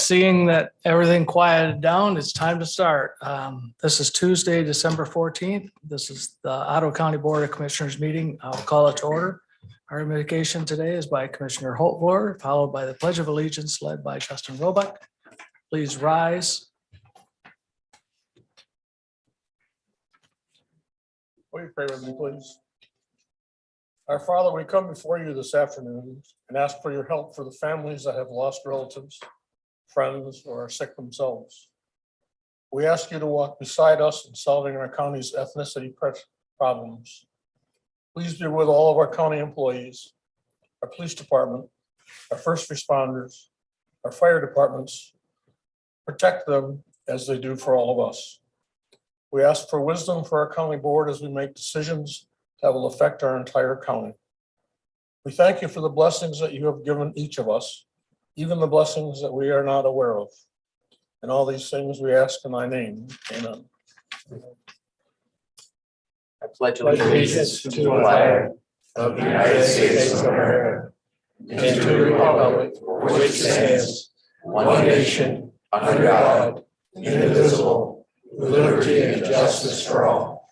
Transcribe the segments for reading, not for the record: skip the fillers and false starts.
seeing that everything quieted down, it's time to start. This is Tuesday, December 14th. This is the Ottawa County Board of Commissioners meeting. I'll call it to order. Our invocation today is by Commissioner Holtvor, followed by the Pledge of Allegiance led by Justin Roebuck. Please rise. Will you pray with me, please? Our Father, we come before you this afternoon and ask for your help for the families that have lost relatives, friends, or are sick themselves. We ask you to walk beside us in solving our county's ethnicity problems. Please be with all of our county employees, our police department, our first responders, our fire departments. Protect them as they do for all of us. We ask for wisdom for our county board as we make decisions that will affect our entire county. We thank you for the blessings that you have given each of us, even the blessings that we are not aware of. And all these things we ask in thy name. Amen. I pledge allegiance to the flag of the United States of America and to the republic for which it stands, one nation, under God, indivisible, with liberty and justice for all.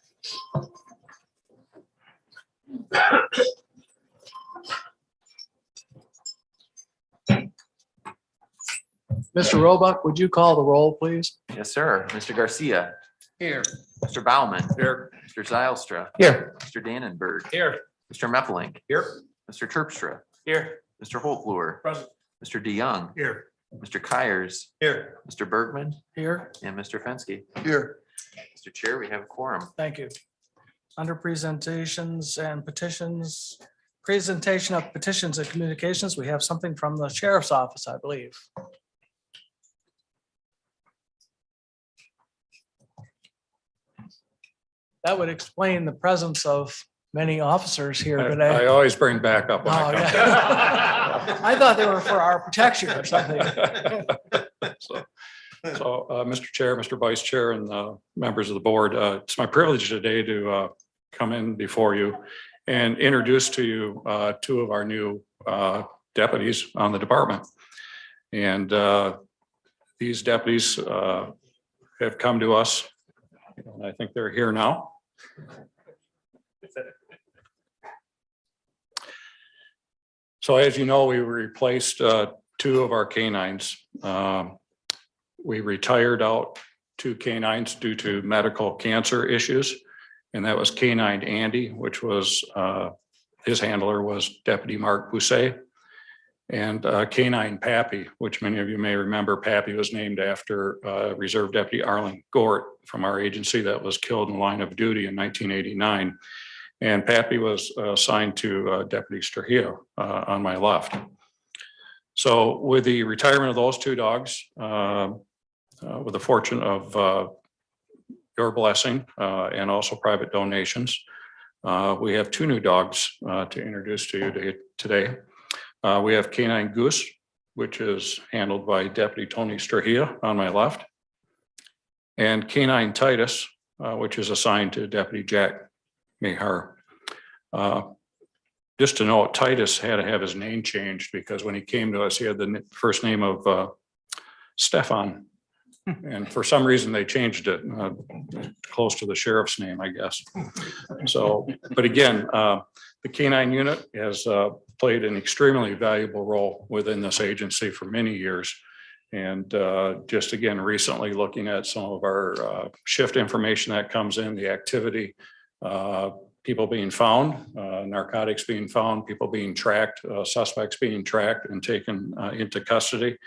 Mr. Roebuck, would you call the roll, please? Yes, sir. Mr. Garcia. Here. Mr. Baumann. Here. Mr. Zylstra. Here. Mr. Dannenberg. Here. Mr. Meffelink. Here. Mr. Terpstra. Here. Mr. Holtvor. Present. Mr. DeYoung. Here. Mr. Kyers. Here. Mr. Bergman. Here. And Mr. Fensky. Here. Mr. Chair, we have a quorum. Thank you. Under presentations and petitions, presentation of petitions and communications, we have something from the sheriff's office, I believe. That would explain the presence of many officers here today. I always bring backup when Oh, I come. yeah. I thought they were for our protection or something. So, Mr. Chair, Mr. Vice Chair, and members of the board, it's my privilege today to come in before you and introduce to you two of our new deputies on the department. And these deputies have come to us, and I think they're here now. So as you know, we replaced two of our canines. We retired out two canines due to medical cancer issues. And that was canine Andy, which was his handler was Deputy Mark Bousset. And canine Pappy, which many of you may remember. Pappy was named after Reserve Deputy Arlen Gort from our agency that was killed in the line of duty in 1989. And Pappy was assigned to Deputy Trujillo on my left. So with the retirement of those two dogs, with the fortune of your blessing and also private donations, we have two new dogs to introduce to you today. We have canine Goose, which is handled by Deputy Tony Trujillo on my left, and canine Titus, which is assigned to Deputy Jack Mehar. Just to note, Titus had to have his name changed because when he came to us, he had the first name of Stefan. And for some reason, they changed it close to the sheriff's name, I guess. So, but again, the canine unit has played an extremely valuable role within this agency for many years. And just again, recently looking at some of our shift information that comes in, the activity, people being found, narcotics being found, people being tracked, suspects being tracked and taken into custody.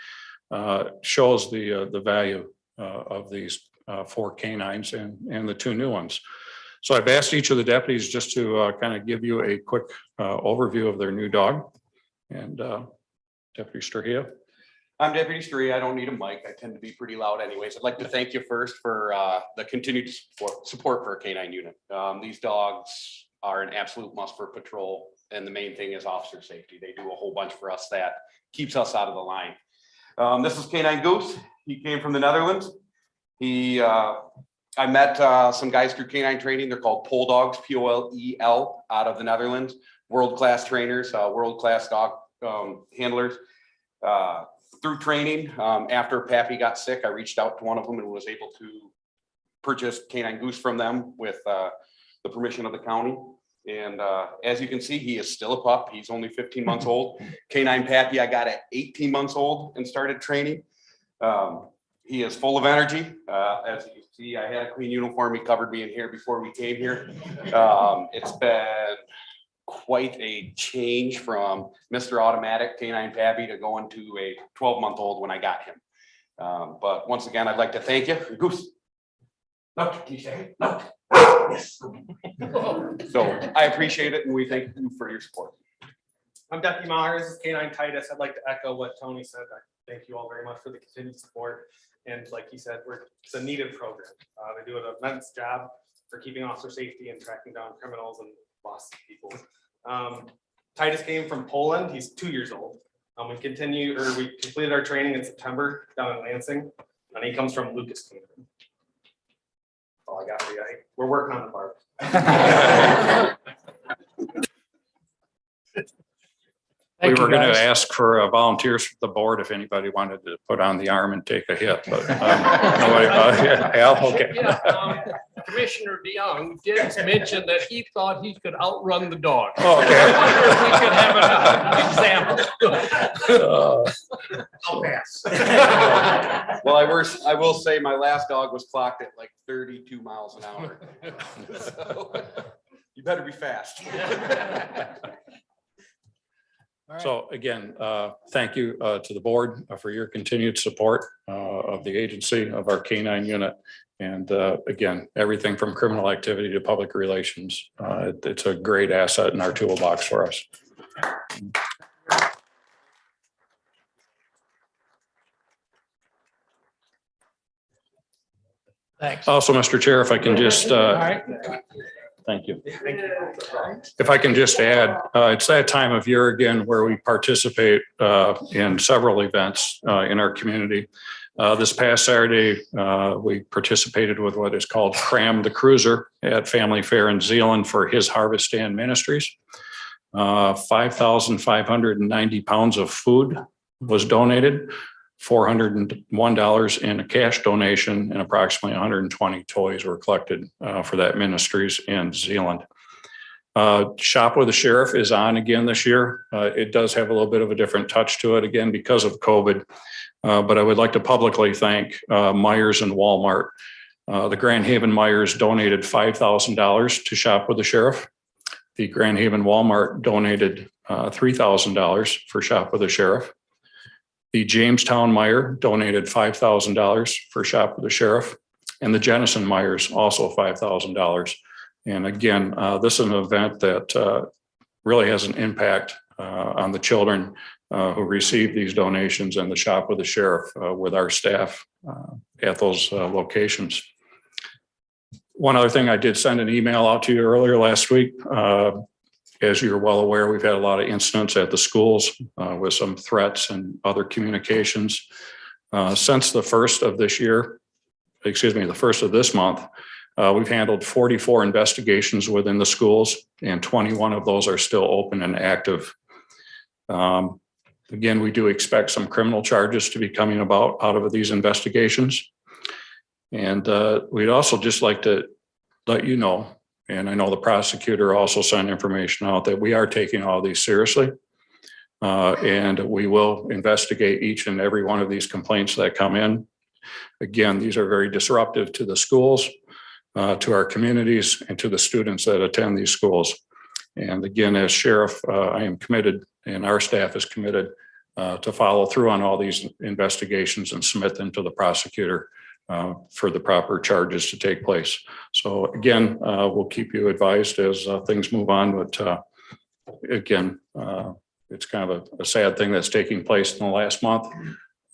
Shows the value of these 4 canines and the 2 new ones. So I've asked each of the deputies just to kind of give you a quick overview of their new dog. And Deputy Trujillo. I'm Deputy Stree. I don't need a mic. I tend to be pretty loud anyways. I'd like to thank you first for the continued support for a canine unit. These dogs are an absolute must for patrol. And the main thing is officer safety. They do a whole bunch for us that keeps us out of the line. This is canine Goose. He came from the Netherlands. I met some guys through canine training. They're called Pole Dogs, P-O-L-E-L, out of the Netherlands. World-class trainers, world-class dog handlers. through training, after Pappy got sick, I reached out to one of them and was able to purchase canine goose from them with the permission of the county. And as you can see, he is still a pup. He's only 15 months old. Canine Pappy, I got at 18 months old and started training. He is full of energy. As you can see, I had a clean uniform. He covered me in here before we came here. It's been quite a change from Mr. Automatic Canine Pappy to going to a 12-month-old when I got him. But once again, I'd like to thank you. Goose. Look, can you say look? Yes. So I appreciate it, and we thank you for your support. I'm Deputy Myers, Canine Titus. I'd like to echo what Tony said. I thank you all very much for the continued support. And like he said, it's a needed program. They do an immense job for keeping officer safety and tracking down criminals and lost people. Titus came from Poland. He's 2 years old. We completed our training in September down in Lansing, and he comes from Lucas Kingdom. That's all I got for you. We're working on the part. We were going to ask for volunteers for the board if anybody wanted to put on the arm and take a hit, but nobody. Al, okay. Yeah, Commissioner DeYoung did mention that he thought he could outrun the dog. Okay. We could have an example. I'll pass. Well, I will say my last dog was clocked at like 32 miles an hour. So, you better be fast. So again, thank you to the board for your continued support of the agency, of our canine unit. And again, everything from criminal activity to public relations. It's a great asset in our toolbox for us. Thanks. Also, Mr. Chair, if I can just, All right. thank you. If I can just add, it's that time of year again where we participate in several events in our community. This past Saturday, we participated with what is called Cram the Cruiser at Family Fair in Zeeland for His Harvest Stand Ministries. 5,590 pounds of food was donated, $401 in a cash donation, and approximately 120 toys were collected for that ministries in Zeeland. Shop with the Sheriff is on again this year. It does have a little bit of a different touch to it again because of COVID. But I would like to publicly thank Myers and Walmart. The Grand Haven Myers donated $5,000 to Shop with the Sheriff. The Grand Haven Walmart donated $3,000 for Shop with the Sheriff. The Jamestown Meyer donated $5,000 for Shop with the Sheriff. And the Jennison Myers also $5,000. And again, this is an event that really has an impact on the children who receive these donations and the Shop with the Sheriff with our staff at those locations. One other thing, I did send an email out to you earlier last week. As you're well aware, we've had a lot of incidents at the schools with some threats and other communications. Since the first of this month, we've handled 44 investigations within the schools, and 21 of those are still open and active. Again, we do expect some criminal charges to be coming out of these investigations. And we'd also just like to let you know, and I know the prosecutor also sent information out, that we are taking all these seriously. And we will investigate each and every one of these complaints that come in. Again, these are very disruptive to the schools, to our communities, and to the students that attend these schools. And again, as sheriff, I am committed, and our staff is committed to follow through on all these investigations and submit them to the prosecutor for the proper charges to take place. So again, we'll keep you advised as things move on. But again, it's kind of a sad thing that's taking place in the last month.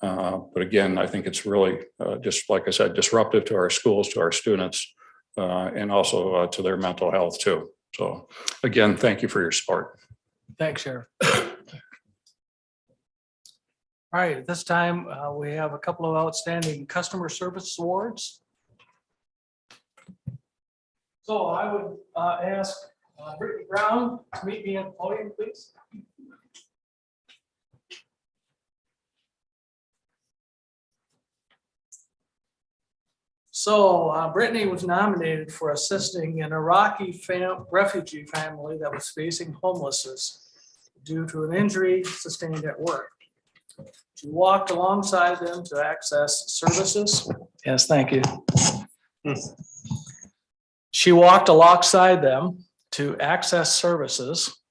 But again, I think it's really just, like I said, disruptive to our schools, to our students, and also to their mental health too. So again, thank you for your support. Thanks, Sheriff. All right, at this time, we have a couple of outstanding customer service awards. So I would ask Brittany Brown to meet me at the podium, please. So Brittany was nominated for assisting an Iraqi refugee family that was facing homelessness due to an injury sustained at work. She walked alongside them to access services. Yes, thank you. She walked alongside them to access services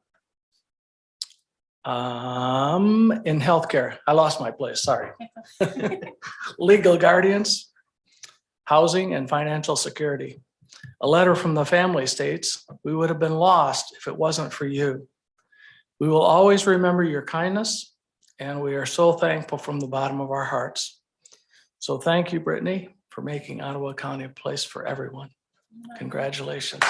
in healthcare. I lost my place, sorry. Legal guardians, housing, and financial security. A letter from the family states, "We would have been lost if it wasn't for you. We will always remember your kindness, and we are so thankful from the bottom of our hearts." So thank you, Brittany, for making Ottawa County a place for everyone. Congratulations.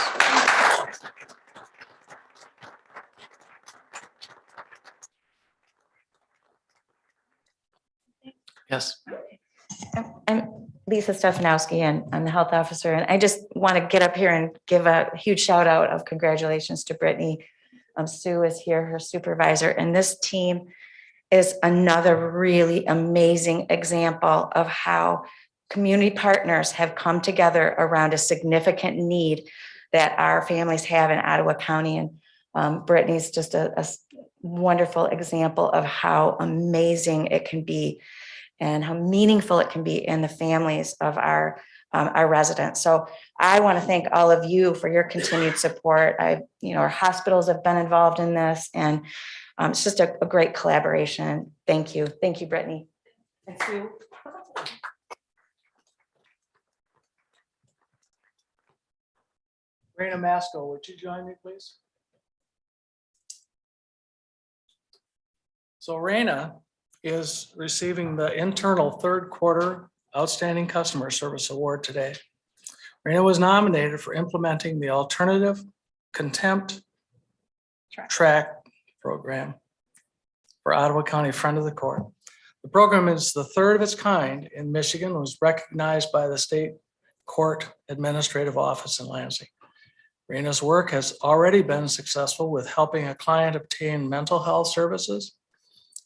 Yes. I'm Lisa Stefanowski, and I'm the health officer, and I just want to get up here and give a huge shout out of congratulations to Brittany. Sue is here, her supervisor, and this team is another really amazing example of how community partners have come together around a significant need that our families have in Ottawa County. And Brittany's just a wonderful example of how amazing it can be and how meaningful it can be in the families of our residents. So I want to thank all of you for your continued support. Our hospitals have been involved in this, and it's just a great collaboration. Thank you. Thank you, Brittany. And Sue. Raina Masco, would you join me, please? So Raina is receiving the internal third quarter Outstanding Customer Service Award today. Raina was nominated for implementing the Alternative Contempt Track program for Ottawa County Friend of the Court. The program is the third of its kind in Michigan, was recognized by the State Court Administrative Office in Lansing. Raina's work has already been successful with helping a client obtain mental health services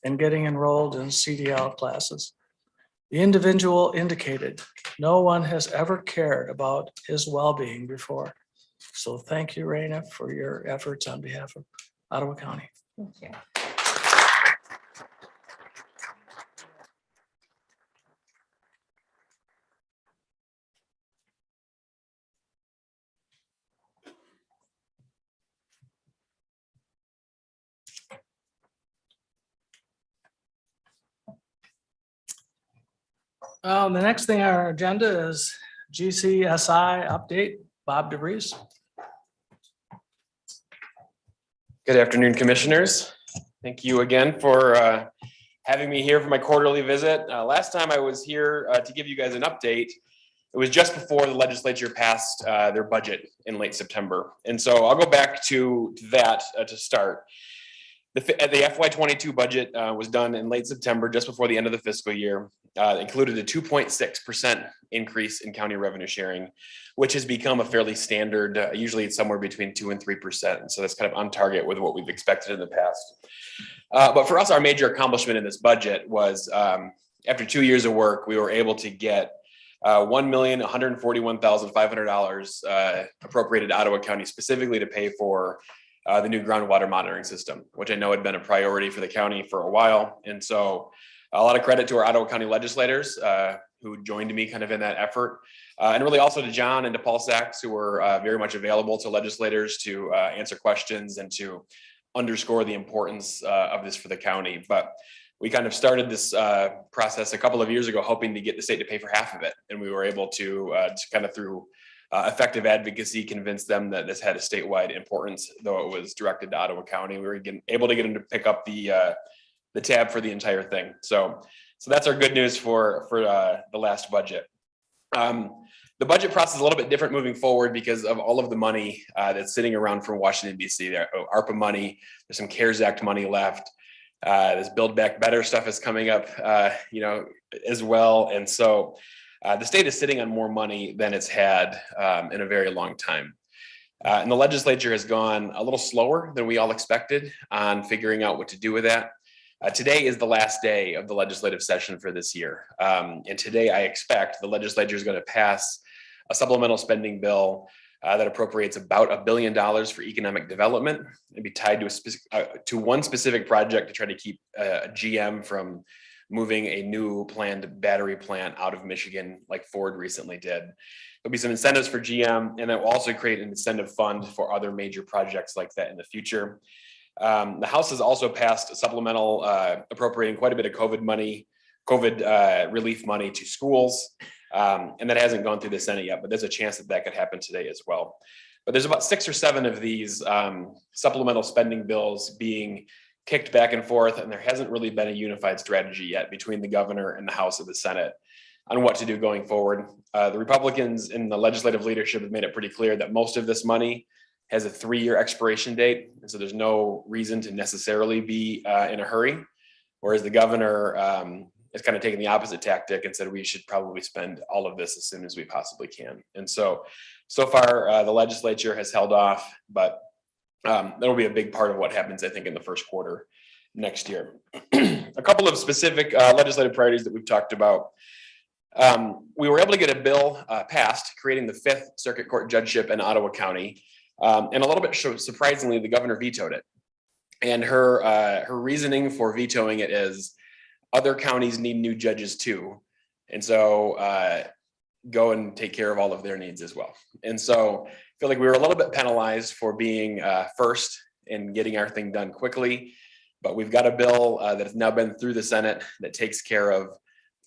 and getting enrolled in CDL classes. The individual indicated no one has ever cared about his well-being before. So thank you, Raina, for your efforts on behalf of Ottawa County. Thank you. The next thing on our agenda is GCSI update. Bob DeVries. Good afternoon, commissioners. Thank you again for having me here for my quarterly visit. Last time I was here to give you guys an update, it was just before the legislature passed their budget in late September. And so I'll go back to that to start. The FY22 budget was done in late September, just before the end of the fiscal year. Included a 2.6% increase in county revenue sharing, which has become a fairly standard, usually it's somewhere between 2 and 3%. And so that's kind of on target with what we've expected in the past. But for us, our major accomplishment in this budget was after 2 years of work, we were able to get $1,141,500 appropriated to Ottawa County specifically to pay for the new groundwater monitoring system, which I know had been a priority for the county for a while. And so a lot of credit to our Ottawa County legislators who joined me kind of in that effort. And really also to John and to Paul Sachs, who were very much available to legislators to answer questions and to underscore the importance of this for the county. But we kind of started this process a couple of years ago, hoping to get the state to pay for half of it. And we were able to kind of through effective advocacy, convince them that this had a statewide importance, though it was directed to Ottawa County. We were able to get them to pick up the tab for the entire thing. So that's our good news for the last budget. The budget process is a little bit different moving forward because of all of the money that's sitting around from Washington, D.C. There, ARPA money, there's some CARES Act money left. This Build Back Better stuff is coming up, as well. And so the state is sitting on more money than it's had in a very long time. And the legislature has gone a little slower than we all expected on figuring out what to do with that. Today is the last day of the legislative session for this year. And today I expect the legislature is going to pass a supplemental spending bill that appropriates about $1 billion for economic development and be tied to to one specific project to try to keep GM from moving a new planned battery plant out of Michigan like Ford recently did. There'll be some incentives for GM, and it will also create an incentive fund for other major projects like that in the future. The House has also passed a supplemental appropriating quite a bit of COVID relief money to schools. And that hasn't gone through the Senate yet, but there's a chance that that could happen today as well. But there's about 6 or 7 of these supplemental spending bills being kicked back and forth, and there hasn't really been a unified strategy yet between the governor and the House of the Senate on what to do going forward. The Republicans in the legislative leadership have made it pretty clear that most of this money has a 3-year expiration date, and so there's no reason to necessarily be in a hurry, whereas the governor has kind of taken the opposite tactic and said we should probably spend all of this as soon as we possibly can. And so far, the legislature has held off, but that'll be a big part of what happens, I think, in the first quarter next year. A couple of specific legislative priorities that we've talked about. We were able to get a bill passed creating the 5th Circuit Court judgeship in Ottawa County. And a little bit surprisingly, the governor vetoed it. And her reasoning for vetoing it is other counties need new judges too. And so go and take care of all of their needs as well. And so I feel like we were a little bit penalized for being first and getting our thing done quickly. But we've got a bill that has now been through the Senate that takes care of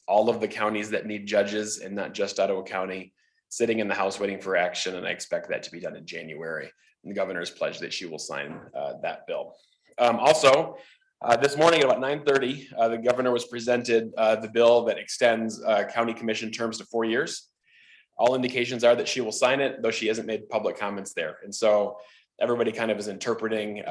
all of the counties that need judges and not just Ottawa County, sitting in the House waiting for action. And I expect that to be done in January. And the governor has pledged that she will sign that bill. Also, this morning at about 9:30, the governor was presented the bill that extends county commission terms to 4 years. All indications are that she will sign it, though she hasn't made public comments there. And so everybody kind of is interpreting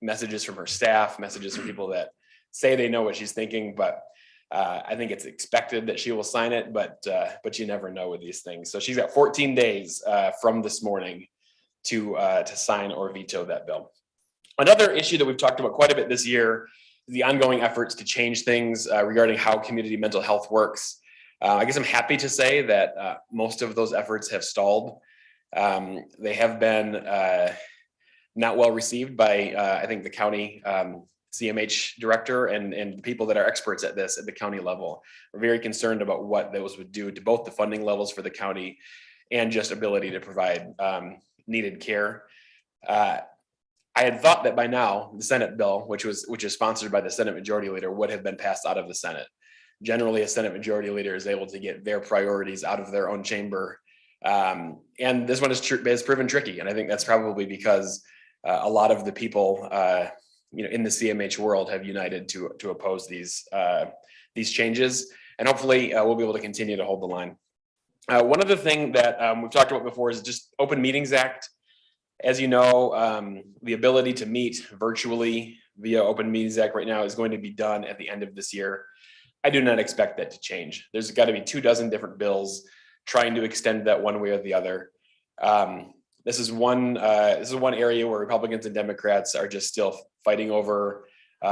messages from her staff, messages from people that say they know what she's thinking, but I think it's expected that she will sign it, but you never know with these things. So she's got 14 days from this morning to sign or veto that bill. Another issue that we've talked about quite a bit this year is the ongoing efforts to change things regarding how community mental health works. I guess I'm happy to say that most of those efforts have stalled. They have been not well received by, I think, the county CMH director and people that are experts at this at the county level. We're very concerned about what those would do to both the funding levels for the county and just ability to provide needed care. I had thought that by now the Senate bill, which is sponsored by the Senate Majority Leader, would have been passed out of the Senate. Generally, a Senate Majority Leader is able to get their priorities out of their own chamber, and this one has proven tricky. And I think that's probably because a lot of the people, in the CMH world have united to oppose these changes, and hopefully we'll be able to continue to hold the line. One other thing that we've talked about before is just Open Meetings Act. As you know, the ability to meet virtually via Open Meetings Act right now is going to be done at the end of this year. I do not expect that to change. There's got to be 24 different bills trying to extend that one way or the other. This is one area where Republicans and Democrats are just still fighting over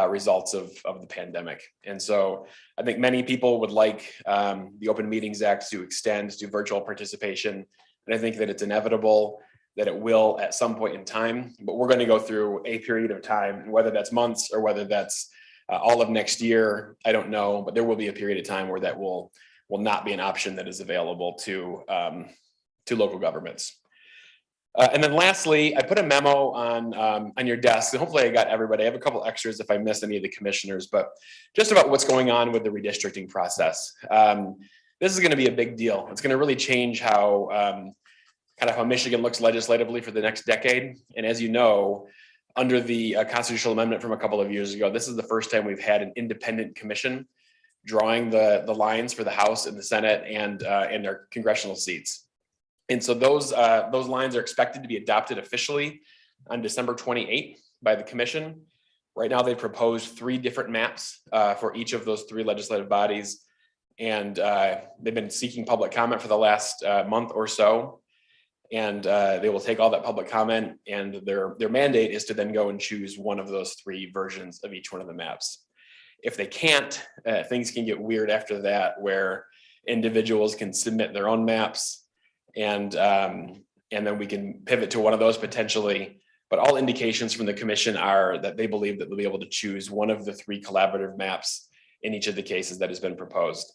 results of the pandemic. And so I think many people would like the Open Meetings Act to extend to virtual participation. And I think that it's inevitable that it will at some point in time, but we're going to go through a period of time, and whether that's months or whether that's all of next year, I don't know, but there will be a period of time where that will not be an option that is available to local governments. And then lastly, I put a memo on your desk, and hopefully I got everybody. I have a couple extras if I missed any of the commissioners, but just about what's going on with the redistricting process. This is going to be a big deal. It's going to really change how Michigan looks legislatively for the next decade. And as you know, under the constitutional amendment from a couple of years ago, this is the first time we've had an independent commission drawing the lines for the House and the Senate and their congressional seats. And so those lines are expected to be adopted officially on December 28th by the commission. Right now, they've proposed 3 different maps for each of those 3 legislative bodies. And they've been seeking public comment for the last month or so. And they will take all that public comment, and their mandate is to then go and choose one of those 3 versions of each one of the maps. If they can't, things can get weird after that, where individuals can submit their own maps, And then we can pivot to one of those potentially. But all indications from the commission are that they believe that they'll be able to choose one of the 3 collaborative maps in each of the cases that has been proposed.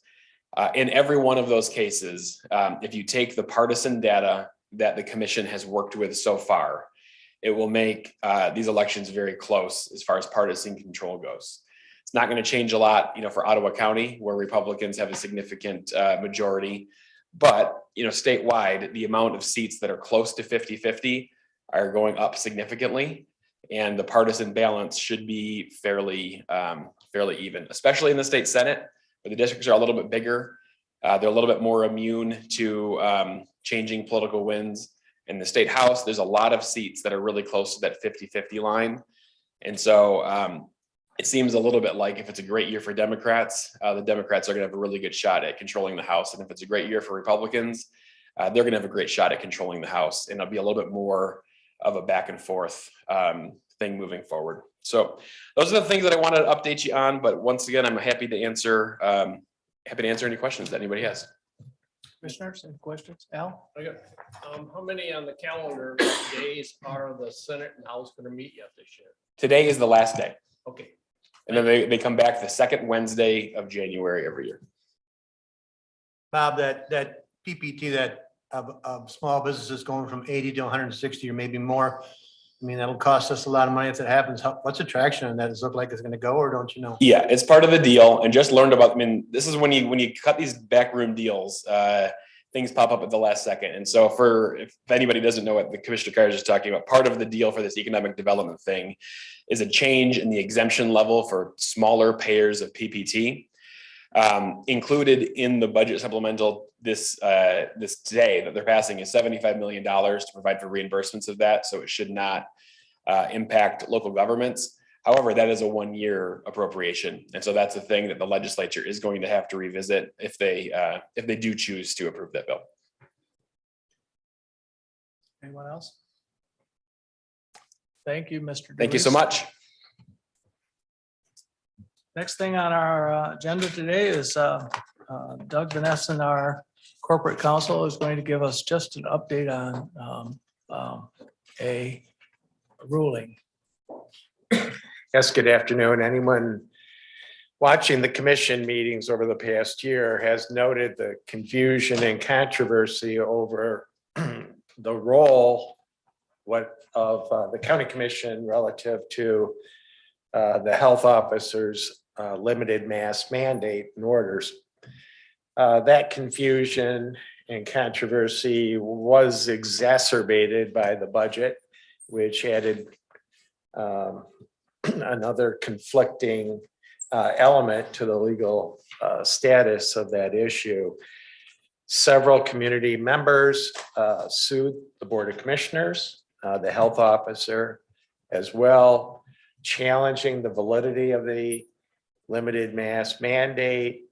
In every one of those cases, if you take the partisan data that the commission has worked with so far, it will make these elections very close as far as partisan control goes. It's not going to change a lot, for Ottawa County, where Republicans have a significant majority. But, statewide, the amount of seats that are close to 50-50 are going up significantly. And the partisan balance should be fairly even, especially in the state Senate, where the districts are a little bit bigger. They're a little bit more immune to changing political winds. In the state house, there's a lot of seats that are really close to that 50-50 line. And so it seems a little bit like if it's a great year for Democrats, the Democrats are going to have a really good shot at controlling the House. And if it's a great year for Republicans, they're going to have a great shot at controlling the House. And it'll be a little bit more of a back and forth thing moving forward. So those are the things that I wanted to update you on. But once again, I'm happy to answer any questions that anybody has. Commissioners, any questions? Al? I got, how many on the calendar days are the Senate and House going to meet yet this year? Today is the last day. Okay. And then they come back the second Wednesday of January every year. Bob, that PPT of small businesses going from 80 to 160 or maybe more. I mean, that'll cost us a lot of money if it happens. What's the traction on that? Does it look like it's going to go, or don't you know? Yeah, it's part of the deal, and just learned about. I mean, this is when you cut these backroom deals, things pop up at the last second. And so, if anybody doesn't know what the Commissioner Carr is just talking about, part of the deal for this economic development thing is a change in the exemption level for smaller payers of PPT. Included in the budget supplemental this today that they're passing is $75 million to provide for reimbursements of that. So it should not impact local governments. However, that is a 1-year appropriation. And so that's the thing that the legislature is going to have to revisit if they do choose to approve that bill. Anyone else? Thank you, Mr. Thank you so Dewey. much. Next thing on our agenda today is Doug Vanessen, our corporate counsel, is going to give us just an update on a ruling. Yes, good afternoon. Anyone watching the commission meetings over the past year has noted the confusion and controversy over the role of the county commission relative to the health officers' limited mask mandate and orders. That confusion and controversy was exacerbated by the budget, which added another conflicting element to the legal status of that issue. Several community members sued the Board of Commissioners, the health officer as well, challenging the validity of the limited mask mandate,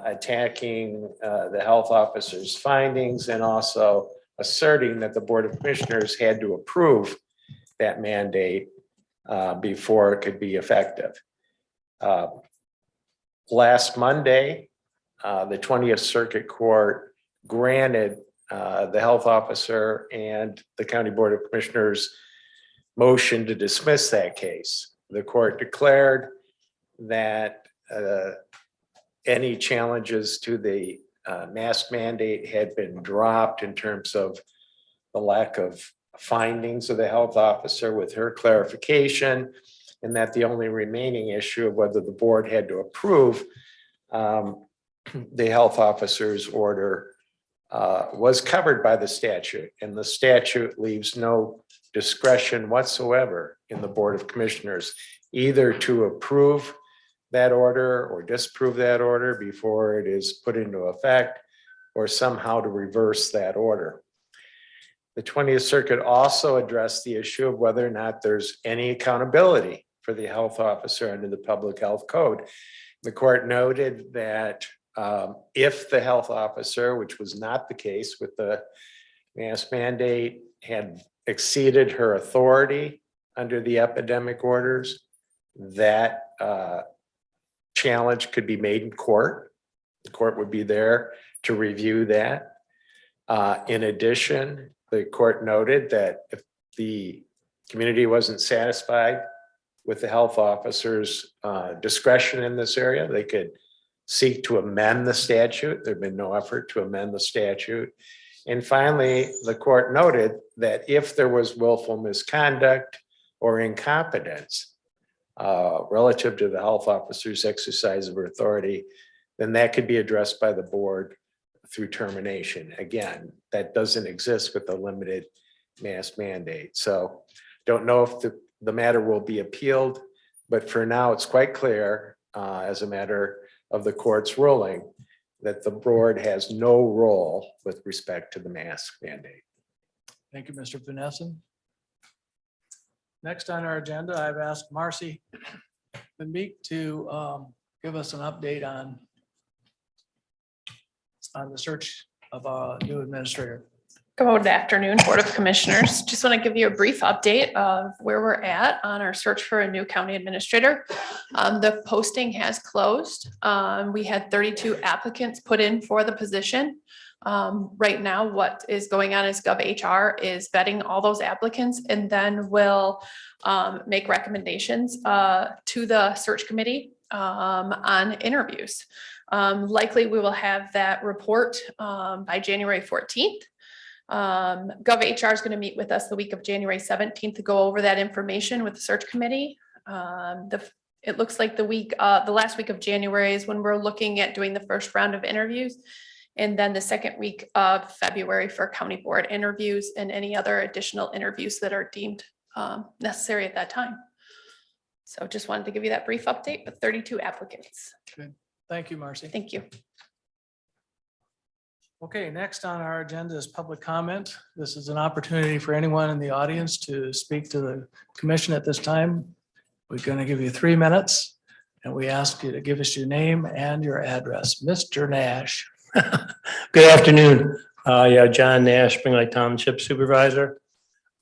attacking the health officer's findings, and also asserting that the Board of Commissioners had to approve that mandate before it could be effective. Last Monday, the 20th Circuit Court granted the health officer and the County Board of Commissioners motion to dismiss that case. The court declared that any challenges to the mask mandate had been dropped in terms of the lack of findings of the health officer with her clarification, and that the only remaining issue of whether the board had to approve the health officer's order was covered by the statute, and the statute leaves no discretion whatsoever in the Board of Commissioners either to approve that order or disapprove that order before it is put into effect, or somehow to reverse that order. The 20th Circuit also addressed the issue of whether or not there's any accountability for the health officer under the Public Health Code. The court noted that if the health officer, which was not the case with the mask mandate, had exceeded her authority under the epidemic orders, that challenge could be made in court. The court would be there to review that. In addition, the court noted that if the community wasn't satisfied with the health officer's discretion in this area, they could seek to amend the statute. There'd been no effort to amend the statute. And finally, the court noted that if there was willful misconduct or incompetence relative to the health officer's exercise of authority, then that could be addressed by the board through termination. Again, that doesn't exist with the limited mask mandate. So don't know if the matter will be appealed, but for now, it's quite clear as a matter of the court's ruling that the board has no role with respect to the mask mandate. Thank you, Mr. Vanessen. Next on our agenda, I've asked Marcy Meek to give us an update on the search of a new administrator. Good afternoon, Board of Commissioners. Just want to give you a brief update of where we're at on our search for a new county administrator. The posting has closed. We had 32 applicants put in for the position. Right now, what is going on is GovHR is vetting all those applicants and then will make recommendations to the search committee on interviews. Likely, we will have that report by January 14th. GovHR is going to meet with us the week of January 17th to go over that information with the search committee. It looks like the last week of January is when we're looking at doing the first round of interviews. And then the second week of February for county board interviews and any other additional interviews that are deemed necessary at that time. So just wanted to give you that brief update with 32 applicants. Good. Thank you, Marcy. Thank you. Okay, next on our agenda is public comment. This is an opportunity for anyone in the audience to speak to the commission at this time. We're going to give you 3 minutes and we ask you to give us your name and your address. Mr. Nash. Good afternoon. Yeah, John Nash, Spring Lake Township Supervisor.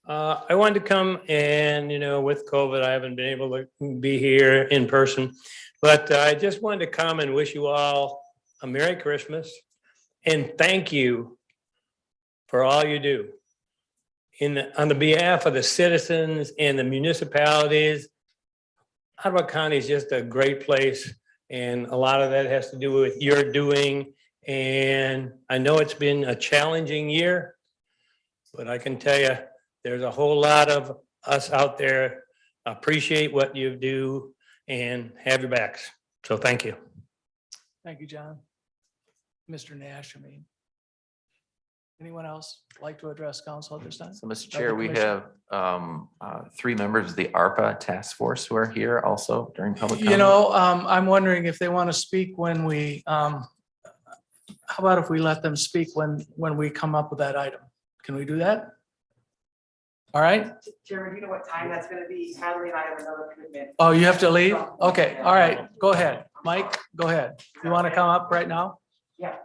I wanted to come and, with COVID, I haven't been able to be here in person, but I just wanted to come and wish you all a Merry Christmas and thank you for all you do. On the behalf of the citizens and the municipalities, Ottawa County is just a great place. And a lot of that has to do with your doing. And I know it's been a challenging year, but I can tell you, there's a whole lot of us out there appreciate what you do and have your backs. So thank you. Thank you, John. Mr. Nash, anyone else like to address council at this time? So, Mr. Chair, we have 3 members of the ARPA task force who are here also during public comment. I'm wondering if they want to speak when we, how about if we let them speak when we come up with that item? Can we do that? All right. Chairman, do you know what time that's going to be? Hadley and I have another commitment. Oh, you have to leave? Okay, all right, go ahead. Mike, go ahead. You want to come up right now? Yeah.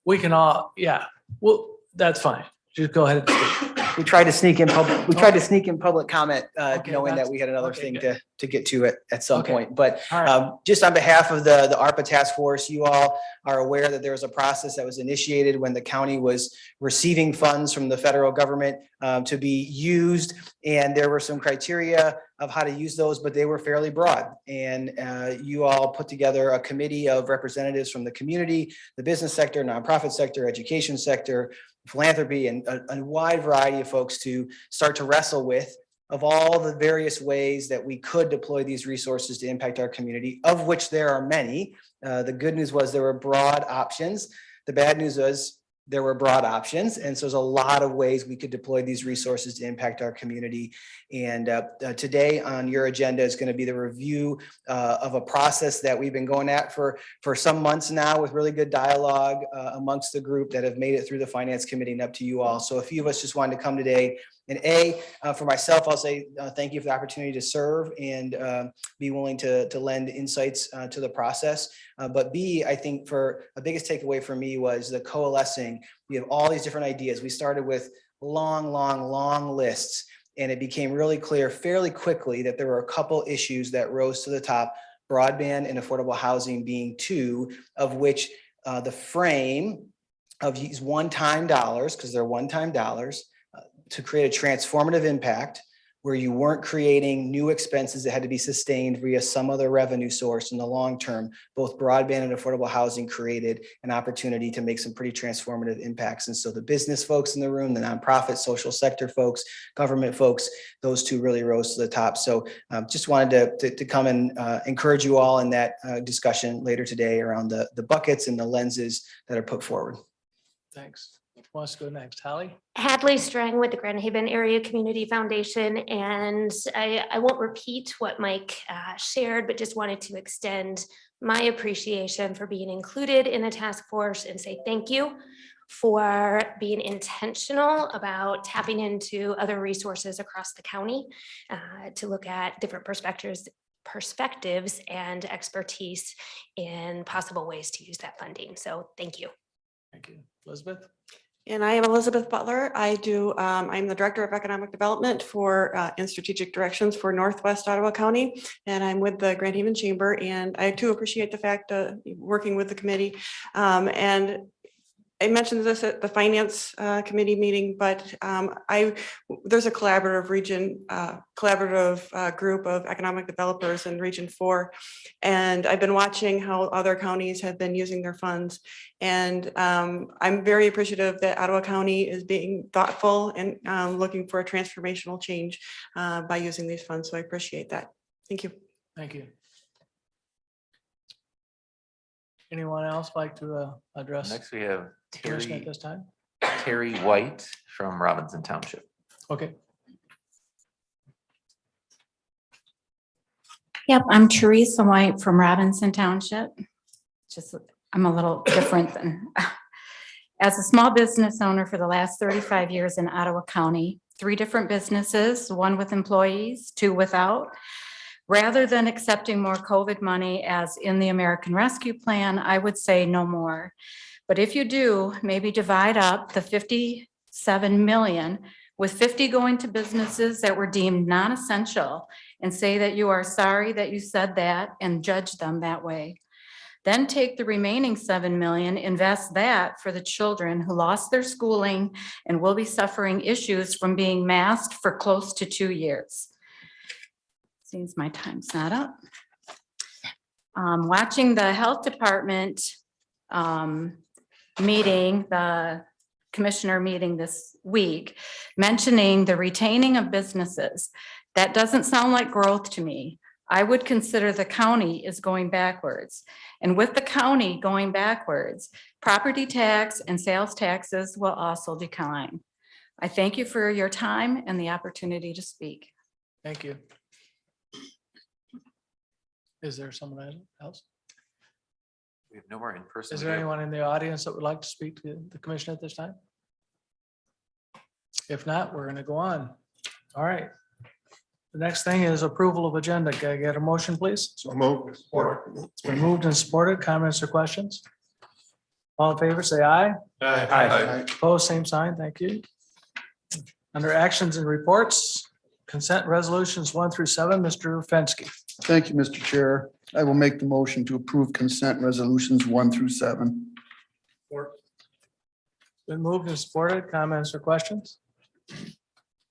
We can all, yeah, well, that's fine. Just go ahead and speak. We tried to sneak in public comment, Okay, knowing that's- that we had another okay, thing good. to get to at some Okay. point. But All right. just on behalf of the ARPA task force, you all are aware that there was a process that was initiated when the county was receiving funds from the federal government to be used. And there were some criteria of how to use those, but they were fairly broad. And you all put together a committee of representatives from the community, the business sector, nonprofit sector, education sector, philanthropy, and a wide variety of folks to start to wrestle with of all the various ways that we could deploy these resources to impact our community, of which there are many. The good news was there were broad options. The bad news was there were broad options. And so there's a lot of ways we could deploy these resources to impact our community. And today on your agenda is going to be the review of a process that we've been going at for some months now with really good dialogue amongst the group that have made it through the finance committee and up to you all. So a few of us just wanted to come today. And for myself, I'll say thank you for the opportunity to serve and be willing to lend insights to the process. But B, I think for the biggest takeaway for me was the coalescing. We have all these different ideas. We started with long lists, and it became really clear fairly quickly that there were a couple issues that rose to the top, broadband and affordable housing being 2, of which the frame of these one-time dollars, because they're one-time dollars, to create a transformative impact where you weren't creating new expenses that had to be sustained via some other revenue source in the long term. Both broadband and affordable housing created an opportunity to make some pretty transformative impacts. And so the business folks in the room, the nonprofit, social sector folks, government folks, those two really rose to the top. So just wanted to come and encourage you all in that discussion later today around the buckets and the lenses that are put forward. Thanks. Who wants to go next? Holly? Hadley Strang with the Grand Haven Area Community Foundation, and I won't repeat what Mike shared, but just wanted to extend my appreciation for being included in the task force and say thank you for being intentional about tapping into other resources across the county to look at different perspectives and expertise in possible ways to use that funding. So thank you. Thank you. Elizabeth? And I am Elizabeth Butler. I'm the Director of Economic Development and Strategic Directions for Northwest Ottawa County. And I'm with the Grand Haven Chamber. And I too appreciate the fact of working with the committee. And I mentioned this at the Finance Committee meeting, but there's a collaborative group of economic developers in Region 4. And I've been watching how other counties have been using their funds. And I'm very appreciative that Ottawa County is being thoughtful and looking for a transformational change by using these funds. So I appreciate that. Thank you. Thank you. Anyone else like to address? Next, we have Commissioner at this time? Terry White from Robinson Township. Okay. Yep, I'm Teresa White from Robinson Township. I'm a little different than, as a small business owner for the last 35 years in Ottawa County, 3 different businesses, 1 with employees, 2 without. Rather than accepting more COVID money as in the American Rescue Plan, I would say no more. But if you do, maybe divide up the 57 million with 50 going to businesses that were deemed non-essential and say that you are sorry that you said that and judge them that way. Then take the remaining 7 million, invest that for the children who lost their schooling and will be suffering issues from being masked for close to 2 years. Seems my time's not up. Watching the health department meeting, the commissioner meeting this week, mentioning the retaining of businesses. That doesn't sound like growth to me. I would consider the county is going backwards. And with the county going backwards, property tax and sales taxes will also decline. I thank you for your time and the opportunity to speak. Thank you. Is there someone else? We have no more in person. Is there anyone in the audience that would like to speak to the commission at this time? If not, we're going to go on. All right. The next thing is approval of agenda. Can I get a motion, please? So moved. Support. It's been moved and supported. Comments or questions? All in favor, say aye. Aye. Opposed, same sign. Thank you. Under actions and reports, consent resolutions 1 through 7, Mr. Fenske. Thank you, Mr. Chair. I will make the motion to approve consent resolutions 1 through 7. Been moved and supported. Comments or questions?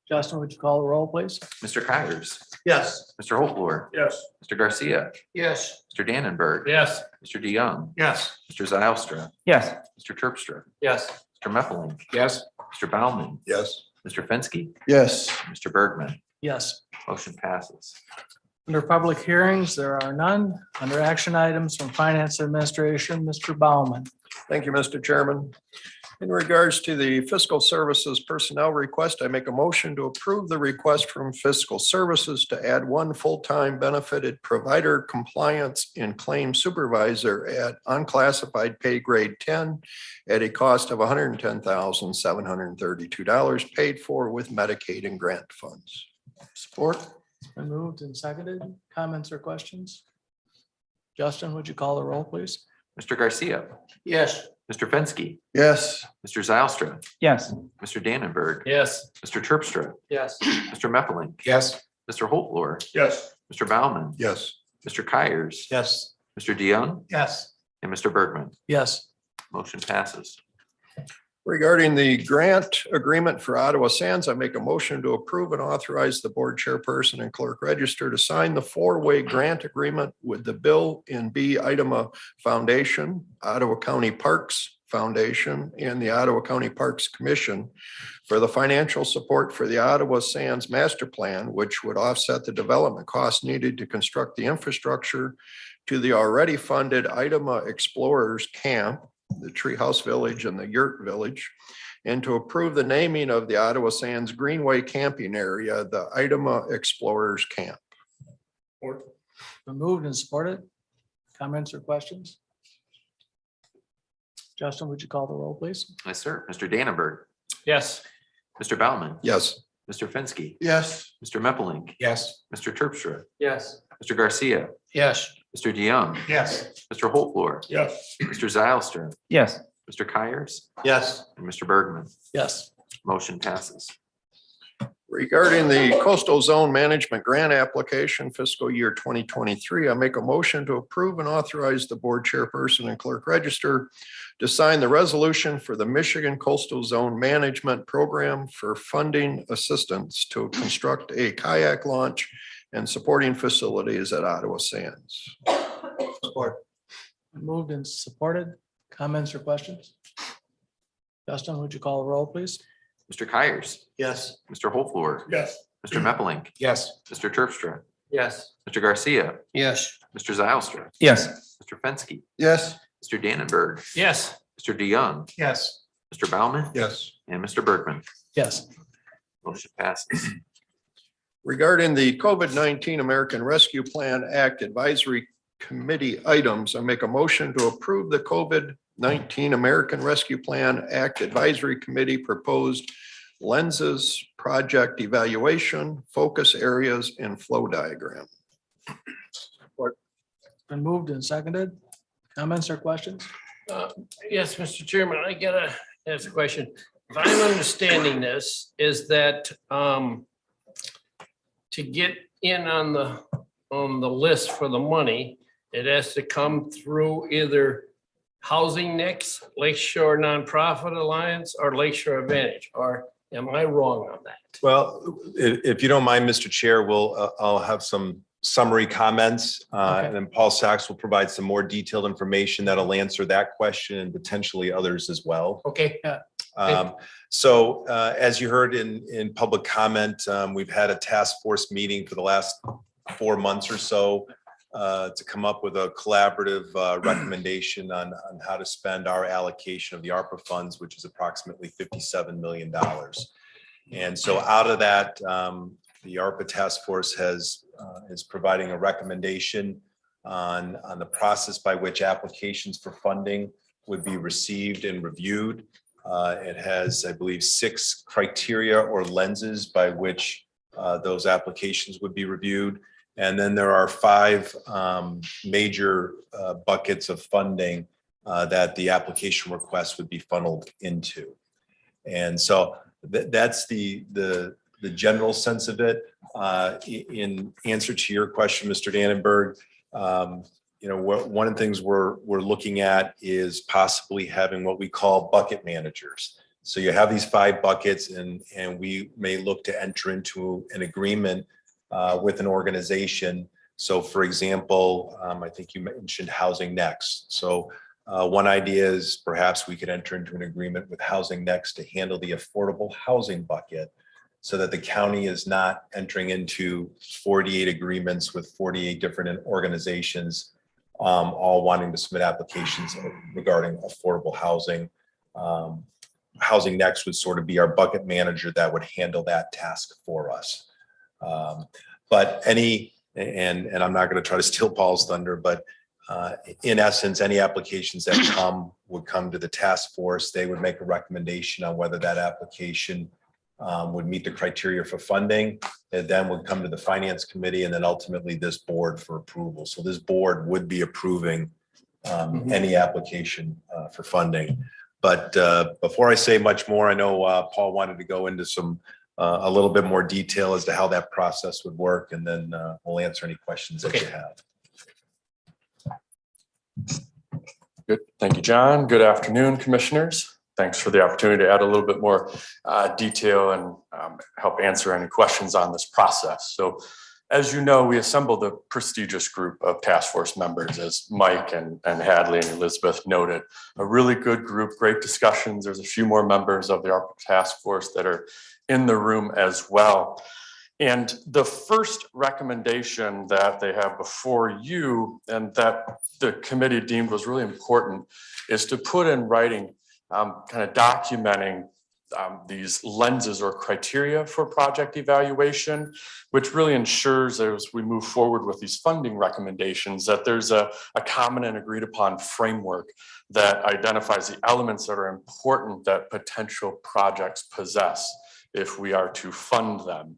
Justin, would you call the roll, please? Mr. Kyers, Yes. Mr. Holtlohr, Yes. Mr. Garcia, Yes. Mr. Dannenberg, Yes. Mr. DeYoung, Yes. Mr. Zylstra, Yes. Mr. Terpstra, Yes. Mr. Meffelink, Yes. Mr. Baumann, Yes. Mr. Fenske, Yes. Mr. Bergman. Yes. Motion passes. Under public hearings, there are none. Under action items from Finance Administration, Mr. Baumann. Thank you, Mr. Chairman. In regards to the fiscal services personnel request, I make a motion to approve the request from fiscal services to add 1 full-time benefited provider compliance and claim supervisor at unclassified pay grade 10 at a cost of $110,732 paid for with Medicaid and grant funds. Support. It's been moved and seconded. Comments or questions? Justin, would you call the roll, please? Mr. Garcia, Yes. Mr. Fenske, Yes. Mr. Zylstra, Yes. Mr. Dannenberg, Yes. Mr. Terpstra, Yes. Mr. Meffelink, Yes. Mr. Holtlohr, Yes. Mr. Baumann, Yes. Mr. Kyers, Yes. Mr. DeYoung, Yes. and Mr. Bergman. Yes. Motion passes. Regarding the grant agreement for Ottawa Sands, I make a motion to approve and authorize the board chairperson and clerk register to sign the four-way grant agreement with the Bill and B. Idema Foundation, Ottawa County Parks Foundation, and the Ottawa County Parks Commission for the financial support for the Ottawa Sands Master Plan, which would offset the development costs needed to construct the infrastructure to the already funded Idema Explorers Camp, the Treehouse Village and the Yurt Village, and to approve the naming of the Ottawa Sands Greenway camping area, the Idema Explorers Camp. Been moved and supported. Comments or questions? Justin, would you call the roll, please? Yes, sir. Mr. Dannenberg, Yes. Mr. Baumann, Yes. Mr. Fenske, Yes. Mr. Meppelink, Yes. Mr. Terpstra, Yes. Mr. Garcia, Yes. Mr. DeYoung, Yes. Mr. Holtfloor, Yes. Mr. Zylstra, Yes. Mr. Kyers, Yes. and Mr. Bergman. Yes. Motion passes. Regarding the coastal zone management grant application fiscal year 2023, I make a motion to approve and authorize the board chairperson and clerk register to sign the resolution for the Michigan Coastal Zone Management Program for funding assistance to construct a kayak launch and supporting facilities at Ottawa Sands. Support. Moved and supported. Comments or questions? Justin, would you call the roll, please? Mr. Kyers, Yes. Mr. Holtfloor, Yes. Mr. Meppelink, Yes. Mr. Terpstra, Yes. Mr. Garcia, Yes. Mr. Zylstra, Yes. Mr. Fenske, Yes. Mr. Dannenberg, Yes. Mr. DeYoung, Yes. Mr. Baumann, Yes. and Mr. Bergman. Yes. Motion passes. Regarding the COVID-19 American Rescue Plan Act Advisory Committee items, I make a motion to approve the COVID-19 American Rescue Plan Act Advisory Committee proposed lenses, project evaluation, focus areas, and flow diagram. Been moved and seconded. Comments or questions? Yes, Mr. Chairman, I gotta ask a question. If I'm understanding this, is that to get in on the list for the money, it has to come through either Housing Next, Lakeshore Nonprofit Alliance, or Lakeshore Advantage, or am I wrong on that? Well, if you don't mind, Mr. Chair, I'll have some summary comments. Okay. And then Paul Sachs will provide some more detailed information that'll answer that question and potentially others as well. Okay. So as you heard in public comment, we've had a task force meeting for the last 4 months or so to come up with a collaborative recommendation on how to spend our allocation of the ARPA funds, which is approximately $57 million. And so out of that, the ARPA task force is providing a recommendation on the process by which applications for funding would be received and reviewed. It has, I believe, 6 criteria or lenses by which those applications would be reviewed. And then there are 5 major buckets of funding that the application request would be funneled into. And so that's the general sense of it. In answer to your question, Mr. Dannenberg, one of the things we're looking at is possibly having what we call bucket managers. So you have these 5 buckets, and we may look to enter into an agreement with an organization. So for example, I think you mentioned Housing Next. So one idea is perhaps we could enter into an agreement with Housing Next to handle the affordable housing bucket, so that the county is not entering into 48 agreements with 48 different organizations, all wanting to submit applications regarding affordable housing. Housing Next would sort of be our bucket manager that would handle that task for us. But and I'm not going to try to steal Paul's thunder, but in essence, any applications that would come to the task force, they would make a recommendation on whether that application would meet the criteria for funding. It then would come to the finance committee and then ultimately this board for approval. So this board would be approving any application for funding. But before I say much more, I know Paul wanted to go into a little bit more detail as to how that process would work, and then we'll answer any questions that you have. Good. Thank you, John. Good afternoon, commissioners. thanks for the opportunity to add a little bit more detail and help answer any questions on this process. So as you know, we assembled a prestigious group of task force members, as Mike and Hadley and Elizabeth noted. A really good group, great discussions. There's a few more members of the ARPA task force that are in the room as well. And the first recommendation that they have before you and that the committee deemed was really important is to put in writing, kind of documenting these lenses or criteria for project evaluation, which really ensures as we move forward with these funding recommendations that there's a common and agreed upon framework that identifies the elements that are important that potential projects possess if we are to fund them.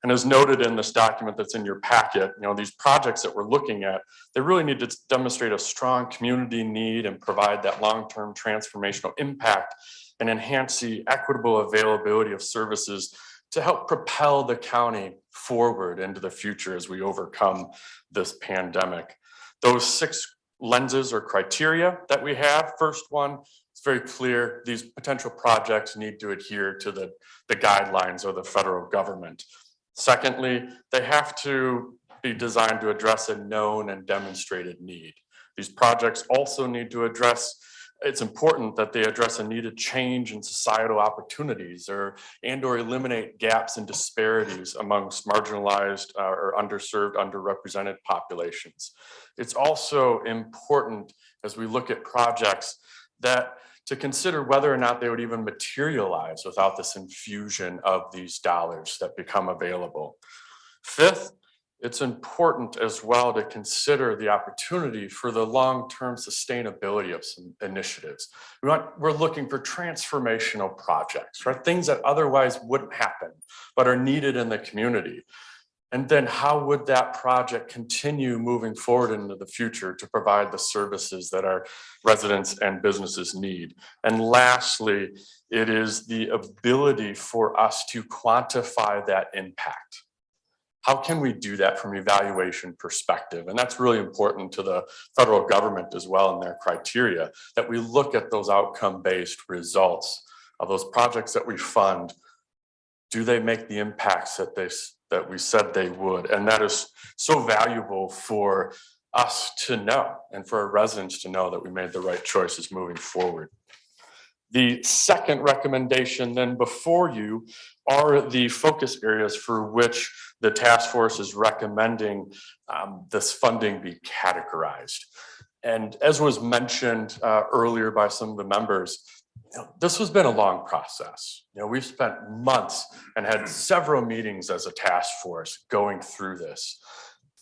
And as noted in this document that's in your packet, these projects that we're looking at, they really need to demonstrate a strong community need and provide that long-term transformational impact and enhance the equitable availability of services to help propel the county forward into the future as we overcome this pandemic. Those 6 lenses or criteria that we have, first one, it's very clear, these potential projects need to adhere to the guidelines of the federal government. Secondly, they have to be designed to address a known and demonstrated need. These projects also need to address, it's important that they address a needed change in societal opportunities or eliminate gaps and disparities amongst marginalized or underserved, underrepresented populations. It's also important as we look at projects to consider whether or not they would even materialize without this infusion of these dollars that become available. Fifth, it's important as well to consider the opportunity for the long-term sustainability of some initiatives. We're looking for transformational projects, right? Things that otherwise wouldn't happen, but are needed in the community. And then how would that project continue moving forward into the future to provide the services that our residents and businesses need? And lastly, it is the ability for us to quantify that impact. How can we do that from an evaluation perspective? And that's really important to the federal government as well in their criteria, that we look at those outcome-based results of those projects that we fund. Do they make the impacts that we said they would? And that is so valuable for us to know and for our residents to know that we made the right choices moving forward. The second recommendation then before you are the focus areas for which the task force is recommending this funding be categorized. And as was mentioned earlier by some of the members, this has been a long process. We've spent months and had several meetings as a task force going through this.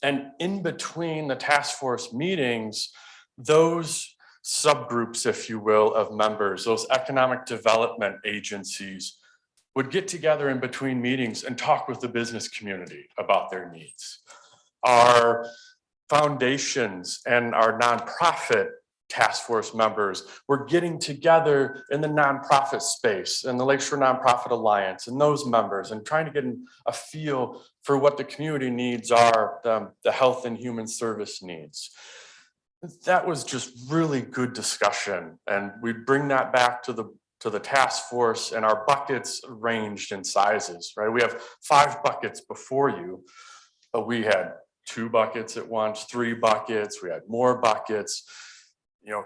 And in between the task force meetings, those subgroups, if you will, of members, those economic development agencies would get together in between meetings and talk with the business community about their needs. Our foundations and our nonprofit task force members were getting together in the nonprofit space and the Lakeshore Nonprofit Alliance and those members and trying to get a feel for what the community needs are, the health and human service needs. That was just really good discussion, and we bring that back to the task force, and our buckets ranged in sizes, right? We have 5 buckets before you, but we had 2 buckets at once, 3 buckets, we had more buckets.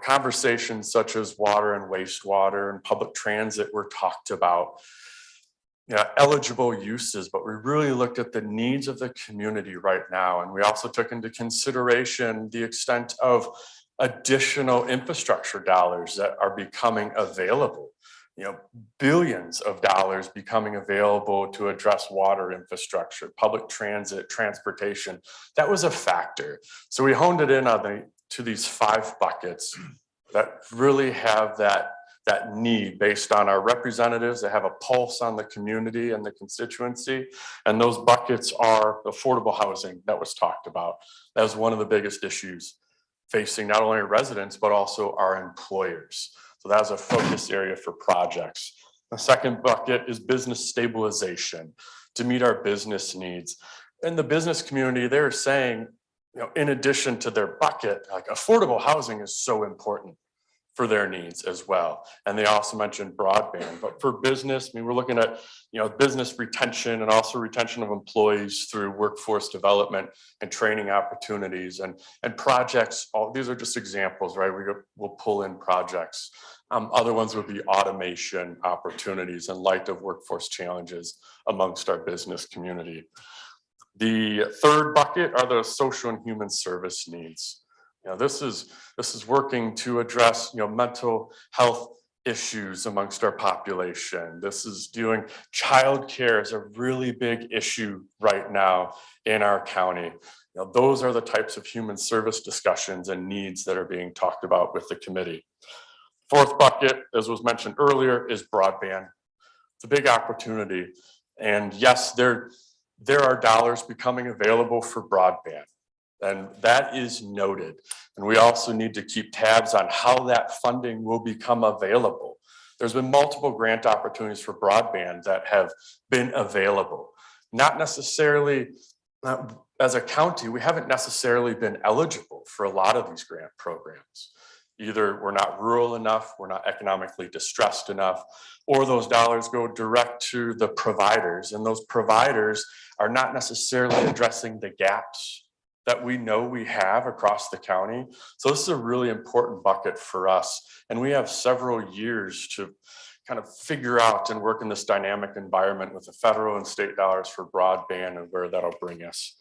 Conversations such as water and wastewater and public transit were talked about. Eligible uses, but we really looked at the needs of the community right now. And we also took into consideration the extent of additional infrastructure dollars that are becoming available. Billions of dollars becoming available to address water infrastructure, public transit, transportation. That was a factor. So we honed it in to these 5 buckets that really have that need based on our representatives that have a pulse on the community and the constituency. And those buckets are affordable housing that was talked about. That was one of the biggest issues facing not only our residents, but also our employers. So that was a focus area for projects. The second bucket is business stabilization to meet our business needs. In the business community, they're saying, in addition to their bucket, like affordable housing is so important for their needs as well. And they also mentioned broadband, but for business, I mean, we're looking at, business retention and also retention of employees through workforce development and training opportunities and projects. All these are just examples, right? We'll pull in projects. Other ones would be automation opportunities in light of workforce challenges amongst our business community. The third bucket are the social and human service needs. This is working to address, mental health issues amongst our population. This is doing childcare is a really big issue right now in our county. Those are the types of human service discussions and needs that are being talked about with the committee. Fourth bucket, as was mentioned earlier, is broadband. It's a big opportunity. And yes, there are dollars becoming available for broadband. And that is noted. And we also need to keep tabs on how that funding will become available. There's been multiple grant opportunities for broadband that have been available. Not necessarily, as a county, we haven't necessarily been eligible for a lot of these grant programs. Either we're not rural enough, we're not economically distressed enough, or those dollars go direct to the providers, and those providers are not necessarily addressing the gaps that we know we have across the county. So this is a really important bucket for us. And we have several years to kind of figure out and work in this dynamic environment with the federal and state dollars for broadband and where that'll bring us.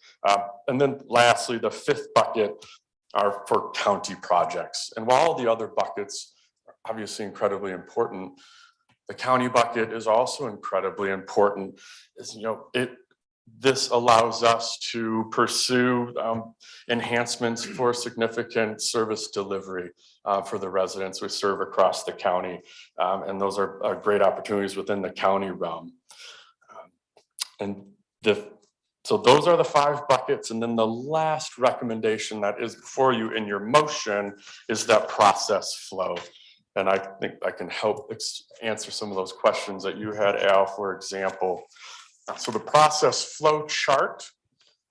And then lastly, the fifth bucket are for county projects. And while all the other buckets are obviously incredibly important, the county bucket is also incredibly important. This allows us to pursue enhancements for significant service delivery for the residents we serve across the county. And those are great opportunities within the county realm. So those are the 5 buckets. And then the last recommendation that is before you in your motion is that process flow. And I think I can help answer some of those questions that you had, Al, for example. So the process flow chart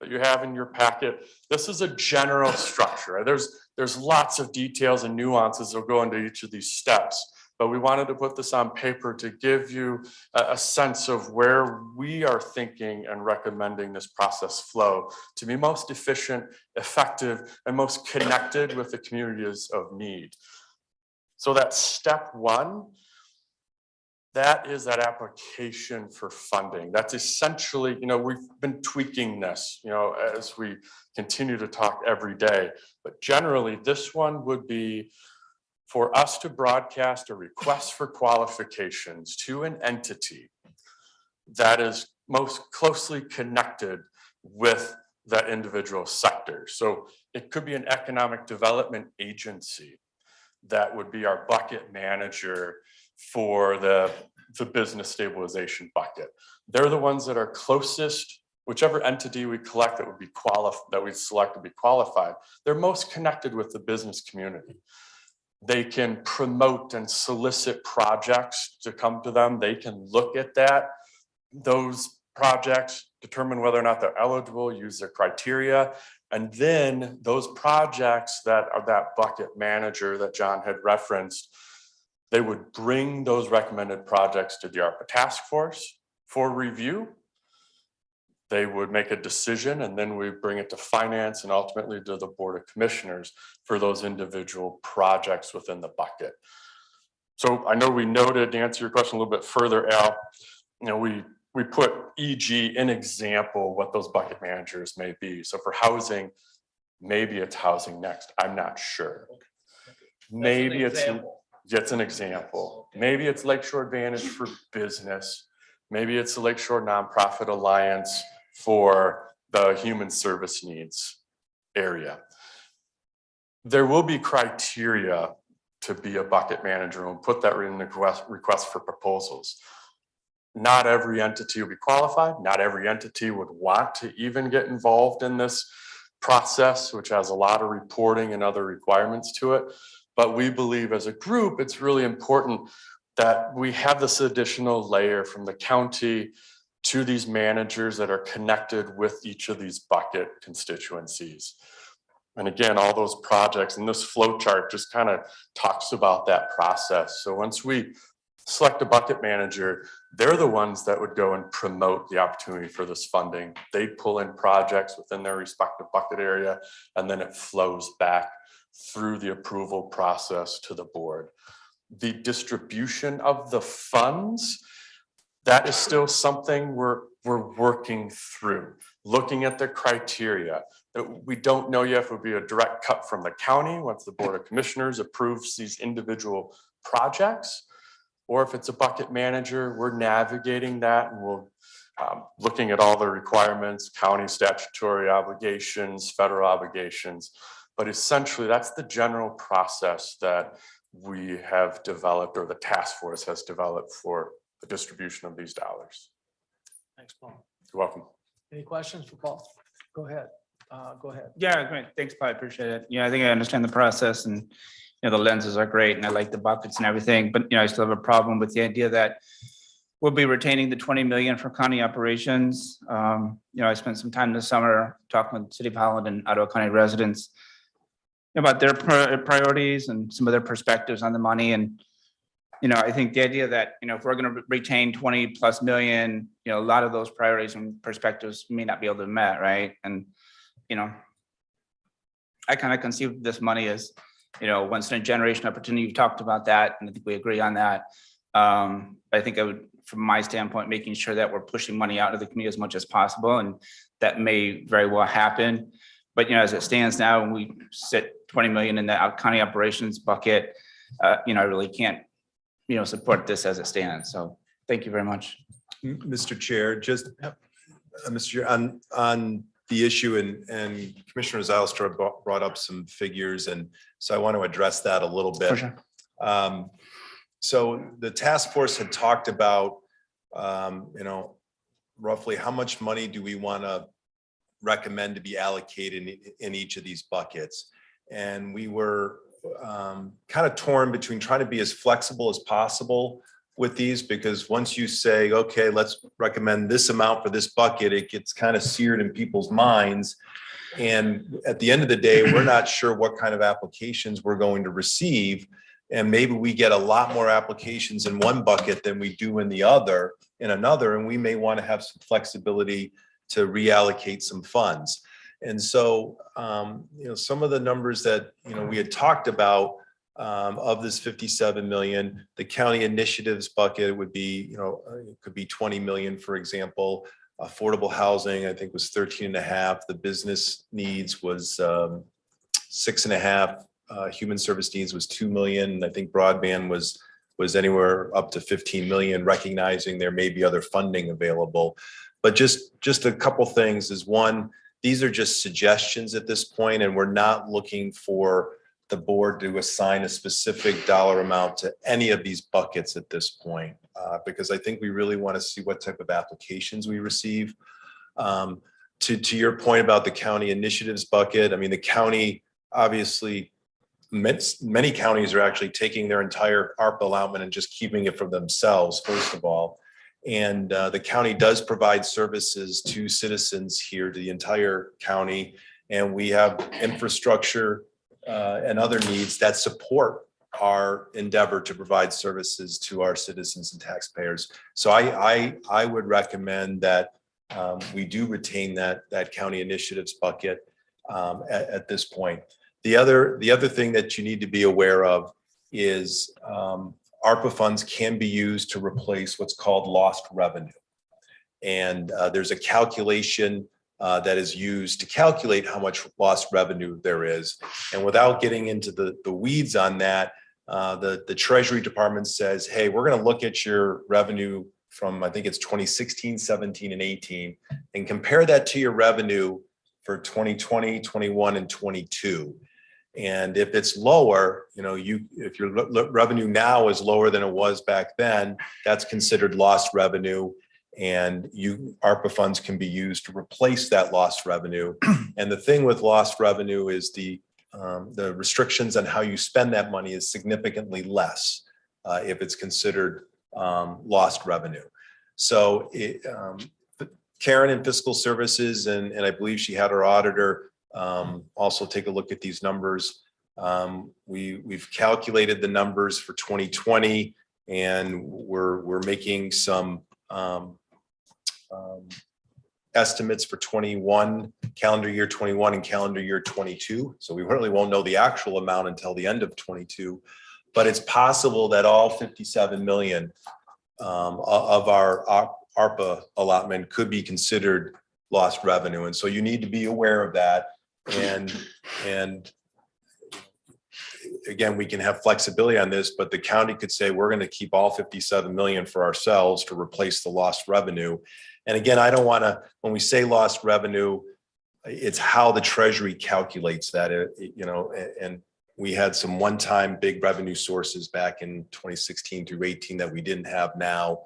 that you have in your packet, this is a general structure. Right? There's lots of details and nuances that go into each of these steps, but we wanted to put this on paper to give you a sense of where we are thinking and recommending this process flow to be most efficient, effective, and most connected with the communities of need. So that step 1, that is that application for funding. That's essentially, we've been tweaking this, as we continue to talk every day. But generally, this one would be for us to broadcast a request for qualifications to an entity that is most closely connected with that individual sector. So it could be an economic development agency that would be our bucket manager for the business stabilization bucket. They're the ones that are closest, whichever entity we collect that would be that we select to be qualified, they're most connected with the business community. They can promote and solicit projects to come to them. They can look at those projects, determine whether or not they're eligible, use their criteria. And then those projects that are that bucket manager that John had referenced, they would bring those recommended projects to the ARPA task force for review. They would make a decision, and then we bring it to finance and ultimately to the Board of Commissioners for those individual projects within the bucket. So I know we noted, to answer your question a little bit further, Al, we put e.g. an example what those bucket managers may be. So for housing, maybe it's Housing Next. I'm not sure. Maybe it's an example. Maybe it's Lakeshore Advantage for business. Maybe it's the Lakeshore Nonprofit Alliance for the human service needs area. There will be criteria to be a bucket manager, and we'll put that in the request for proposals. Not every entity will be qualified. Not every entity would want to even get involved in this process, which has a lot of reporting and other requirements to it. But we believe as a group, it's really important that we have this additional layer from the county to these managers that are connected with each of these bucket constituencies. And again, all those projects and this flow chart just kind of talks about that process. So once we select a bucket manager, they're the ones that would go and promote the opportunity for this funding. They pull in projects within their respective bucket area, and then it flows back through the approval process to the board. The distribution of the funds, that is still something we're working through, looking at the criteria. We don't know yet if it would be a direct cut from the county once the Board of Commissioners approves these individual projects, or if it's a bucket manager. We're navigating that, and we'll looking at all the requirements, county statutory obligations, federal obligations. But essentially, that's the general process that we have developed, or the task force has developed, for the distribution of these dollars. Thanks, Paul. You're welcome. Any questions for Paul? Go ahead. Go ahead. Yeah, great. Thanks, Paul. I appreciate it. Yeah, I think I understand the process, and the lenses are great, and I like the buckets and everything, but I still have a problem with the idea that we'll be retaining the 20 million for county operations. I spent some time this summer talking with City of Holland and Ottawa County residents about their priorities and some of their perspectives on the money. And I think the idea that if we're going to retain 20+ million, a lot of those priorities and perspectives may not be able to be met, right? And I kind of conceive this money as once in a generation opportunity. You've talked about that, and I think we agree on that. I think I would, from my standpoint, making sure that we're pushing money out to the community as much as possible, and that may very well happen. But as it stands now, when we sit 20 million in the county operations bucket, I really can't support this as it stands. So thank you very much. Mr. Chair, just Mr. Chair, on the issue, and Commissioner Zylstra brought up some figures, and so I want to address that a little bit. For sure. So the task force had talked about, roughly how much money do we want to recommend to be allocated in each of these buckets. And we were kind of torn between trying to be as flexible as possible with these, because once you say, okay, let's recommend this amount for this bucket, it gets kind of seared in people's minds. And at the end of the day, we're not sure what kind of applications we're going to receive. And maybe we get a lot more applications in one bucket than we do in another, and we may want to have some flexibility to reallocate some funds. And so, some of the numbers that, we had talked about of this 57 million, the county initiatives bucket would be, it could be 20 million, for example. Affordable housing, I think, was 13.5. The business needs was 6.5. Human service needs was 2 million. I think broadband was anywhere up to 15 million, recognizing there may be other funding available. But just a couple things is, one, these are just suggestions at this point, and we're not looking for the board to assign a specific dollar amount to any of these buckets at this point, because I think we really want to see what type of applications we receive. To your point about the county initiatives bucket, I mean, the county, obviously, many counties are actually taking their entire ARPA allotment and just keeping it for themselves, first of all. And the county does provide services to citizens here, to the entire county. And we have infrastructure and other needs that support our endeavor to provide services to our citizens and taxpayers. So I would recommend that we do retain that county initiatives bucket at this point. The other thing that you need to be aware of is ARPA funds can be used to replace what's called lost revenue. And there's a calculation that is used to calculate how much lost revenue there is. And without getting into the weeds on that, the Treasury Department says, hey, we're going to look at your revenue from, I think it's 2016, 17, and 18, and compare that to your revenue for 2020, 21, and 22. And if it's lower, if your revenue now is lower than it was back then, that's considered lost revenue. And ARPA funds can be used to replace that lost revenue. And the thing with lost revenue is the restrictions on how you spend that money is significantly less if it's considered lost revenue. So Karen in Fiscal Services, and I believe she had her auditor also take a look at these numbers. We've calculated the numbers for 2020, and we're making some estimates for 21, calendar year 21 and calendar year 22. So we really won't know the actual amount until the end of 22, but it's possible that all 57 million of our ARPA allotment could be considered lost revenue. And so you need to be aware of that. And again, we can have flexibility on this, but the county could say, we're going to keep all 57 million for ourselves to replace the lost revenue. And again, I don't want to, when we say lost revenue, it's how the Treasury calculates that, and we had some one-time big revenue sources back in 2016 through 18 that we didn't have now.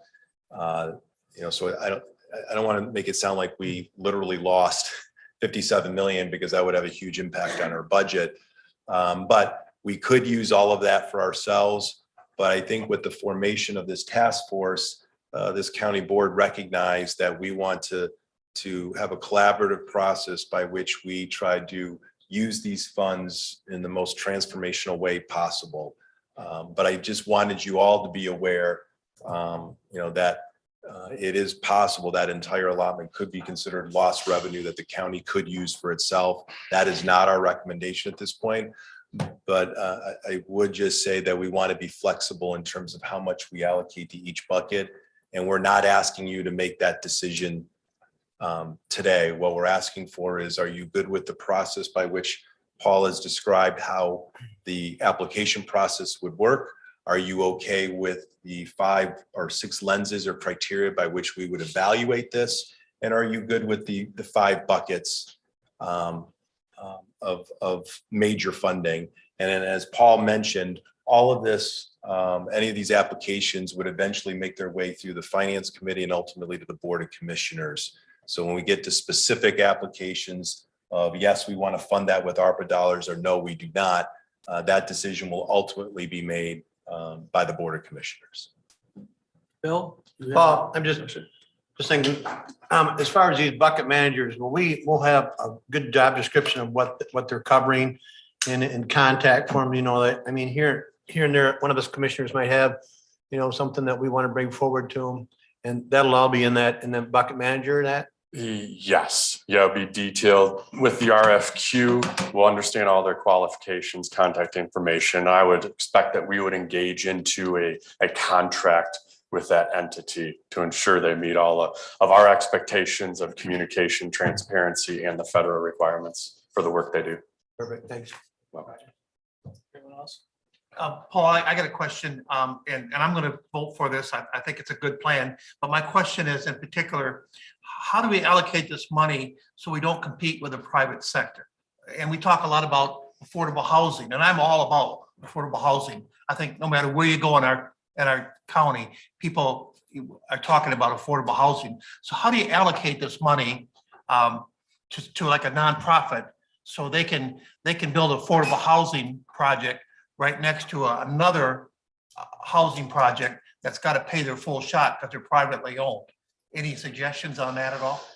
So I don't want to make it sound like we literally lost 57 million, because that would have a huge impact on our budget. But we could use all of that for ourselves. But I think with the formation of this task force, this county board recognized that we want to have a collaborative process by which we try to use these funds in the most transformational way possible. But I just wanted you all to be aware, that it is possible that entire allotment could be considered lost revenue that the county could use for itself. That is not our recommendation at this point. But I would just say that we want to be flexible in terms of how much we allocate to each bucket. And we're not asking you to make that decision today. What we're asking for is, are you good with the process by which Paul has described how the application process would work? Are you okay with the 5 or 6 lenses or criteria by which we would evaluate this? And are you good with the 5 buckets of major funding? And then, as Paul mentioned, all of this, any of these applications would eventually make their way through the Finance Committee and ultimately to the Board of Commissioners. So when we get to specific applications of, yes, we want to fund that with ARPA dollars, or no, we do not, that decision will ultimately be made by the Board of Commissioners. Bill? Paul, I'm just thinking, as far as these bucket managers, we'll have a good job description of what they're covering in contact form, that, I mean, here and there, one of us commissioners might have, something that we want to bring forward to them, and that'll all be in the bucket manager, that. Yes, yeah, it'll be detailed with the RFQ. We'll understand all their qualifications, contact information. I would expect that we would engage into a contract with that entity to ensure they meet all of our expectations of communication, transparency, and the federal requirements for the work they do. Perfect, thanks. Anyone else? Paul, I got a question, and I'm going to vote for this. I think it's a good plan. But my question is, in particular, how do we allocate this money so we don't compete with the private sector? And we talk a lot about affordable housing, and I'm all about affordable housing. I think no matter where you go in our county, people are talking about affordable housing. So how do you allocate this money to like a nonprofit so they can build affordable housing project right next to another housing project that's got to pay their full shot because they're privately owned? Any suggestions on that at all?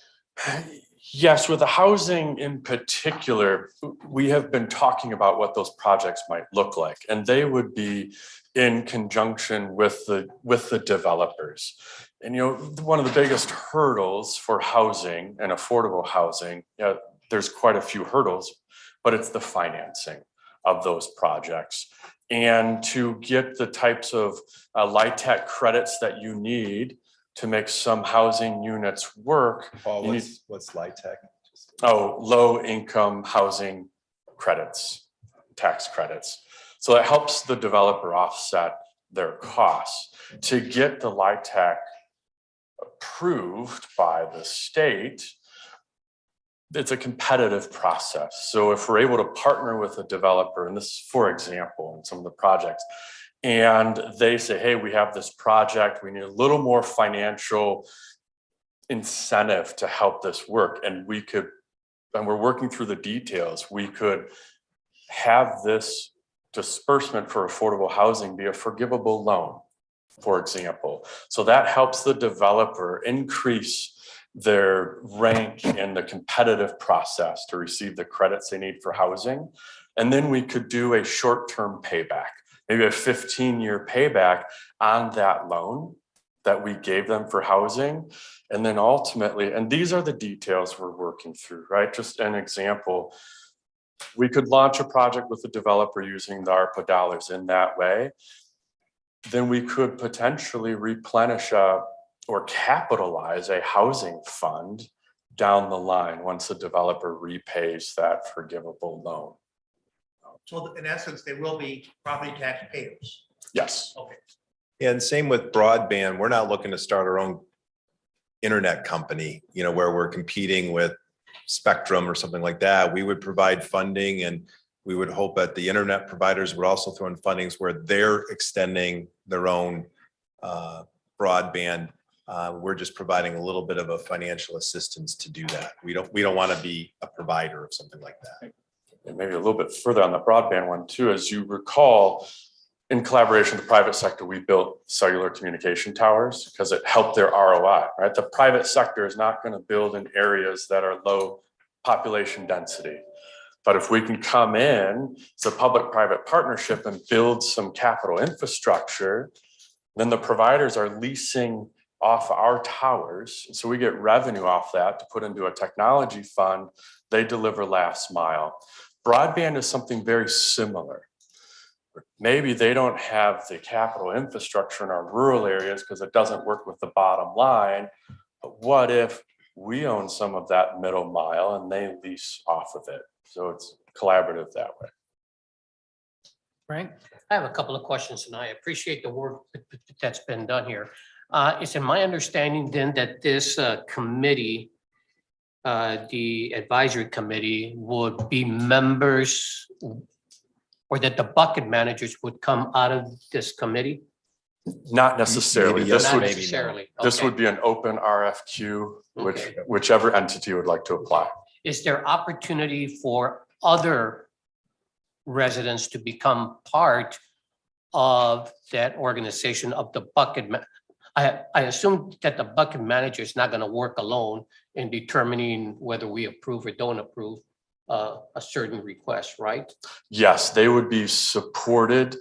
Yes, with the housing in particular, we have been talking about what those projects might look like, and they would be in conjunction with the developers. And one of the biggest hurdles for housing and affordable housing, there's quite a few hurdles, but it's the financing of those projects. And to get the types of LIHTC credits that you need to make some housing units work. Paul, what's LIHTC? Oh, low income housing credits, tax credits. So that helps the developer offset their costs. To get the LIHTC approved by the state, it's a competitive process. So if we're able to partner with a developer, and this is, for example, in some of the projects, and they say, hey, we have this project, we need a little more financial incentive to help this work, and we're working through the details, we could have this disbursement for affordable housing be a forgivable loan, for example. So that helps the developer increase their rank in the competitive process to receive the credits they need for housing. And then we could do a short-term payback, maybe a 15-year payback on that loan that we gave them for housing. And then ultimately, and these are the details we're working through, right? Just an example, we could launch a project with a developer using the ARPA dollars in that way. Then we could potentially replenish or capitalize a housing fund down the line once the developer repays that forgivable loan. So in essence, they will be property tax payers. Yes. Okay. And same with broadband. We're not looking to start our own internet company, where we're competing with Spectrum or something like that. We would provide funding, and we would hope that the internet providers would also throw in fundings where they're extending their own broadband. We're just providing a little bit of a financial assistance to do that. We don't want to be a provider of something like that. And maybe a little bit further on the broadband one too, as you recall, in collaboration with the private sector, we built cellular communication towers because it helped their ROI, right? The private sector is not going to build in areas that are low population density. But if we can come in, it's a public-private partnership and build some capital infrastructure, then the providers are leasing off our towers. So we get revenue off that to put into a technology fund. They deliver last mile. Broadband is something very similar. Maybe they don't have the capital infrastructure in our rural areas because it doesn't work with the bottom line. But what if we own some of that middle mile and they lease off of it? So it's collaborative that way. Frank? I have a couple of questions, and I appreciate the work that's been done here. Is it my understanding then that this committee, the advisory committee, would be members, or that the bucket managers would come out of this committee? Not necessarily. Maybe yes, Not maybe no. necessarily. This Okay. would be an open RFQ, Okay. whichever entity would like to apply. Is there opportunity for other residents to become part of that organization of the bucket? I assume that the bucket manager is not going to work alone in determining whether we approve or don't approve a certain request, right? Yes, they would be supported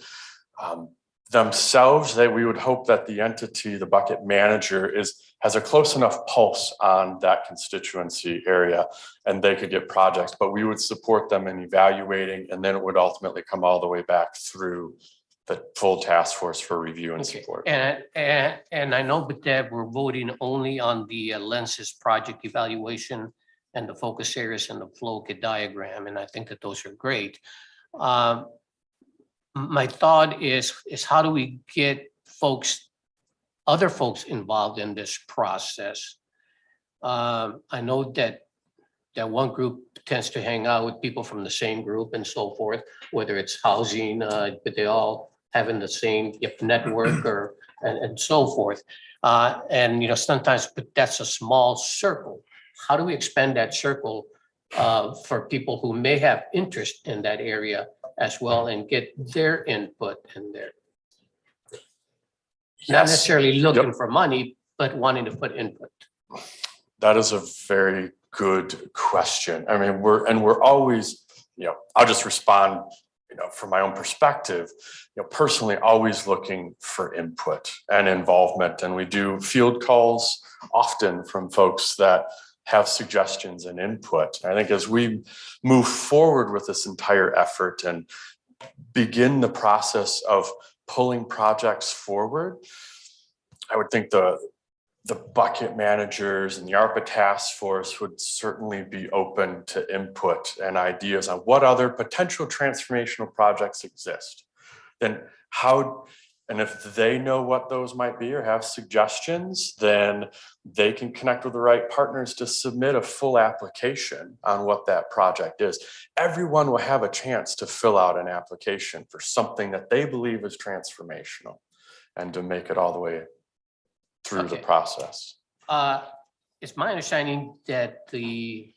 themselves. We would hope that the entity, the bucket manager, has a close enough pulse on that constituency area, and they could get projects. But we would support them in evaluating, and then it would ultimately come all the way back through the full task force for review and Okay. support. And I know that we're voting only on the lenses project evaluation and the focus areas and the flow diagram, and I think that those are great. My thought is how do we get other folks involved in this process? I know that one group tends to hang out with people from the same group and so forth, whether it's housing, but they all having the same network and so forth. And sometimes that's a small circle. How do we expand that circle for people who may have interest in that area as well and get their input in there? Not Yes. necessarily looking Yep. for money, but wanting to put input. That is a very good question. I mean, we're always, I'll just respond, from my own perspective, personally always looking for input and involvement. And we do field calls often from folks that have suggestions and input. I think as we move forward with this entire effort and begin the process of pulling projects forward, I would think the bucket managers and the ARPA task force would certainly be open to input and ideas on what other potential transformational projects exist. Then and if they know what those might be or have suggestions, then they can connect with the right partners to submit a full application on what that project is. Everyone will have a chance to fill out an application for something that they believe is transformational and to make it all the way through the process. It's my understanding that the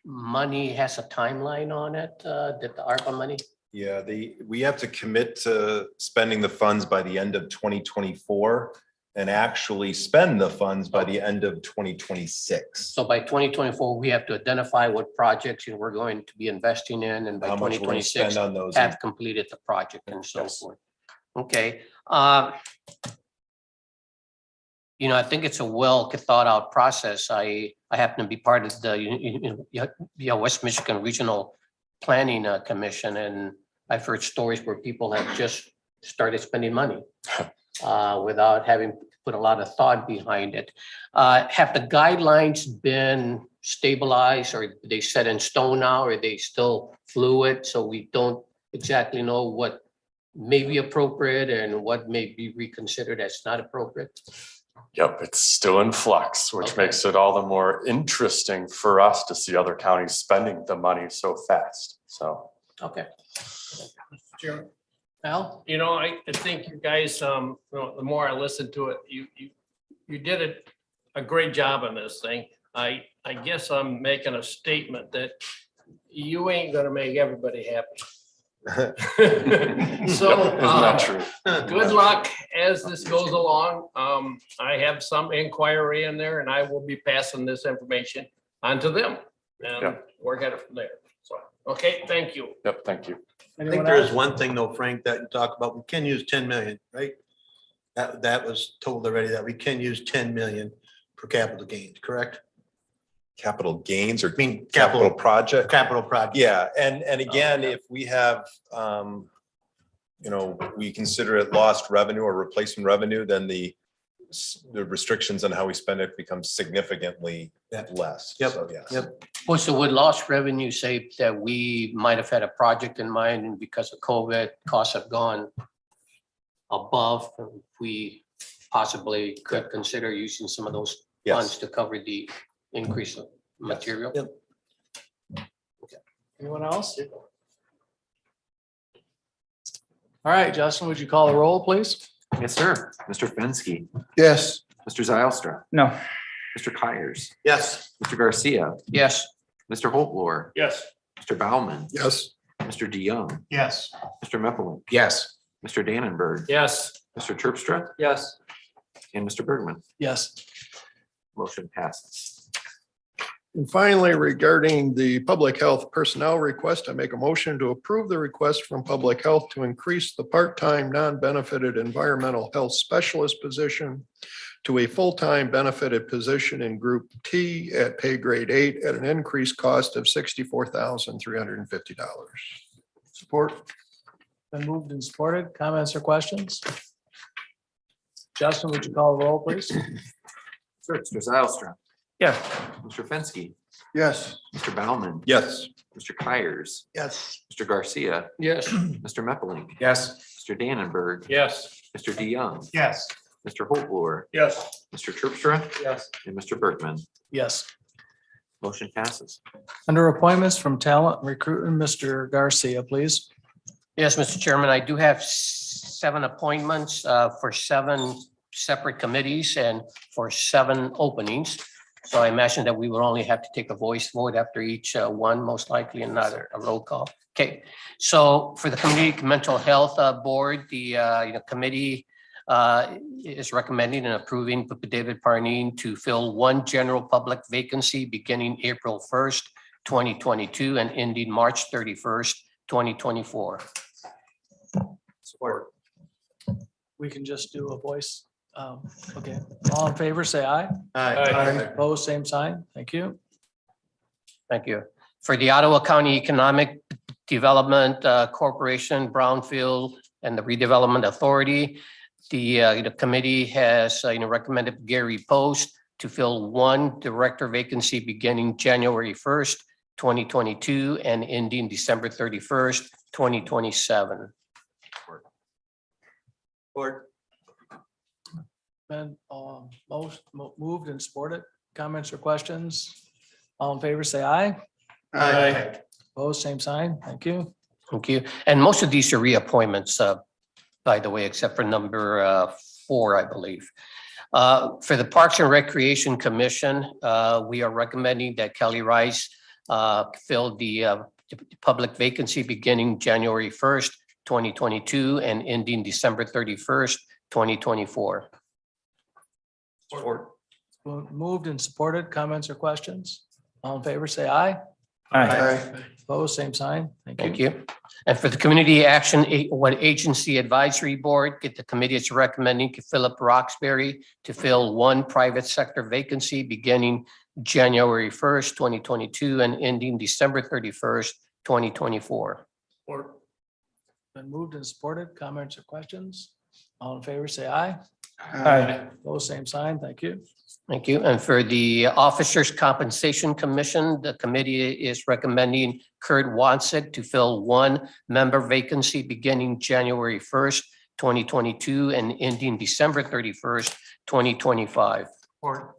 money has a timeline on it, that the ARPA money? Yeah, we have to commit to spending the funds by the end of 2024. and actually spend the funds by the end of 2026. So by 2024, we have to identify what projects we're going to be investing in, and by How much we're gonna 2026 spend on those. have completed the project and so Yes. forth. Okay. I think it's a well thought out process. I happen to be part of the West Michigan Regional Planning Commission, and I've heard stories where people have just started spending money without having put a lot of thought behind it. Have the guidelines been stabilized, or are they set in stone now? Or are they still fluid? So we don't exactly know what may be appropriate and what may be reconsidered as not appropriate. Yep, it's still in flux, which makes it all the more interesting for us to see other counties spending the money so fast. So. Okay. Sure. Al? I think you guys, the more I listen to it, you did a great job on this thing. I guess I'm making a statement that you ain't gonna make everybody happy. So, Isn't that true? good luck as this goes along. I have some inquiry in there, and I will be passing this information on to them, and Yep. we're headed from there. So, okay, thank you. Yep, thank you. I think there is one thing though, Frank, that you talk about, we can use 10 million, right? That was told already that we can use 10 million for capital gains, correct? Capital gains or capital capital project? Capital project. Yeah, and again, if we have, we consider it lost revenue or replacement revenue, then the restrictions on how we spend it becomes significantly less. Yep. So, yes. Yep. Well, so would lost revenue say that we might have had a project in mind, and because of COVID, costs have gone above, we possibly could consider using some of those funds to cover the increase of material? Anyone else? All right, Justin, would you call the roll, please? Yes, sir. Mr. Fenske, Yes. Mr. Zylstra, No. Mr. Kyers, Yes. Mr. Garcia, Yes. Mr. Holtlore, Yes. Mr. Baumann, Yes. Mr. DeYoung, Yes. Mr. Meppelink, Yes. Mr. Dannenberg, Yes. Mr. Terpstra, Yes. and Mr. Bergman. Yes. Motion passes. And finally, regarding the public health personnel request, I make a motion to approve the request from public health to increase the part-time non-benefited environmental health specialist position to a full-time benefited position in Group T at pay grade 8 at an increased cost of $64,350. Support. Been moved and supported. Comments or questions? Justin, would you call the roll, please? Sure. Mr. Zylstra, Yeah. Mr. Fenske, Yes. Mr. Baumann, Yes. Mr. Kyers, Yes. Mr. Garcia, Yes. Mr. Meppelink, Yes. Mr. Dannenberg, Yes. Mr. DeYoung, Yes. Mr. Holtlore, Yes. Mr. Terpstra, Yes. and Mr. Bergman. Yes. Motion passes. Under appointments from talent recruitment, Mr. Garcia, please. Yes, Mr. Chairman, I do have 7 appointments for 7 separate committees and for 7 openings. So I imagine that we will only have to take a voice vote after each one, most likely, and not a roll call. Okay, so for the Community Mental Health Board, the committee is recommending and approving David Parneen to fill 1 general public vacancy beginning April 1st, 2022 and ending March 31st, 2024. Support. We can just do a voice. Okay, all in favor, say aye. Aye. Opposed, same sign. Thank you. Thank you. For the Ottawa County Economic Development Corporation, Brownfield, and the Redevelopment Authority, the committee has recommended Gary Post to fill 1 director vacancy beginning January 1st, 2022 and ending December 31st, 2027. Support. Been moved and supported. Comments or questions? All in favor, say aye. Aye. Opposed, same sign. Thank you. Thank you. And most of these are reappointments, by the way, except for number 4, I believe. For the Parks and Recreation Commission, we are recommending that Kelly Rice fill the public vacancy beginning January 1st, 2022 and ending December 31st, 2024. Support. Moved and supported. Comments or questions? All in favor, say aye. Opposed, same sign. Thank you. Thank you. And for the Community Action Agency Advisory Board, the committee is recommending Philip Roxbury to fill one private sector vacancy beginning January 1st, 2022 and ending December 31st, 2024. Support. Been moved and supported. Comments or questions? All in favor, say aye. Opposed, same sign. Thank you. Thank you. And for the Officers Compensation Commission, the committee is recommending Kurt Wansek to fill one member vacancy beginning January 1st, 2022 and ending December 31st, 2025. Support.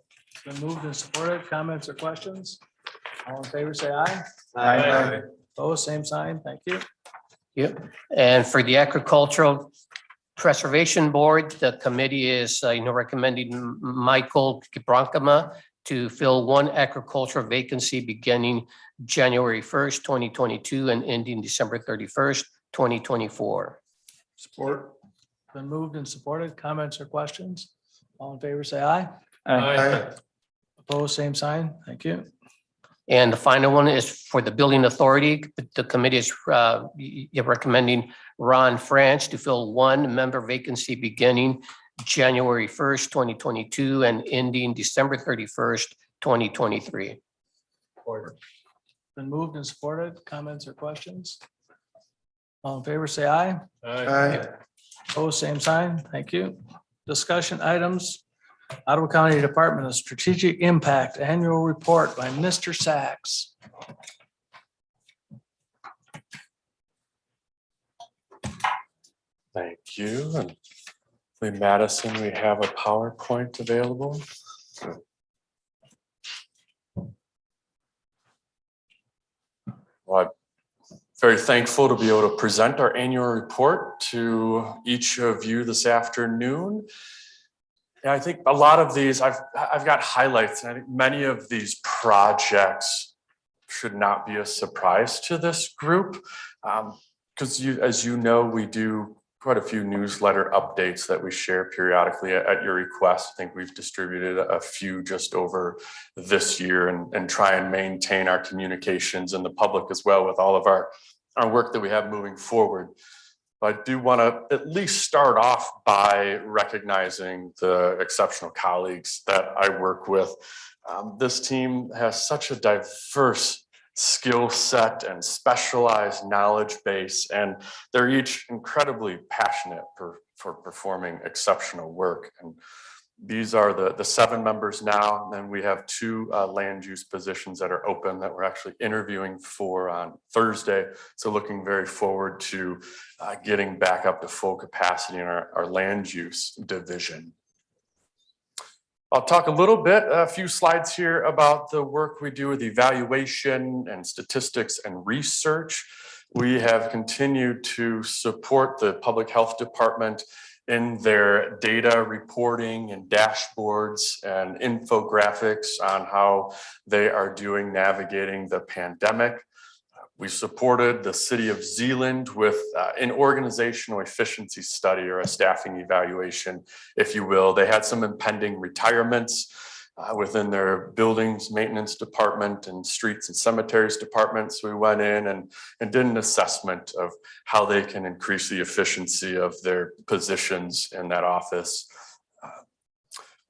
Been moved and supported. Comments or questions? All in favor, say aye. Opposed, same sign. Thank you. Yep. And for the Agricultural Preservation Board, the committee is recommending Michael Gibrankama to fill one agricultural vacancy beginning January 1st, 2022 and ending December 31st, 2024. Support. Been moved and supported. Comments or questions? All in favor, say aye. Opposed, same sign. Thank you. And the final one is for the Building Authority. The committee is recommending Ron France to fill one member vacancy beginning January 1st, 2022 and ending December 31st, 2023. Been moved and supported. Comments or questions? All in favor, say aye. Opposed, same sign. Thank you. Discussion items. Ottawa County Department of Strategic Impact Annual Report by Mr. Sachs. Thank you. And Lee Madison, we have a PowerPoint available. Well, I'm very thankful to be able to present our annual report to each of you this afternoon. Yeah, I think a lot of these, I've got highlights, and I think many of these projects should not be a surprise to this group. Because as you know, we do quite a few newsletter updates that we share periodically at your request. I think we've distributed a few just over this year and try and maintain our communications in the public as well with all of our work that we have moving forward. I do want to at least start off by recognizing the exceptional colleagues that I work with. This team has such a diverse skill set and specialized knowledge base, and they're each incredibly passionate for performing exceptional work. And these are the 7 members now, and then we have 2 land use positions that are open that we're actually interviewing for on Thursday. So looking very forward to getting back up to full capacity in our land use division. I'll talk a few slides here about the work we do with evaluation and statistics and research. We have continued to support the Public Health Department in their data reporting and dashboards and infographics on how they are doing navigating the pandemic. We supported the City of Zeeland with an organizational efficiency study, or a staffing evaluation, if you will. They had some impending retirements within their buildings maintenance department and streets and cemeteries departments. We went in and did an assessment of how they can increase the efficiency of their positions in that office.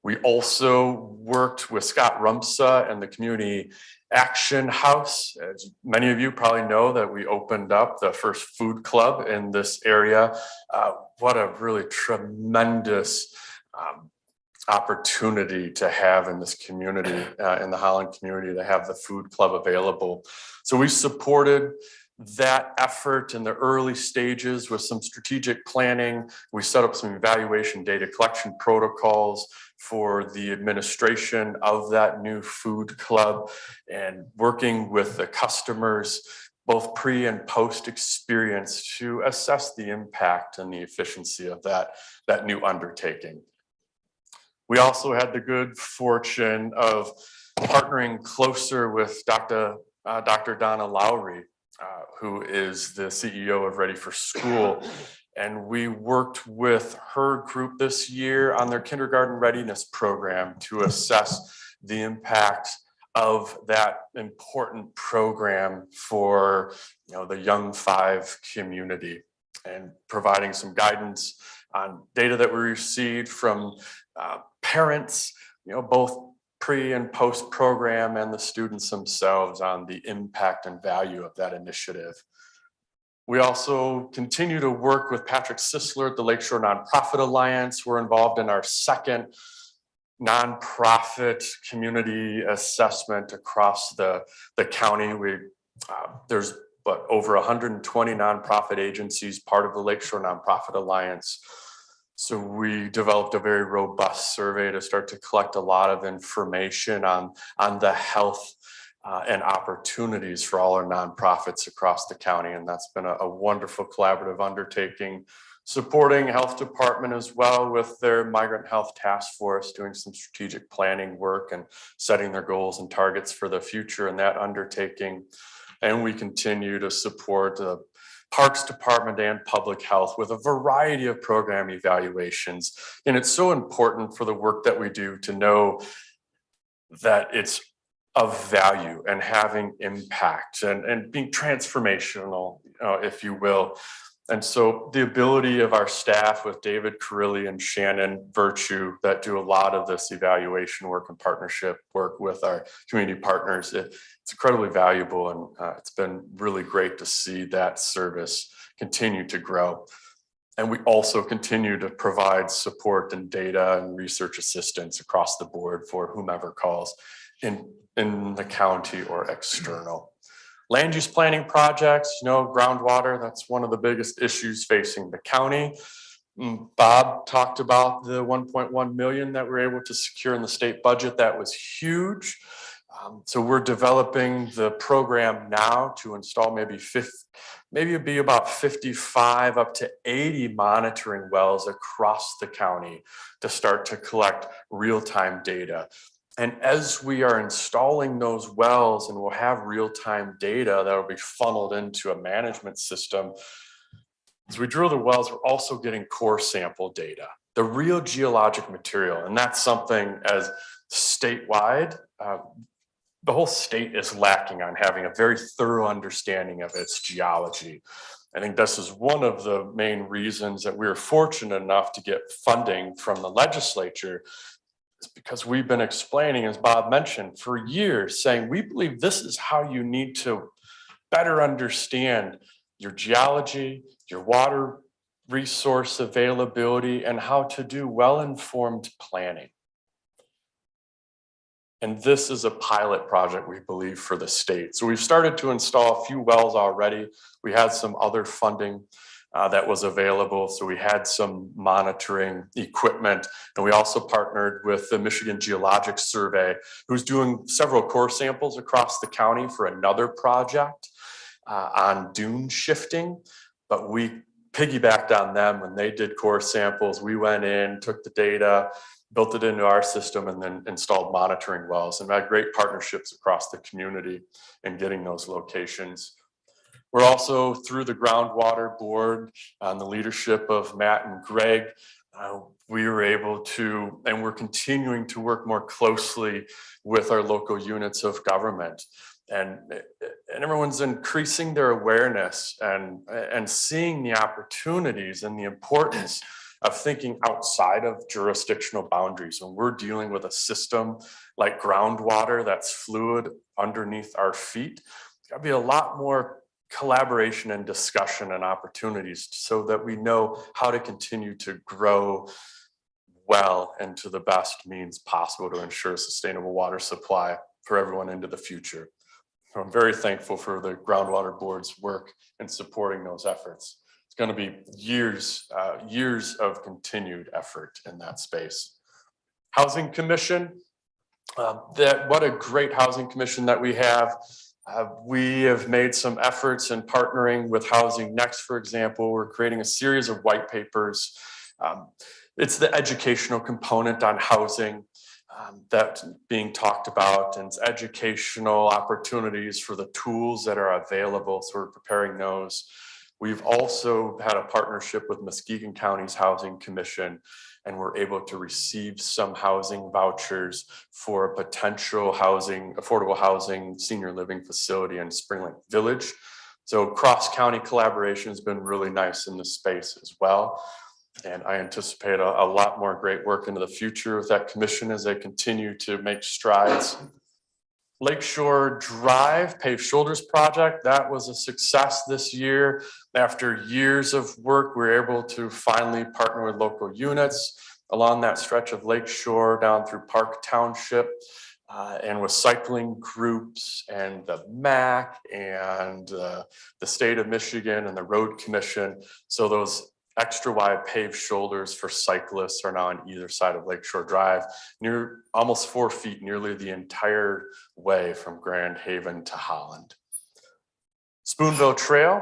We also worked with Scott Rumsa and the Community Action House. As many of you probably know, that we opened up the first food club in this area. What a really tremendous opportunity to have in this community, in the Holland community, to have the food club available. So we supported that effort in the early stages with some strategic planning. We set up some evaluation data collection protocols for the administration of that new food club, and working with the customers, both pre and post experience, to assess the impact and the efficiency of that new undertaking. We also had the good fortune of partnering closer with Dr. Donna Lowry, who is the CEO of Ready for School. And we worked with her group this year on their kindergarten readiness program to assess the impact of that important program for, you know, the Young Five community, and providing some guidance on data that we received from parents, you know, both pre and post program, and the students themselves on the impact and value of that initiative. We also continue to work with Patrick Sisler at the Lakeshore Nonprofit Alliance. We're involved in our second nonprofit community assessment across the county. There's over 120 nonprofit agencies part of the Lakeshore Nonprofit Alliance. So we developed a very robust survey to start to collect a lot of information on the health and opportunities for all our nonprofits across the county. And that's been a wonderful collaborative undertaking, supporting health department as well with their migrant health task force, doing some strategic planning work and setting their goals and targets for the future in that undertaking. And we continue to support the Parks Department and Public Health with a variety of program evaluations. And it's so important for the work that we do to know that it's of value and having impact and being transformational, if you will. And so the ability of our staff with David Carilli and Shannon Virtue that do a lot of this evaluation work and partnership work with our community partners, it's incredibly valuable, and it's been really great to see that service continue to grow. And we also continue to provide support and data and research assistance across the board for whomever calls in the county or external. Land use planning projects, groundwater, that's one of the biggest issues facing the county. Bob talked about the 1.1 million that we're able to secure in the state budget. That was huge. So we're developing the program now to install maybe it'd be about 55 up to 80 monitoring wells across the county to start to collect real-time data. And as we are installing those wells, and we'll have real-time data that will be funneled into a management system, as we drill the wells, we're also getting core sample data, the real geologic material. And that's something as statewide, the whole state is lacking on having a very thorough understanding of its geology. I think this is one of the main reasons that we were fortunate enough to get funding from the legislature. It's because we've been explaining, as Bob mentioned, for years, saying we believe this is how you need to better understand your geology, your water resource availability, and how to do well-informed planning. And this is a pilot project, we believe, for the state. So we've started to install a few wells already. We had some other funding that was available. So we had some monitoring equipment, and we also partnered with the Michigan Geologic Survey, who's doing several core samples across the county for another project on dune shifting. But we piggybacked on them when they did core samples. We went in, took the data, built it into our system, and then installed monitoring wells, and had great partnerships across the community in getting those locations. We're also, through the groundwater board on the leadership of Matt and Greg, we were able to, and we're continuing to work more closely with our local units of government. And everyone's increasing their awareness and seeing the opportunities and the importance of thinking outside of jurisdictional boundaries. When we're dealing with a system like groundwater that's fluid underneath our feet, there's gotta be a lot more collaboration and discussion and opportunities so that we know how to continue to grow well and to the best means possible to ensure sustainable water supply for everyone into the future. So I'm very thankful for the Groundwater Board's work in supporting those efforts. It's going to be years of continued effort in that space. Housing Commission, what a great Housing Commission that we have. We have made some efforts in partnering with Housing Next, for example. We're creating a series of white papers. It's the educational component on housing that's being talked about, and it's educational opportunities for the tools that are available. So we're preparing those. We've also had a partnership with Muskegon County's Housing Commission, and we're able to receive some housing vouchers for a potential affordable housing, senior living facility in Spring Lake Village. So cross-county collaboration has been really nice in this space as well. And I anticipate a lot more great work into the future with that commission as they continue to make strides. Lakeshore Drive Paved Shoulders Project, that was a success this year. After years of work, we were able to finally partner with local units along that stretch of Lakeshore down through Park Township, and with cycling groups and the MAC and the state of Michigan and the Road Commission. So those extra wide paved shoulders for cyclists are now on either side of Lakeshore Drive, near almost 4 feet, nearly the entire way from Grand Haven to Holland. Spoonville Trail,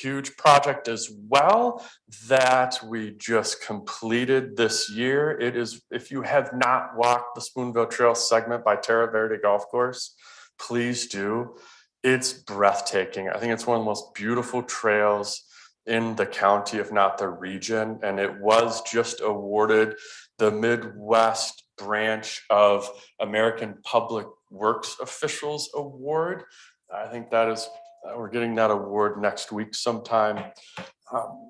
huge project as well that we just completed this year. It is, if you have not walked the Spoonville Trail segment by Terra Verde Golf Course, please do. It's breathtaking. I think it's one of the most beautiful trails in the county, if not the region, and it was just awarded the Midwest branch of American Public Works Officials Award. I think that is, we're getting that award next week sometime.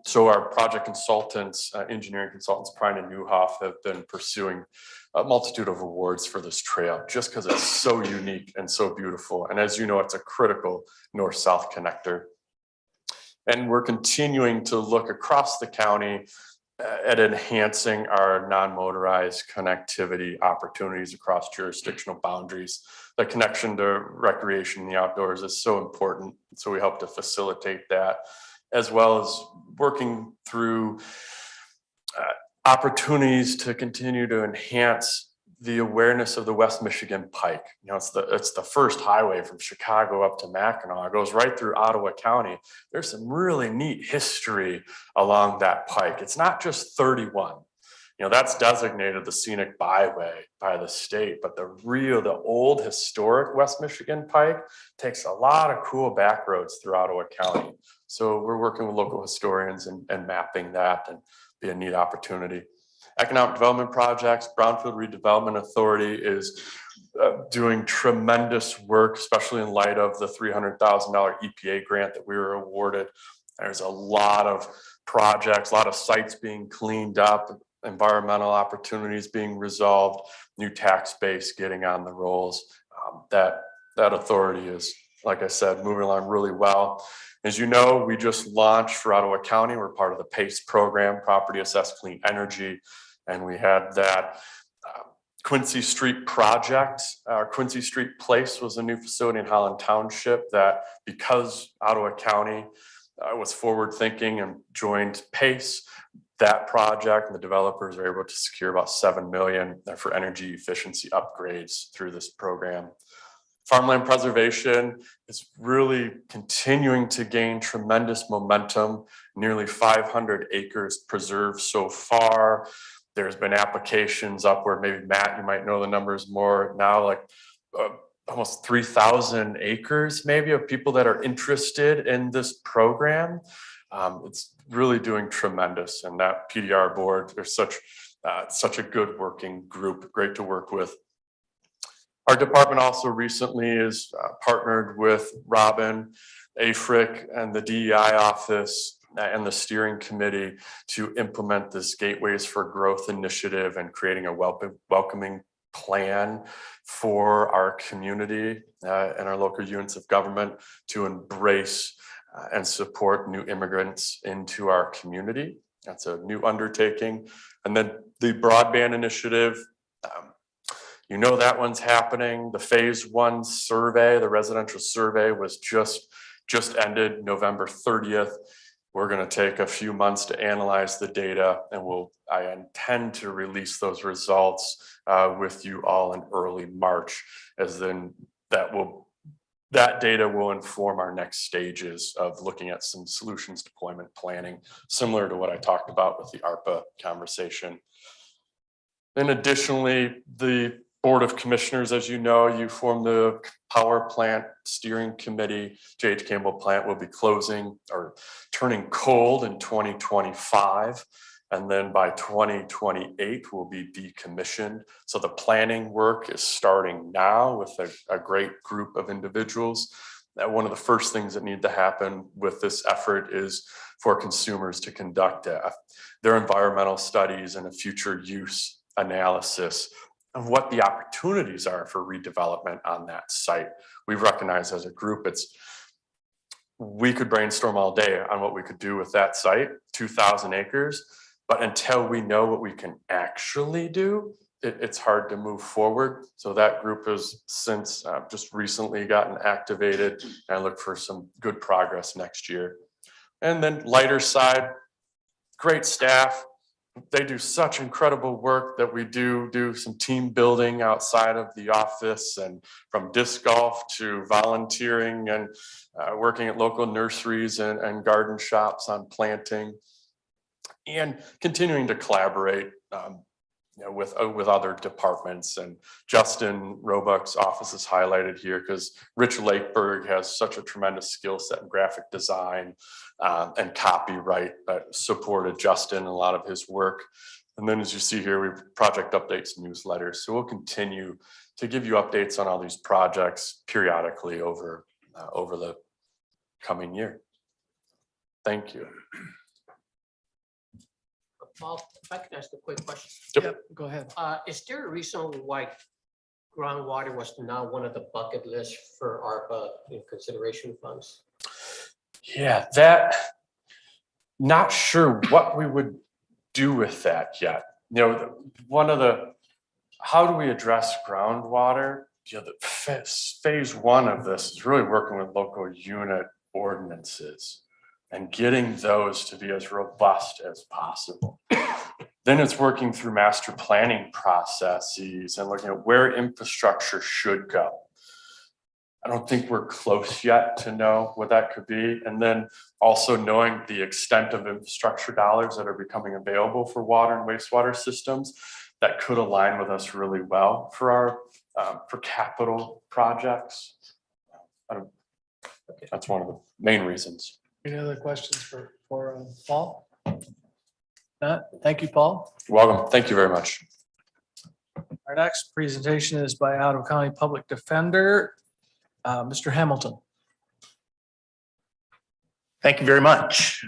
So our project consultants, engineering consultants, Prine and Newhoff, have been pursuing a multitude of awards for this trail just because it's so unique and so beautiful. And as you know, it's a critical north-south connector. And we're continuing to look across the county at enhancing our non-motorized connectivity opportunities across jurisdictional boundaries. The connection to recreation in the outdoors is so important. So we hope to facilitate that, as well as working through opportunities to continue to enhance the awareness of the West Michigan Pike. You know, it's the first highway from Chicago up to Mackinac. It goes right through Ottawa County. There's some really neat history along that pike. It's not just 31. You know, that's designated the scenic byway by the state, but the old historic West Michigan Pike takes a lot of cool back roads through Ottawa County. So we're working with local historians and mapping that, and be a neat opportunity. Economic development projects, Brownfield Redevelopment Authority is doing tremendous work, especially in light of the $300,000 EPA grant that we were awarded. There's a lot of projects, a lot of sites being cleaned up, environmental opportunities being resolved, new tax base getting on the rolls. That authority is, like I said, moving along really well. As you know, we just launched for Ottawa County. We're part of the PACE program, Property Assessed Clean Energy. And we had that Quincy Street project. Quincy Street Place was a new facility in Holland Township that, because Ottawa County was forward thinking and joined PACE, that project and the developers are able to secure about $7 million for energy efficiency upgrades through this program. Farmland preservation is really continuing to gain tremendous momentum. Nearly 500 acres preserved so far. There's been applications upward. Maybe Matt, you might know the numbers more now, like almost 3,000 acres maybe of people that are interested in this program. It's really doing tremendous. And that PDR board, there's such a good working group, great to work with. Our department also recently is partnered with Robin, AFRIC, and the DEI office and the steering committee to implement this Gateways for Growth initiative and creating a welcoming plan for our community and our local units of government to embrace and support new immigrants into our community. That's a new undertaking. And then the broadband initiative, you know that one's happening. The phase 1 survey, the residential survey, was just ended November 30th. We're going to take a few months to analyze the data, and I intend to release those results with you all in early March, as then that data will inform our next stages of looking at some solutions deployment planning, similar to what I talked about with the ARPA conversation. Then additionally, the Board of Commissioners, as you know, you form the power plant steering committee. J.H. Campbell plant will be closing or turning cold in 2025. And then by 2028 will be decommissioned. So the planning work is starting now with a great group of individuals. One of the first things that need to happen with this effort is for consumers to conduct their environmental studies and a future use analysis of what the opportunities are for redevelopment on that site. We've recognized as a group, we could brainstorm all day on what we could do with that site, 2,000 acres, but until we know what we can actually do, it's hard to move forward. So that group has since just recently gotten activated, and I look for some good progress next year. And then lighter side, great staff. They do such incredible work that we do some team building outside of the office, and from disc golf to volunteering and working at local nurseries and garden shops on planting, and continuing to collaborate with other departments. And Justin Roebuck's office is highlighted here because Rich Lakeberg has such a tremendous skill set in graphic design and copyright that supported Justin in a lot of his work. And then as you see here, we have project updates and newsletters. So we'll continue to give you updates on all these projects periodically over the coming year. Thank you. Paul, if I could ask a quick question. Yep, go ahead. Is there a reason why groundwater was not one of the bucket lists for ARPA consideration funds? Yeah, not sure what we would do with that yet. How do we address groundwater? The phase one of this is really working with local unit ordinances and getting those to be as robust as possible. Then it's working through master planning processes and looking at where infrastructure should go. I don't think we're close yet to know what that could be. And then also knowing the extent of infrastructure dollars that are becoming available for water and wastewater systems that could align with us really well for our for capital projects. That's one of the main reasons. Any other questions for Paul? Thank you, Paul. You're welcome. Thank you very much. Our next presentation is by Ottawa County Public Defender, Mr. Hamilton. Thank you very much.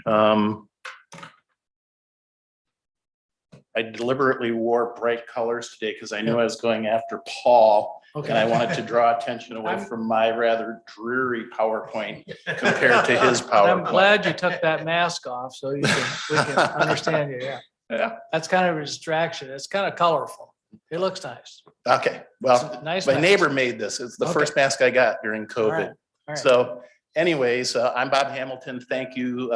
I deliberately wore bright colors today because I knew I was going after Paul. Okay. And I wanted to draw attention away from my rather dreary PowerPoint compared to his PowerPoint. I'm glad you took that mask off so we can understand you. Yeah. Yeah. That's kind of a distraction. It's kind of colorful. It looks nice. Okay. Well, Nice my mask. neighbor made this. It's the first mask I got during COVID. All right. So anyways, I'm Bob Hamilton. Thank you,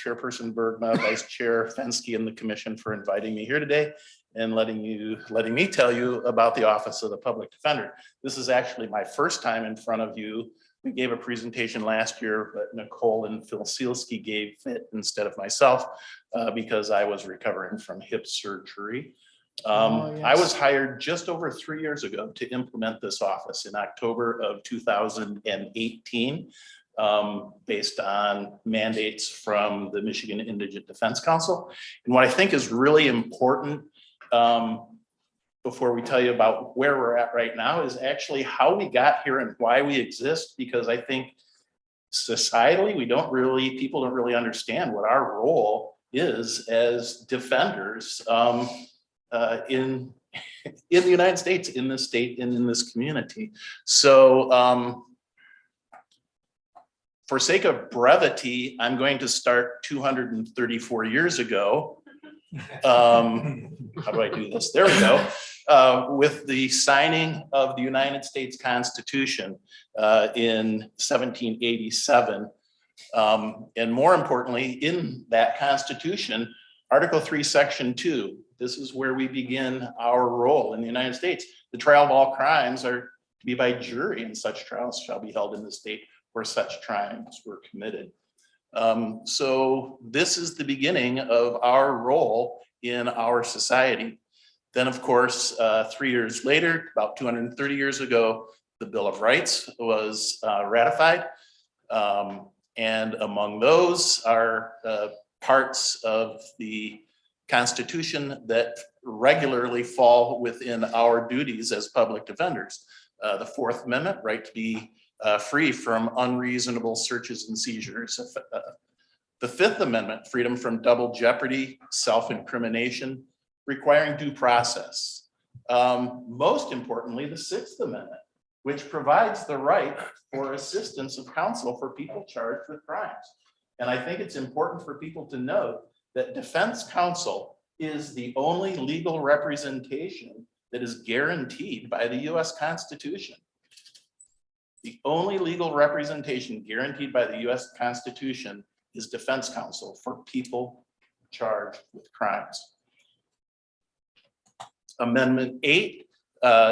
Chairperson Bergma, Vice Chair Fensky, and the commission for inviting me here today and letting me tell you about the Office of the Public Defender. This is actually my first time in front of you. We gave a presentation last year, but Nicole and Phil Sealski gave it instead of myself because I was recovering from hip surgery. I was hired just over 3 years ago to implement this office in October of 2018, based on mandates from the Michigan Indigent Defense Council. And what I think is really important before we tell you about where we're at right now is actually how we got here and why we exist, because I think societally, people don't really understand what our role is as defenders in the United States, in this state, and in this community. So for sake of brevity, I'm going to start 234 years ago. How do I do this? There we go. With the signing of the United States Constitution in 1787. And more importantly, in that Constitution, Article 3, Section 2, this is where we begin our role in the United States. The trial of all crimes are to be by jury, and such trials shall be held in the state where such crimes were committed. So this is the beginning of our role in our society. Then, of course, 3 years later, about 230 years ago, the Bill of Rights was ratified. And among those are parts of the Constitution that regularly fall within our duties as public defenders. The Fourth Amendment, right to be free from unreasonable searches and seizures. The Fifth Amendment, freedom from double jeopardy, self-incrimination, requiring due process. Most importantly, the Sixth Amendment, which provides the right for assistance of counsel for people charged with crimes. And I think it's important for people to note that defense counsel is the only legal representation that is guaranteed by the US Constitution. The only legal representation guaranteed by the US Constitution is defense counsel for people charged with crimes. Amendment 8,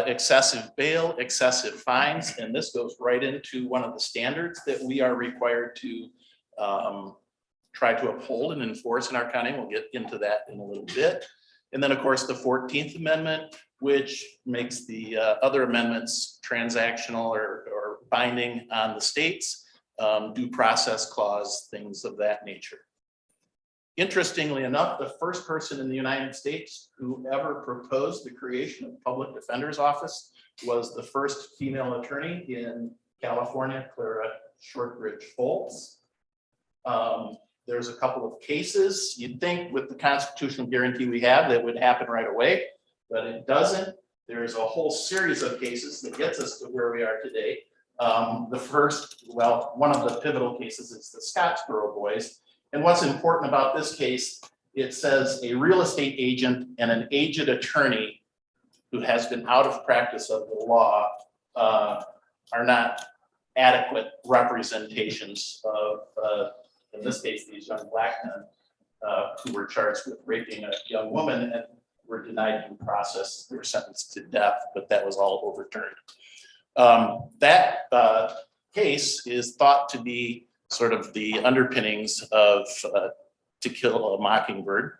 excessive bail, excessive fines, and this goes right into one of the standards that we are required to try to uphold and enforce in our county. We'll get into that in a little bit. And then, of course, the 14th Amendment, which makes the other amendments transactional or binding on the states, due process clause, things of that nature. Interestingly enough, the first person in the United States who ever proposed the creation of public defender's office was the first female attorney in California, Clara Shortridge Foltz. There's a couple of cases you'd think with the constitutional guarantee we have that would happen right away, but it doesn't. There's a whole series of cases that gets us to where we are today. The first, well, one of the pivotal cases is the Scottsboro Boys. And what's important about this case, it says a real estate agent and an aged attorney who has been out of practice of the law are not adequate representations of, in this case, these young black men who were charged with raping a young woman and were denied due process. They were sentenced to death, but that was all overturned. That case is thought to be sort of the underpinnings of To Kill a Mockingbird.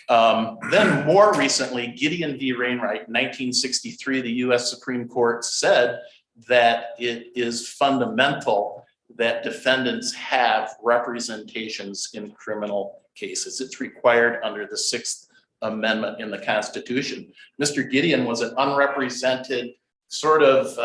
Then more recently, Gideon v. Wainwright, 1963, the US Supreme Court said that it is fundamental that defendants have representations in criminal cases. It's required under the Sixth Amendment in the Constitution. Mr. Gideon was an unrepresented sort of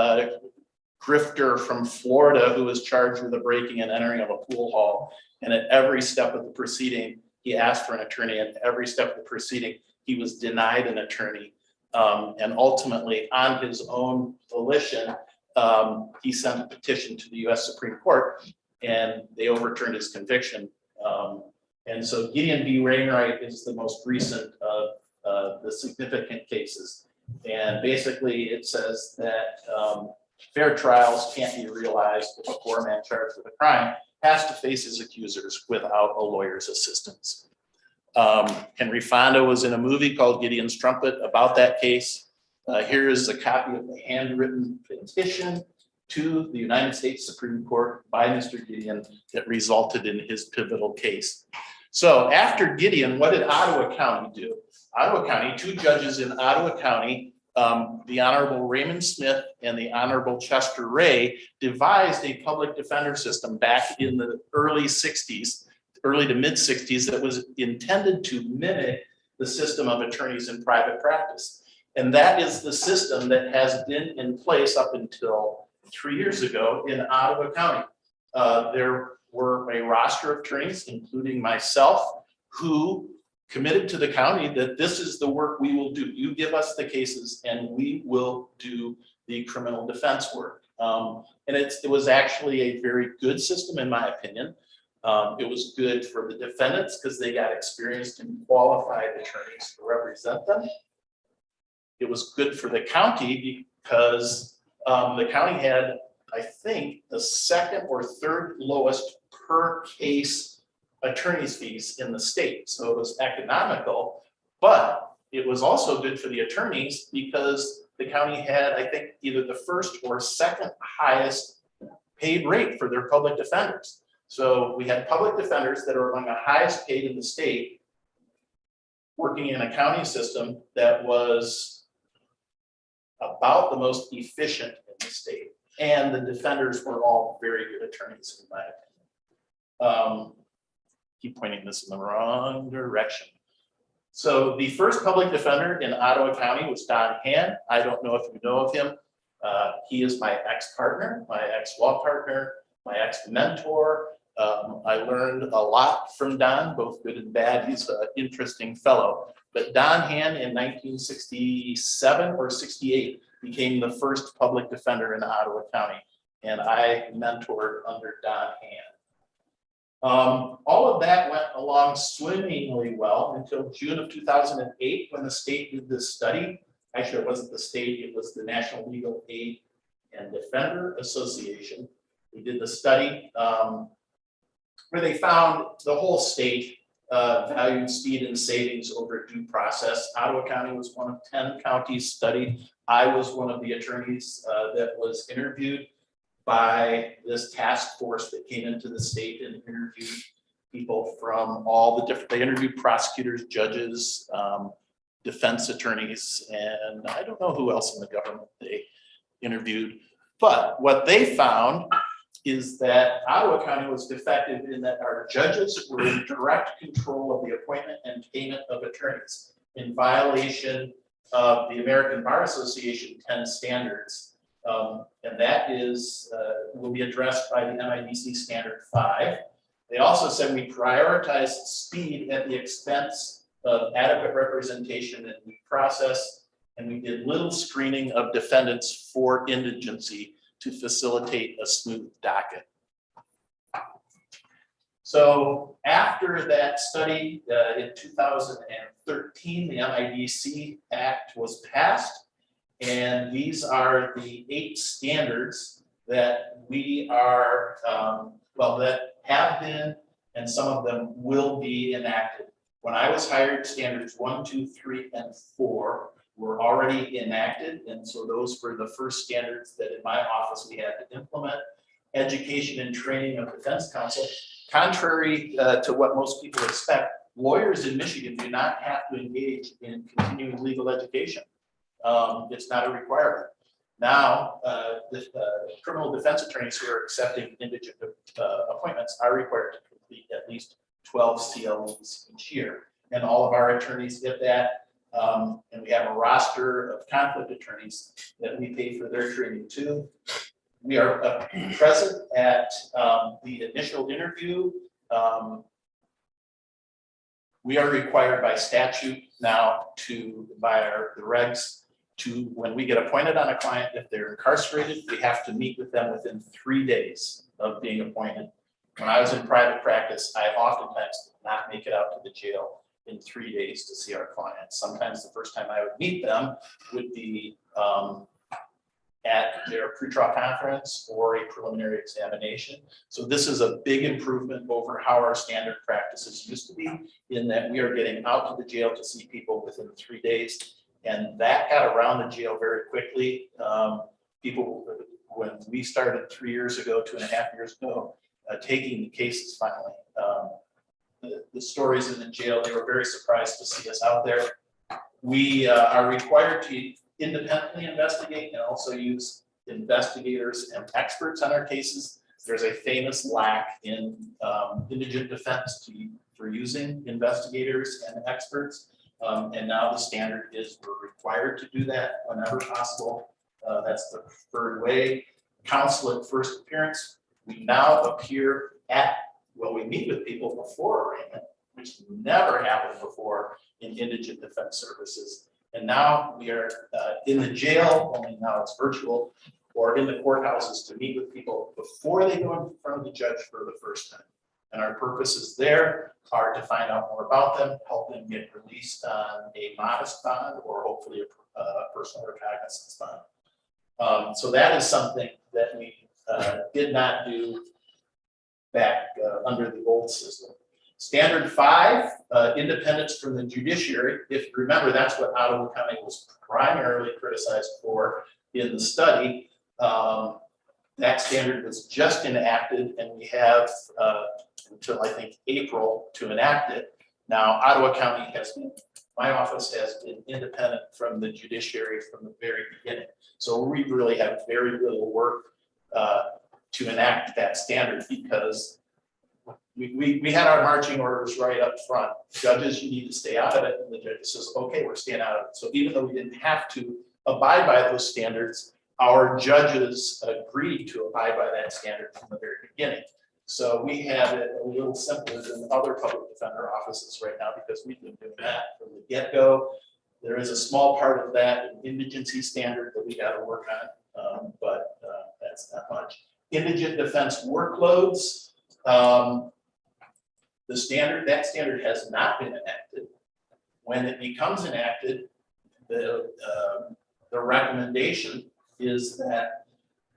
grifter from Florida who was charged with the breaking and entering of a pool hall. And at every step of the proceeding, he asked for an attorney, and every step of the proceeding, he was denied an attorney. And ultimately, on his own volition, he sent a petition to the US Supreme Court, and they overturned his conviction. And so Gideon v. Wainwright is the most recent of the significant cases. And basically, it says that fair trials can't be realized if a poor man charged with a crime has to face his accusers without a lawyer's assistance. Henry Fonda was in a movie called Gideon's Trumpet about that case. Here is a copy of the handwritten petition to the United States Supreme Court by Mr. Gideon that resulted in his pivotal case. So after Gideon, what did Ottawa County do? Ottawa County, two judges in Ottawa County, the Honorable Raymond Smith and the Honorable Chester Ray, devised a public defender system back in the early 60s, early to mid 60s, that was intended to mimic the system of attorneys in private practice. And that is the system that has been in place up until 3 years ago in Ottawa County. There were a roster of attorneys, including myself, who committed to the county that this is the work we will do. You give us the cases and we will do the criminal defense work. And it was actually a very good system, in my opinion. It was good for the defendants because they got experienced and qualified attorneys to represent them. It was good for the county because the county had, I think, the second or third lowest per case attorney's fees in the state. So it was economical, but it was also good for the attorneys because the county had, I think, either the first or second highest paid rate for their public defenders. So we had public defenders that are among the highest paid in the state. working in a county system that was about the most efficient in the state. And the defenders were all very good attorneys, in my opinion. Keep pointing this in the wrong direction. So the first public defender in Ottawa County was Don Han. I don't know if you know of him. He is my ex-partner, my ex-law partner, my ex-mentor. I learned a lot from Don, both good and bad. He's an interesting fellow. But Don Han in 1967 or 68 became the first public defender in Ottawa County. And I mentored under Don Han. All of that went along swimmingly well until June of 2008 when the state did this study. Actually, it wasn't the state, it was the National Legal Aid and Defender Association. We did the study where they found the whole state valued speed and savings over due process. Ottawa County was one of 10 counties studied. I was one of the attorneys that was interviewed by this task force that came into the state and interviewed people from all the different, they interviewed prosecutors, judges, defense attorneys, and I don't know who else in the government they interviewed. But what they found is that Ottawa County was defective in that our judges were in direct control of the appointment and payment of attorneys in violation of the American Bar Association 10 standards. And that is, will be addressed by the MIDC Standard 5. They also said we prioritized speed at the expense of adequate representation and due process, and we did little screening of defendants for indigency to facilitate a smooth docket. So after that study in 2013, the MIDC Act was passed. And these are the 8 standards that we are, that have been, and some of them will be enacted. When I was hired, standards 1, 2, 3, and 4 were already enacted. And so those were the first standards that in my office we had to implement. Education and training of defense counsel. Contrary to what most people expect, lawyers in Michigan do not have to engage in continuing legal education. It's not a requirement. Now, the criminal defense attorneys who are accepting indigent appointments are required to complete at least 12 CLEs each year. And all of our attorneys get that. And we have a roster of conflict attorneys that we pay for their training too. We are present at the initial interview. We are required by statute now by the regs to, when we get appointed on a client, if they're incarcerated, we have to meet with them within 3 days of being appointed. When I was in private practice, I oftentimes did not make it out to the jail in 3 days to see our clients. Sometimes the first time I would meet them would be at their pretrial conference or a preliminary examination. So this is a big improvement over how our standard practices used to be, in that we are getting out to the jail to see people within 3 days. And that got around the jail very quickly. People, when we started 3 years ago, 2.5 years ago, taking the cases finally, the stories in the jail, they were very surprised to see us out there. We are required to independently investigate and also use investigators and experts on our cases. There's a famous lack in indigent defense for using investigators and experts. And now the standard is we're required to do that whenever possible. That's the preferred way. Counsel at first appearance. We now appear we meet with people before arraignment, which never happened before in indigent defense services. And now we are in the jail, only now it's virtual, or in the courthouses to meet with people before they go in front of the judge for the first time. And our purposes there are to find out more about them, help them get released on a modest bond or hopefully a personal recognizance bond. So that is something that we did not do back under the old system. Standard 5, independence from the judiciary. If you remember, that's what Ottawa County was primarily criticized for in the study. That standard was just enacted, and we have until I think April to enact it. Now, Ottawa County has been my office has been independent from the judiciary from the very beginning. So we really have very little work to enact that standard because we had our marching orders right up front. Judges, you need to stay out of it. And the judge says, okay, we're staying out of it. So even though we didn't have to abide by those standards, our judges agreed to abide by that standard from the very beginning. So we have it a little simpler than other public defender offices right now because we've been doing that from the get-go. There is a small part of that indigency standard that we got to work on, but that's not much. Indigent defense workloads. That standard has not been enacted. When it becomes enacted, the recommendation is that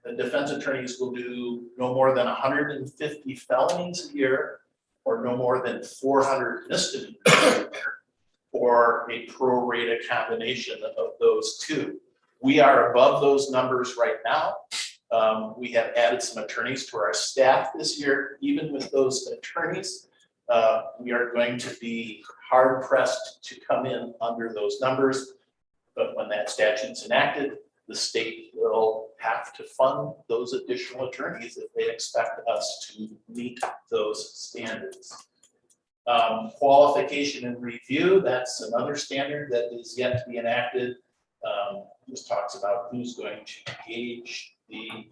the defense attorneys will do no more than 150 felonies a year or no more than 400 misdemeanors a year, or a pro-rata combination of those two. We are above those numbers right now. We have added some attorneys to our staff this year. Even with those attorneys, we are going to be hard pressed to come in under those numbers. But when that statute's enacted, the state will have to fund those additional attorneys if they expect us to meet those standards. Qualification and review, that's another standard that is yet to be enacted. This talks about who's going to gauge the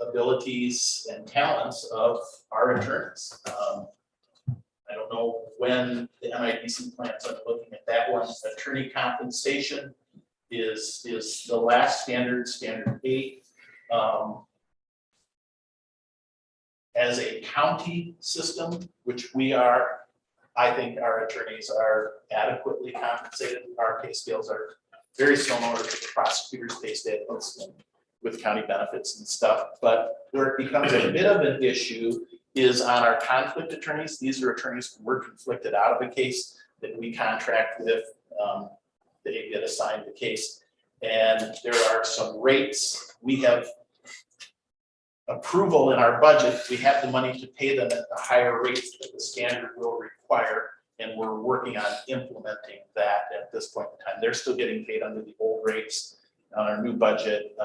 abilities and talents of our attorneys. I don't know when the MIDC plans on looking at that one. Attorney compensation is the last standard, standard 8. As a county system, which we are, I think our attorneys are adequately compensated. Our pay scales are very similar to the prosecutor's pay scales with county benefits and stuff. But where it becomes a bit of an issue is on our conflict attorneys. These are attorneys who were conflicted out of a case that we contract with. They get assigned the case. And there are some rates. We have approval in our budget. We have the money to pay them at the higher rates that the standard will require. And we're working on implementing that at this point in time. They're still getting paid under the old rates on our new budget.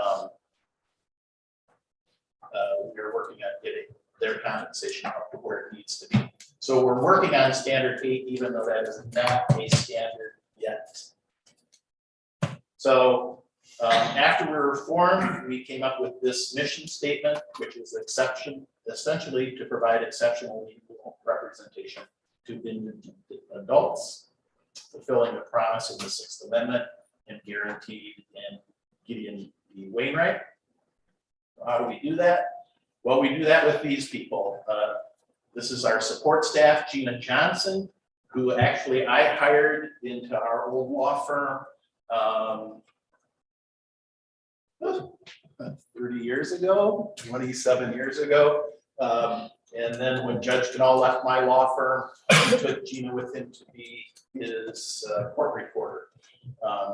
We're working on getting their compensation up to where it needs to be. So we're working on standard 8, even though that is not a standard yet. So after we were formed, we came up with this mission statement, which is essentially to provide exceptional legal representation to indigent adults, fulfilling the promise of the 6th Amendment and guaranteed in Gideon B. Wainwright. How do we do that? Well, we do that with these people. This is our support staff, Gina Johnson, who actually I hired into our old law firm 30 years ago, 27 years ago. And then when Judge Ganal left my law firm, he took Gina with him to be his court reporter.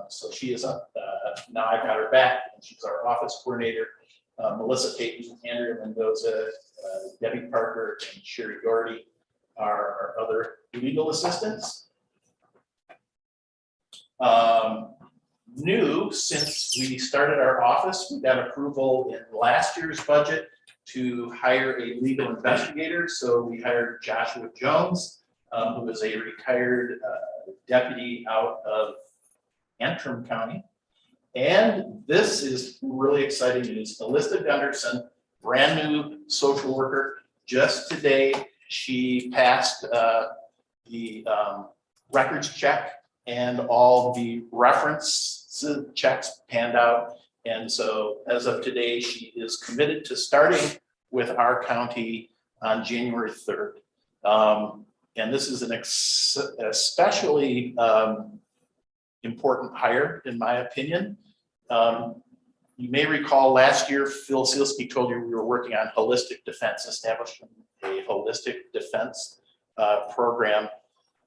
So she is up, now I got her back, and she's our office coordinator. Melissa Payton, Andrea Mendoza, Debbie Parker, and Sherry Doherty are our other legal assistants. New since we started our office, we got approval in last year's budget to hire a legal investigator. So we hired Joshua Jones, who is a retired deputy out of Antrim County. And this is really exciting news. Alyssa Gunderson, brand new social worker. Just today, she passed the records check and all the reference checks panned out. And so as of today, she is committed to starting with our county on January 3rd. And this is an especially important hire, in my opinion. You may recall last year, Phil Sealski told you we were working on holistic defense, establishing a holistic defense program.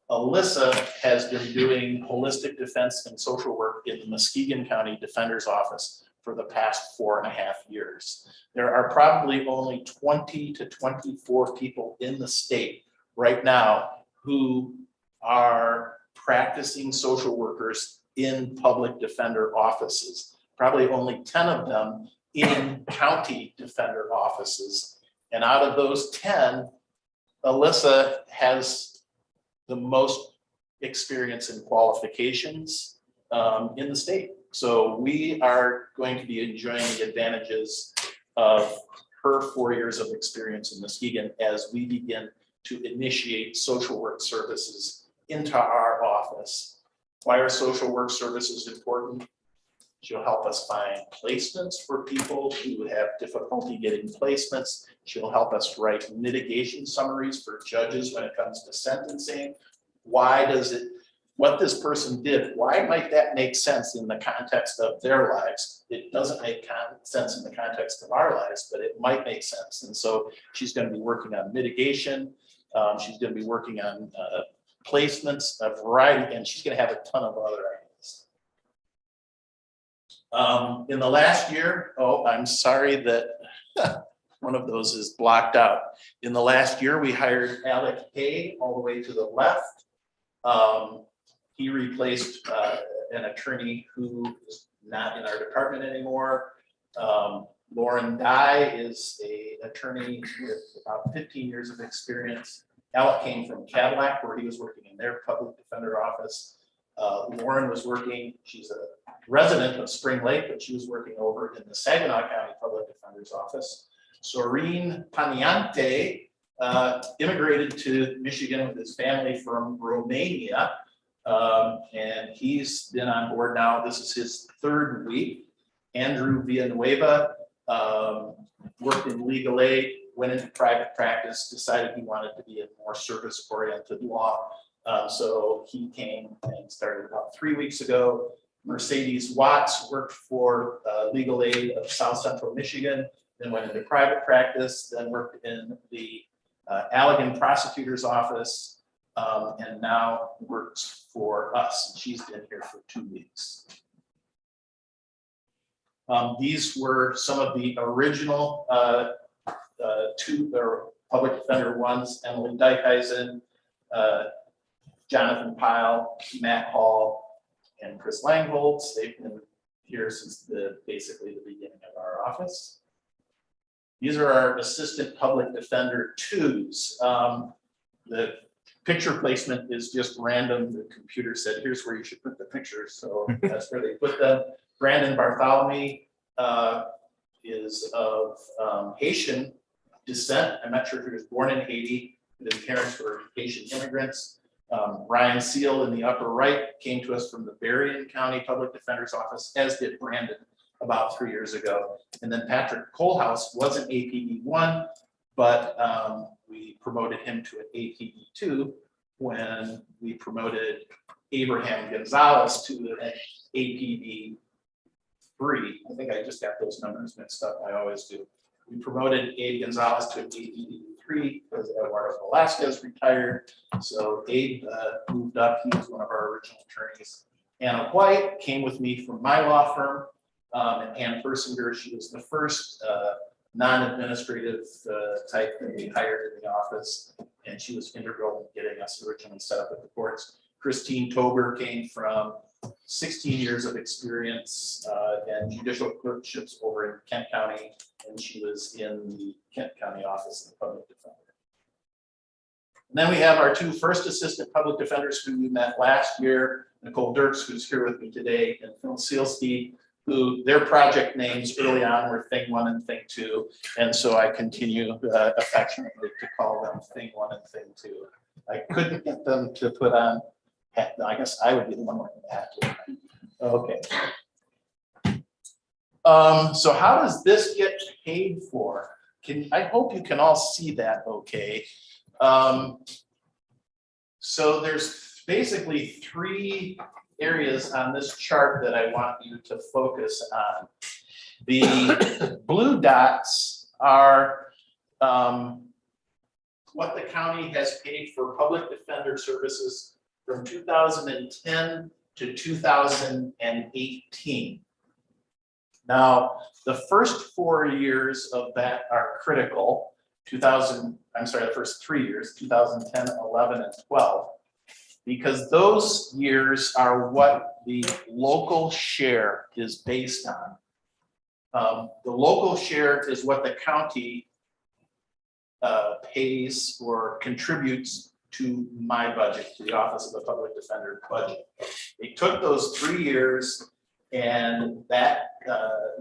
Alyssa has been doing holistic defense and social work in the Muskegon County Defender's Office for the past 4.5 years. There are probably only 20 to 24 people in the state right now who are practicing social workers in public defender offices. Probably only 10 of them in county defender offices. And out of those 10, Alyssa has the most experience in qualifications in the state. So we are going to be enjoying the advantages of her 4 years of experience in Muskegon as we begin to initiate social work services into our office. Why are social work services important? She'll help us find placements for people who have difficulty getting placements. She'll help us write mitigation summaries for judges when it comes to sentencing. Why does it, what this person did, why might that make sense in the context of their lives? It doesn't make sense in the context of our lives, but it might make sense. And so she's going to be working on mitigation. She's going to be working on placements, a variety, and she's going to have a ton of other ideas. In the last year, I'm sorry that one of those is blocked out. In the last year, we hired Alec Hay all the way to the left. He replaced an attorney who is not in our department anymore. Lauren Dye is an attorney with about 15 years of experience. Alec came from Cadillac, where he was working in their public defender office. Lauren was working, she's a resident of Spring Lake, but she was working over in the Saginaw County Public Defender's Office. Soreen Paniante immigrated to Michigan with his family from Romania. And he's been on board now. This is his 3rd week. Andrew Villanueva worked in legal aid, went into private practice, decided he wanted to be a more service-oriented law. So he came and started about 3 weeks ago. Mercedes Watts worked for legal aid of South Central Michigan, then went into private practice, then worked in the Allegan prosecutor's office, and now works for us. She's been here for 2 weeks. These were some of the original public defender ones: Emily Dykeisen, Jonathan Pyle, Matt Hall, and Chris Langholtz. They've been here since basically the beginning of our office. These are our assistant public defender 2s. The picture placement is just random. The computer said, here's where you should put the pictures. So that's where they put them. Brandon Bartholomew is of Haitian descent. I'm not sure if he was born in Haiti, but his parents were Haitian immigrants. Ryan Seal in the upper right came to us from the Berrien County Public Defender's Office, as did Brandon about 3 years ago. And then Patrick Kohlhaus was an APD 1, but we promoted him to an APD 2 when we promoted Abraham Gonzalez to an APD 3. I think I just got those numbers mixed up. I always do. We promoted Abe Gonzalez to an APD 3 because Eduardo Velasquez retired. So Abe moved up. He was one of our original attorneys. Anna White came with me from my law firm. And Ann Persinger, she was the first non-administrative type that we hired in the office. And she was integral in getting us originally set up at the courts. Christine Tober came from 16 years of experience and judicial clerkships over in Kent County, and she was in the Kent County Office of the Public Defender. And then we have our 2 first assistant public defenders who we met last year, Nicole Dirks, who's here with me today, and Phil Sealstein, who their project names early on were Thing 1 and Thing 2, and so I continue affectionately to call them Thing 1 and Thing 2. I couldn't get them to put on hat. I guess I would be the one wearing the hat. Okay. So how does this get paid for? I hope you can all see that okay. So there's basically 3 areas on this chart that I want you to focus on. The blue dots are what the county has paid for public defender services from 2010 to 2018. Now, the first 4 years of that are critical. The first 3 years, 2010, 11, and 12. because those years are what the local share is based on. The local share is what the county pays or contributes to my budget, to the Office of the Public Defender budget. They took those 3 years, and that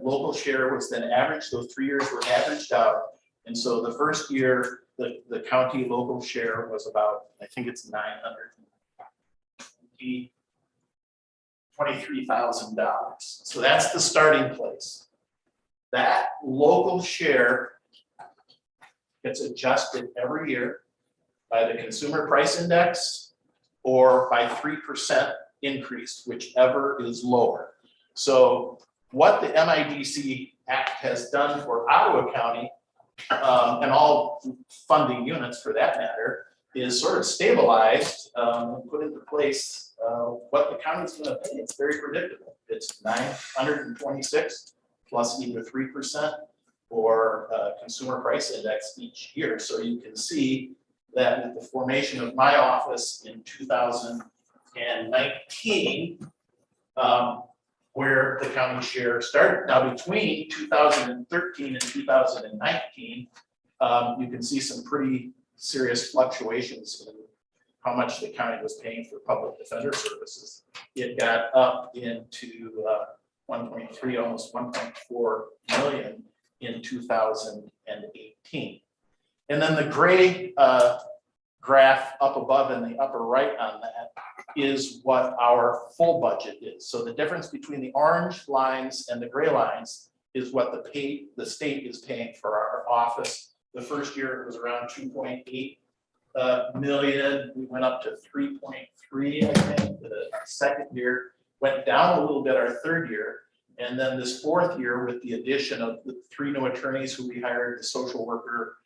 local share was then averaged. Those 3 years were averaged out. And so the first year, the county local share was about, I think it's $923,000. So that's the starting place. That local share gets adjusted every year by the consumer price index or by 3% increase, whichever is lower. So what the MIDC Act has done for Ottawa County, and all funding units for that matter, is sort of stabilized, put into place what the county's gonna pay. It's very predictable. It's 926 plus either 3% or consumer price index each year. So you can see that with the formation of my office in 2019, where the county share started. Now, between 2013 and 2019, you can see some pretty serious fluctuations in how much the county was paying for public defender services. It got up into 1.3, almost 1.4 million in 2018. And then the gray graph up above in the upper right on that is what our full budget is. So the difference between the orange lines and the gray lines is what the state is paying for our office. The first year it was around 2.8 million. We went up to 3.3, I think. The second year went down a little bit our third year. And then this fourth year, with the addition of the 3 new attorneys who we hired, the social worker,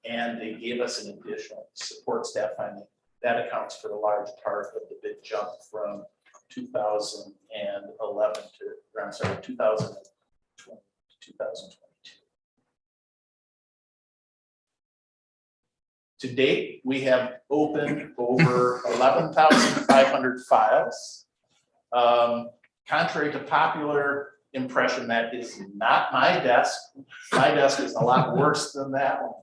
and they gave us an additional support staff funding. That accounts for the large part of the big jump from 2011 to, I'm sorry, 2020 to 2022. To date, we have opened over 11,500 files. Contrary to popular impression, that is not my desk. My desk is a lot worse than that one.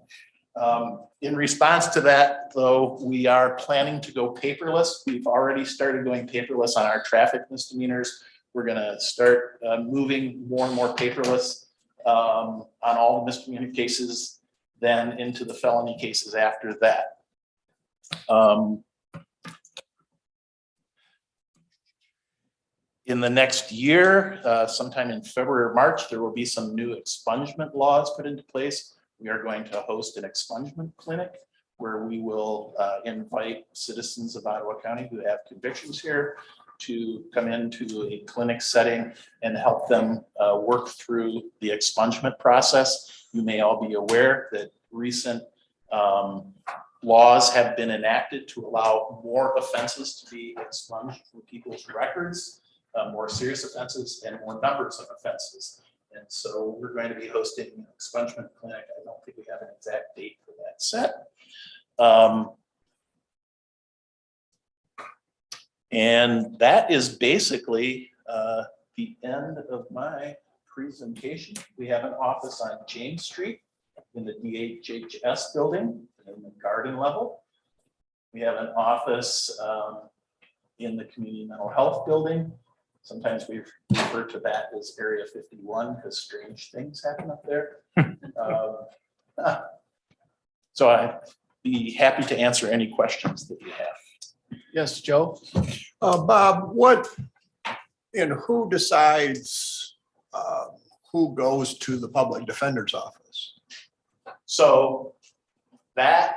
In response to that, though, we are planning to go paperless. We've already started going paperless on our traffic misdemeanors. We're going to start moving more and more paperless on all the misdemeanor cases, then into the felony cases after that. In the next year, sometime in February or March, there will be some new expungement laws put into place. We are going to host an expungement clinic where we will invite citizens of Ottawa County who have convictions here to come into a clinic setting and help them work through the expungement process. You may all be aware that recent laws have been enacted to allow more offenses to be expunged from people's records, more serious offenses and more numbers of offenses. And so we're going to be hosting an expungement clinic. I don't think we have an exact date for that set. And that is basically the end of my presentation. We have an office on James Street in the DHHS building in the garden level. We have an office in the community mental health building. Sometimes we refer to that as Area 51 because strange things happen up there. So I'd be happy to answer any questions that you have. Yes, Joe? Bob, what and who decides who goes to the public defender's office? So that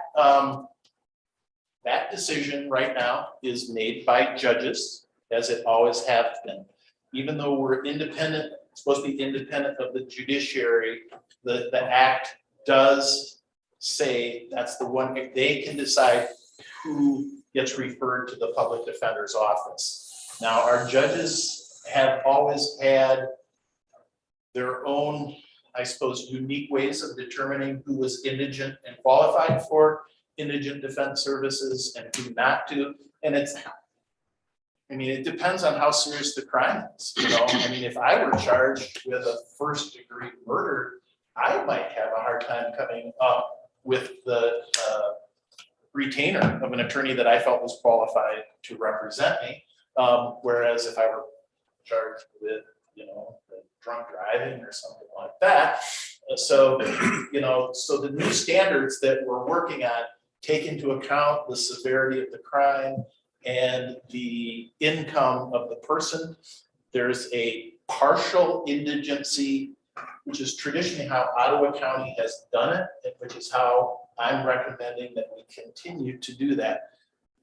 that decision right now is made by judges, as it always has been. Even though we're independent, supposed to be independent of the judiciary, the act does say that's the one, they can decide who gets referred to the public defender's office. Now, our judges have always had their own, I suppose, unique ways of determining who was indigent and qualified for indigent defense services and who not to. And it depends on how serious the crime is, you know? I mean, if I were charged with a first-degree murder, I might have a hard time coming up with the retainer of an attorney that I felt was qualified to represent me. Whereas if I were charged with, drunk driving or something like that. So the new standards that we're working on take into account the severity of the crime and the income of the person. There's a partial indigency, which is traditionally how Ottawa County has done it, and which is how I'm recommending that we continue to do that.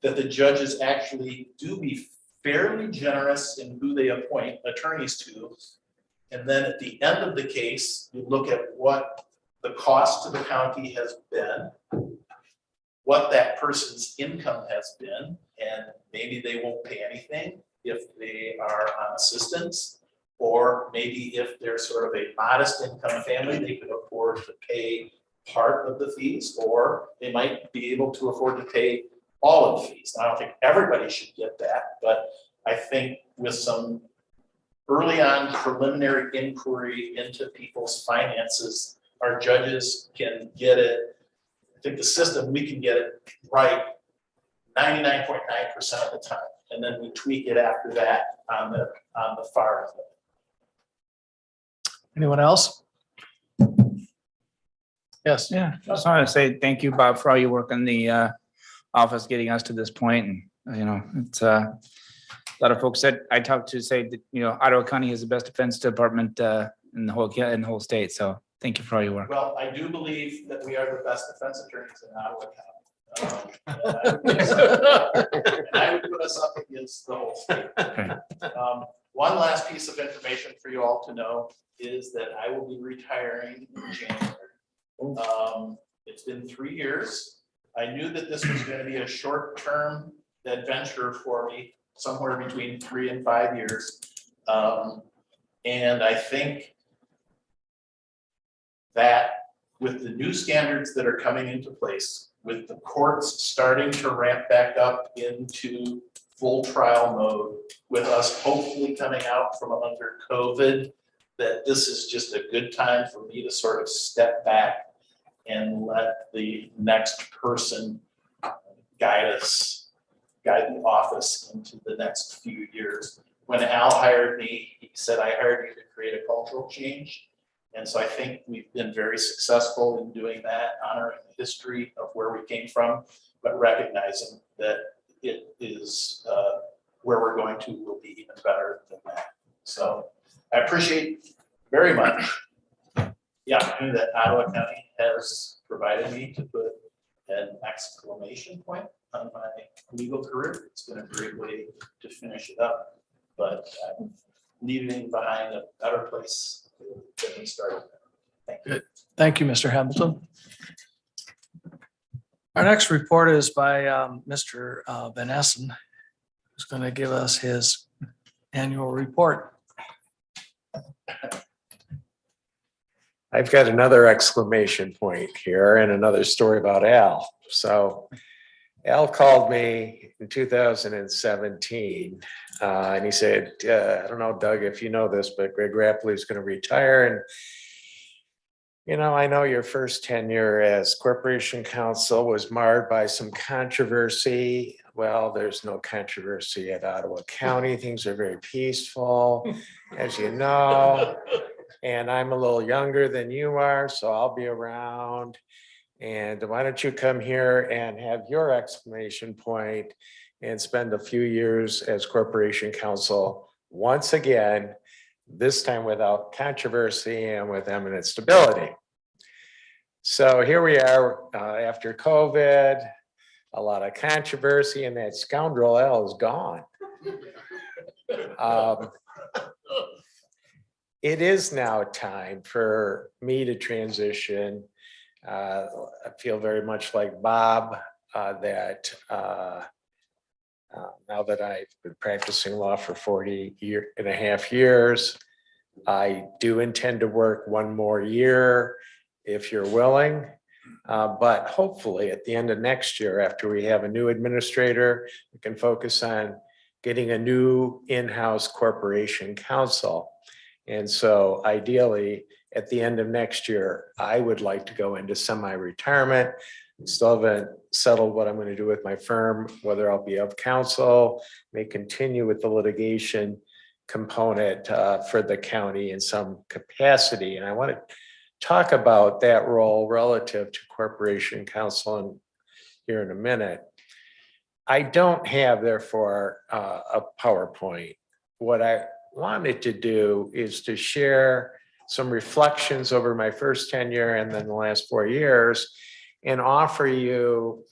That the judges actually do be fairly generous in who they appoint attorneys to. And then at the end of the case, you look at what the cost to the county has been, what that person's income has been, and maybe they won't pay anything if they are on assistance, or maybe if they're sort of a modest income family, they could afford to pay part of the fees, or they might be able to afford to pay all of the fees. I don't think everybody should get that, but I think with some early on preliminary inquiry into people's finances, our judges can get it. I think the system, we can get it right 99.9% of the time, and then we tweak it after that on the far end. Anyone else? Yes. Yeah, just want to say thank you, Bob, for all your work in the office, getting us to this point. And, it's a lot of folks that I talked to say that, Ottawa County has the best defense department in the whole state. So thank you for all your work. Well, I do believe that we are the best defense attorneys in Ottawa County. I would put us up against the whole state. Okay. One last piece of information for you all to know is that I will be retiring in January. It's been 3 years. I knew that this was going to be a short-term adventure for me, somewhere between 3 and 5 years. And I think that with the new standards that are coming into place, with the courts starting to ramp back up into full trial mode, with us hopefully coming out from under COVID, that this is just a good time for me to sort of step back and let the next person guide the office into the next few years. When Al hired me, he said, I hired you to create a cultural change. And so I think we've been very successful in doing that, honoring the history of where we came from, but recognizing that it is where we're going to will be even better than that. So I appreciate very much the opportunity that Ottawa County has provided me to put an exclamation point on my legal career. It's been a great way to finish it up, but I'm leaving behind a better place than we started. Thank you. Good. Thank you, Mr. Hamilton. Our next report is by Mr. Van Essen, who's going to give us his annual report. I've got another exclamation point here and another story about Al. So Al called me in 2017 and he said, I don't know, Doug, if you know this, but Greg Rapley is going to retire. And, I know your first tenure as corporation counsel was marred by some controversy. Well, there's no controversy at Ottawa County. Things are very peaceful, as you know. And I'm a little younger than you are, so I'll be around. And why don't you come here and have your exclamation point and spend a few years as corporation counsel once again, this time without controversy and with eminent stability. So here we are after COVID, a lot of controversy, and that scoundrel Al is gone. It is now time for me to transition. I feel very much like Bob that now that I've been practicing law for 40.5 years, I do intend to work one more year if you're willing. But hopefully at the end of next year, after we have a new administrator, we can focus on getting a new in-house corporation counsel. And so ideally, at the end of next year, I would like to go into semi-retirement. Still haven't settled what I'm going to do with my firm, whether I'll be of counsel, may continue with the litigation component for the county in some capacity. And I want to talk about that role relative to corporation counsel here in a minute. I don't have, therefore, a PowerPoint. What I wanted to do is to share some reflections over my first tenure and then the last 4 years and offer you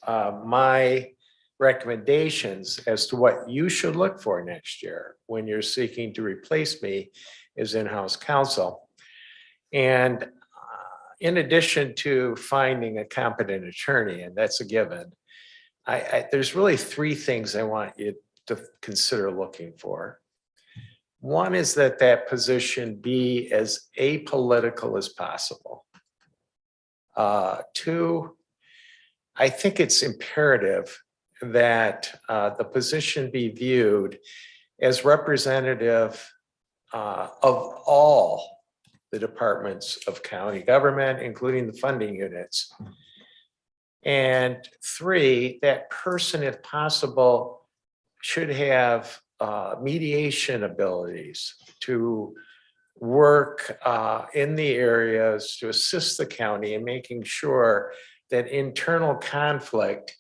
my recommendations as to what you should look for next year when you're seeking to replace me as in-house counsel. And in addition to finding a competent attorney, and that's a given, there's really 3 things I want you to consider looking for. One is that that position be as apolitical as possible. 2, I think it's imperative that the position be viewed as representative of all the departments of county government, including the funding units. And 3, that person, if possible, should have mediation abilities to work in the areas to assist the county in making sure that internal conflict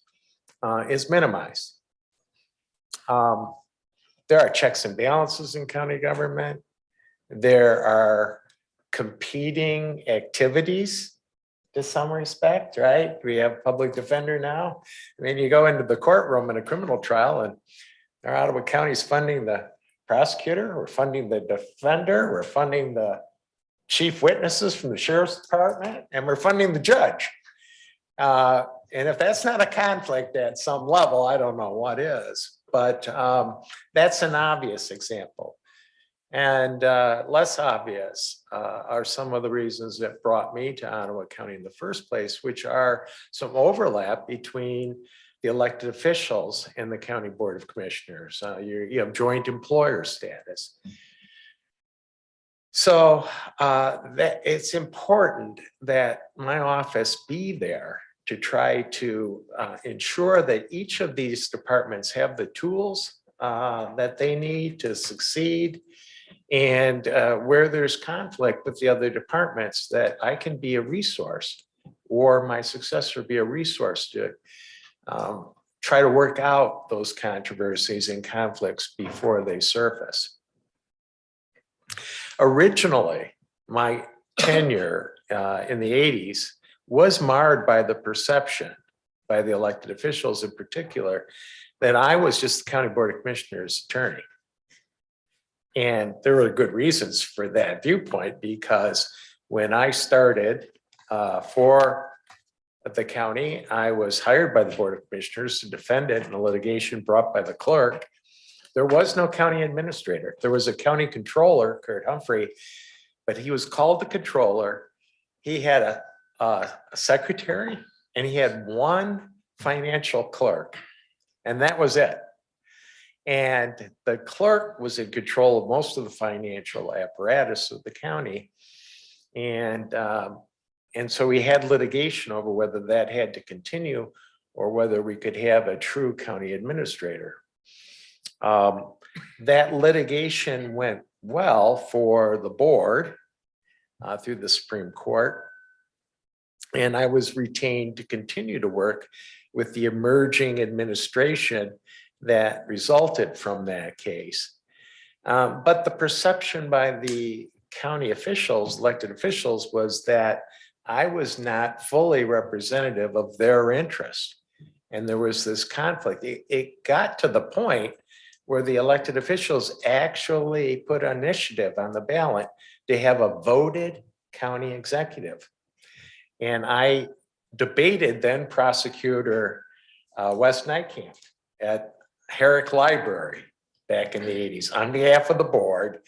is minimized. There are checks and balances in county government. There are competing activities to some respect, right? We have public defender now. I mean, you go into the courtroom in a criminal trial and Ottawa County's funding the prosecutor, we're funding the defender, we're funding the chief witnesses from the sheriff's department, and we're funding the judge. And if that's not a conflict at some level, I don't know what is, but that's an obvious example. And less obvious are some of the reasons that brought me to Ottawa County in the first place, which are some overlap between the elected officials and the County Board of Commissioners. You have joint employer status. So that it's important that my office be there to try to ensure that each of these departments have the tools that they need to succeed. And where there's conflict with the other departments, that I can be a resource or my successor be a resource to try to work out those controversies and conflicts before they surface. Originally, my tenure in the 80s was marred by the perception by the elected officials in particular that I was just the County Board of Commissioners attorney. And there were good reasons for that viewpoint, because when I started for the county, I was hired by the Board of Commissioners to defend it in a litigation brought by the clerk. There was no county administrator. There was a county controller, Kurt Humphrey, but he was called the controller. He had a secretary and he had one financial clerk, and that was it. And the clerk was in control of most of the financial apparatus of the county. And so we had litigation over whether that had to continue or whether we could have a true county administrator. That litigation went well for the board through the Supreme Court. And I was retained to continue to work with the emerging administration that resulted from that case. But the perception by the county officials, elected officials, was that I was not fully representative of their interest. And there was this conflict. It got to the point where the elected officials actually put an initiative on the ballot to have a voted county executive. And I debated then prosecutor Wes Nightcamp at Herrick Library back in the 80s on behalf of the board,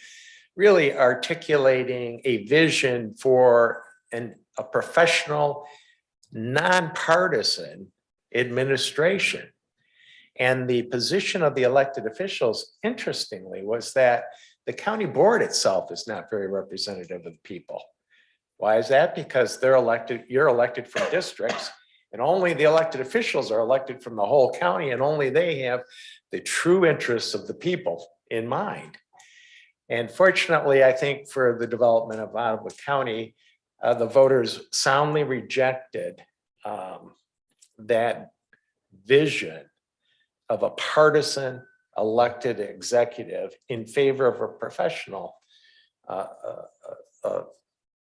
really articulating a vision for a professional nonpartisan administration. And the position of the elected officials, interestingly, was that the county board itself is not very representative of the people. Why is that? Because they're elected, you're elected from districts, and only the elected officials are elected from the whole county, and only they have the true interests of the people in mind. And fortunately, I think for the development of Ottawa County, the voters soundly rejected that vision of a partisan elected executive in favor of a professional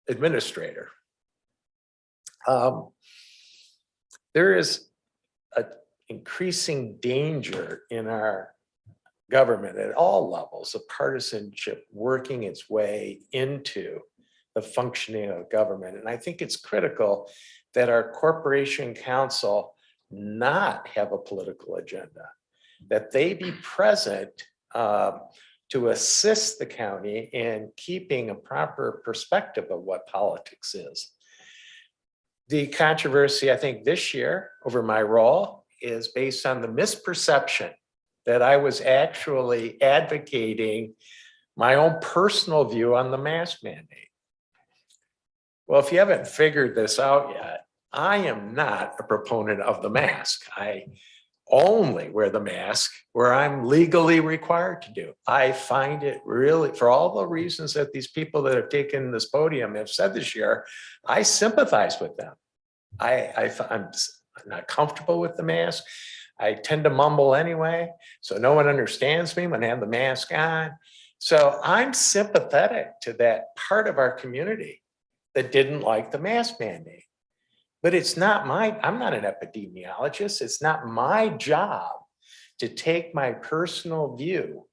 administrator. There is an increasing danger in our government at all levels of partisanship working its way into the functioning of government. And I think it's critical that our corporation council not have a political agenda, that they be present to assist the county in keeping a proper perspective of what politics is. The controversy, I think, this year over my role is based on the misperception that I was actually advocating my own personal view on the mask mandate. Well, if you haven't figured this out yet, I am not a proponent of the mask. I only wear the mask where I'm legally required to do. I find it really, for all the reasons that these people that have taken this podium have said this year, I sympathize with them. I'm not comfortable with the mask. I tend to mumble anyway, so no one understands me when I have the mask on. So I'm sympathetic to that part of our community that didn't like the mask mandate. But it's not I'm not an epidemiologist. It's not my job to take my personal view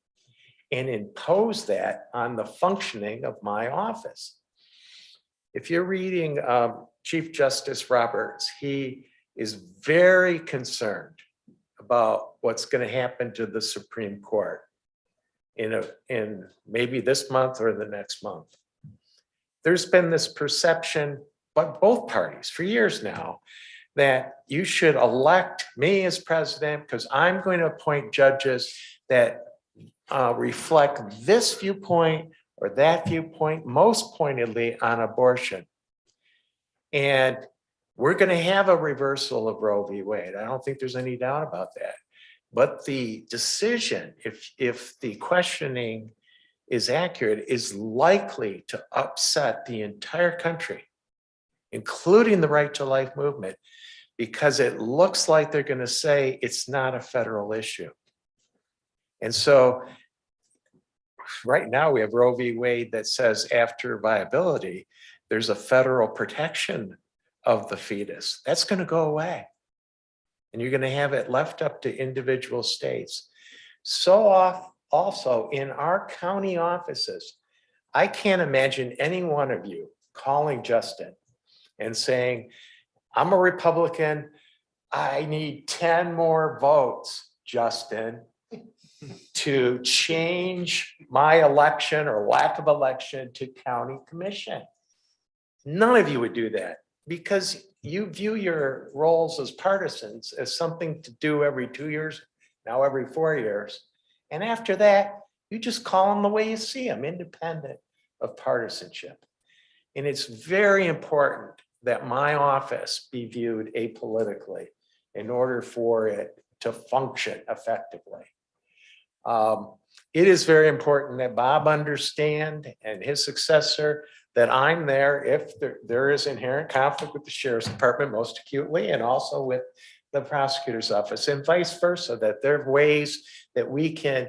and impose that on the functioning of my office. If you're reading Chief Justice Roberts, he is very concerned about what's going to happen to the Supreme Court in maybe this month or the next month. There's been this perception by both parties for years now that you should elect me as president because I'm going to appoint judges that reflect this viewpoint or that viewpoint, most pointedly on abortion. And we're going to have a reversal of Roe v. Wade. I don't think there's any doubt about that. But the decision, if the questioning is accurate, is likely to upset the entire country, including the right to life movement, because it looks like they're going to say it's not a federal issue. And so right now we have Roe v. Wade that says after viability, there's a federal protection of the fetus. That's going to go away. And you're going to have it left up to individual states. So also in our county offices, I can't imagine any one of you calling Justin and saying, I'm a Republican, I need 10 more votes, Justin, to change my election or lack of election to county commission. None of you would do that because you view your roles as partisans as something to do every 2 years, now every 4 years. And after that, you just call them the way you see them, independent of partisanship. And it's very important that my office be viewed apolitically in order for it to function effectively. It is very important that Bob understand and his successor that I'm there if there is inherent conflict with the sheriff's department most acutely and also with the prosecutor's office and vice versa, that there are ways that we can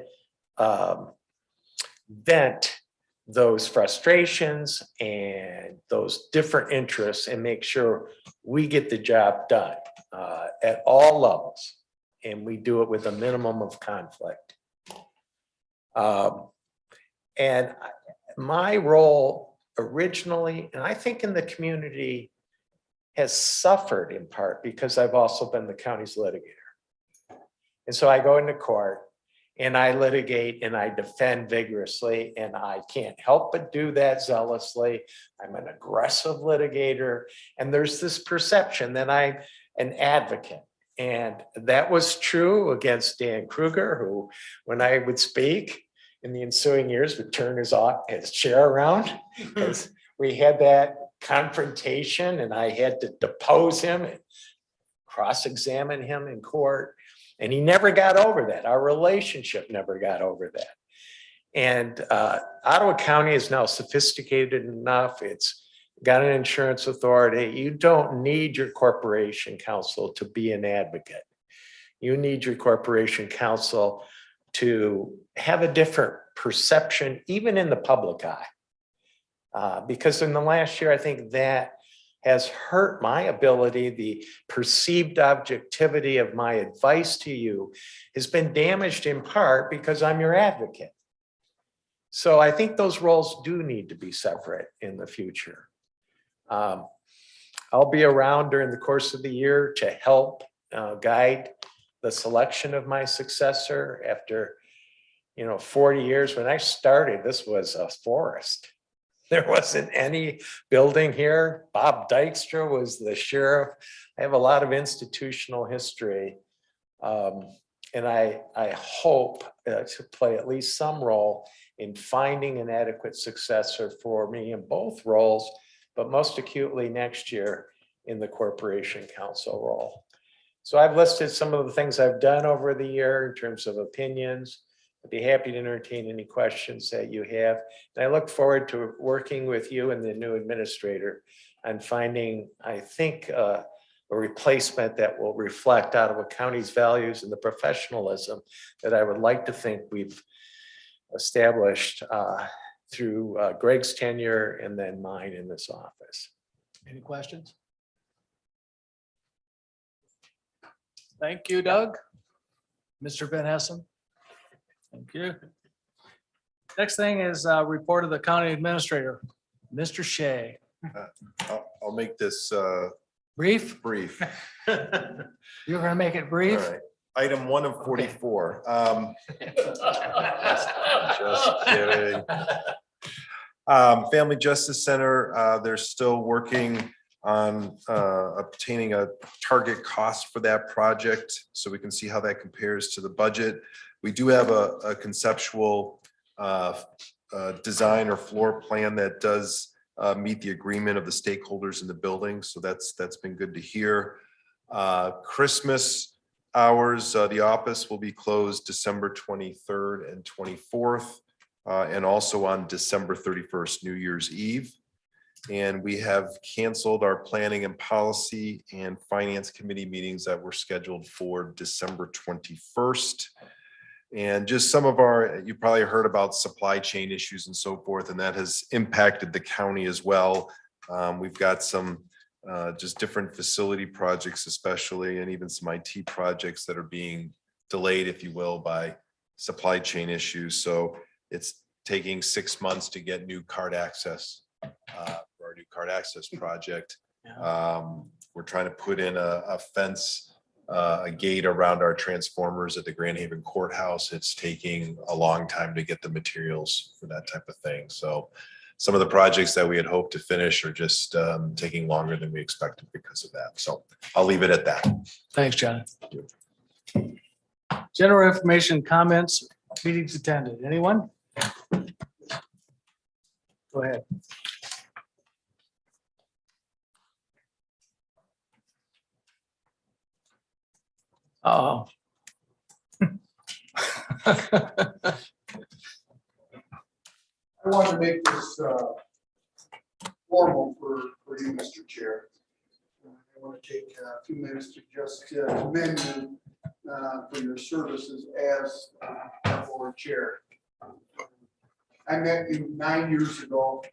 vent those frustrations and those different interests and make sure we get the job done at all levels. And we do it with a minimum of conflict. And my role originally, and I think in the community, has suffered in part because I've also been the county's litigator. And so I go into court and I litigate and I defend vigorously, and I can't help but do that zealously. I'm an aggressive litigator, and there's this perception that I'm an advocate. And that was true against Dan Kruger, who, when I would speak in the ensuing years, would turn his chair around, because we had that confrontation and I had to depose him and cross-examine him in court. And he never got over that. Our relationship never got over that. And Ottawa County is now sophisticated enough. It's got an insurance authority. You don't need your corporation counsel to be an advocate. You need your corporation counsel to have a different perception, even in the public eye. Because in the last year, I think that has hurt my ability. The perceived objectivity of my advice to you has been damaged in part because I'm your advocate. So I think those roles do need to be separate in the future. I'll be around during the course of the year to help guide the selection of my successor. After 40 years, when I started, this was a forest. There wasn't any building here. Bob Dykstra was the sheriff. I have a lot of institutional history. And I hope to play at least some role in finding an adequate successor for me in both roles, but most acutely next year in the corporation counsel role. So I've listed some of the things I've done over the year in terms of opinions. I'd be happy to entertain any questions that you have. And I look forward to working with you and the new administrator on finding, I think, a replacement that will reflect Ottawa County's values and the professionalism that I would like to think we've established through Greg's tenure and then mine in this office. Any questions? Thank you, Doug. Mr. Van Hessen. Thank you. Next thing is report of the county administrator, Mr. Shea. I'll make this Brief? brief. You're gonna make it brief? All right. Item 1 of 44. Just kidding. Family Justice Center, they're still working on obtaining a target cost for that project, so we can see how that compares to the budget. We do have a conceptual design or floor plan that does meet the agreement of the stakeholders in the building, so that's been good to hear. Christmas hours, the office will be closed December 23rd and 24th, and also on December 31st, New Year's Eve. And we have canceled our planning and policy and finance committee meetings that were scheduled for December 21st. And just some of you probably heard about supply chain issues and so forth, and that has impacted the county as well. We've got some just different facility projects especially, and even some IT projects that are being delayed, if you will, by supply chain issues. So it's taking 6 months to get new card access for our new card access project. We're trying to put in a fence, a gate around our transformers at the Grand Haven Courthouse. It's taking a long time to get the materials for that type of thing. So some of the projects that we had hoped to finish are just taking longer than we expected because of that. So I'll leave it at that. Thanks, John. General information, comments, meetings attended. Anyone? Go ahead. Oh. I want to make this formal for you, Mr. Chair. I want to take a few minutes to just commend you for your services as board chair. I met you 9 years ago.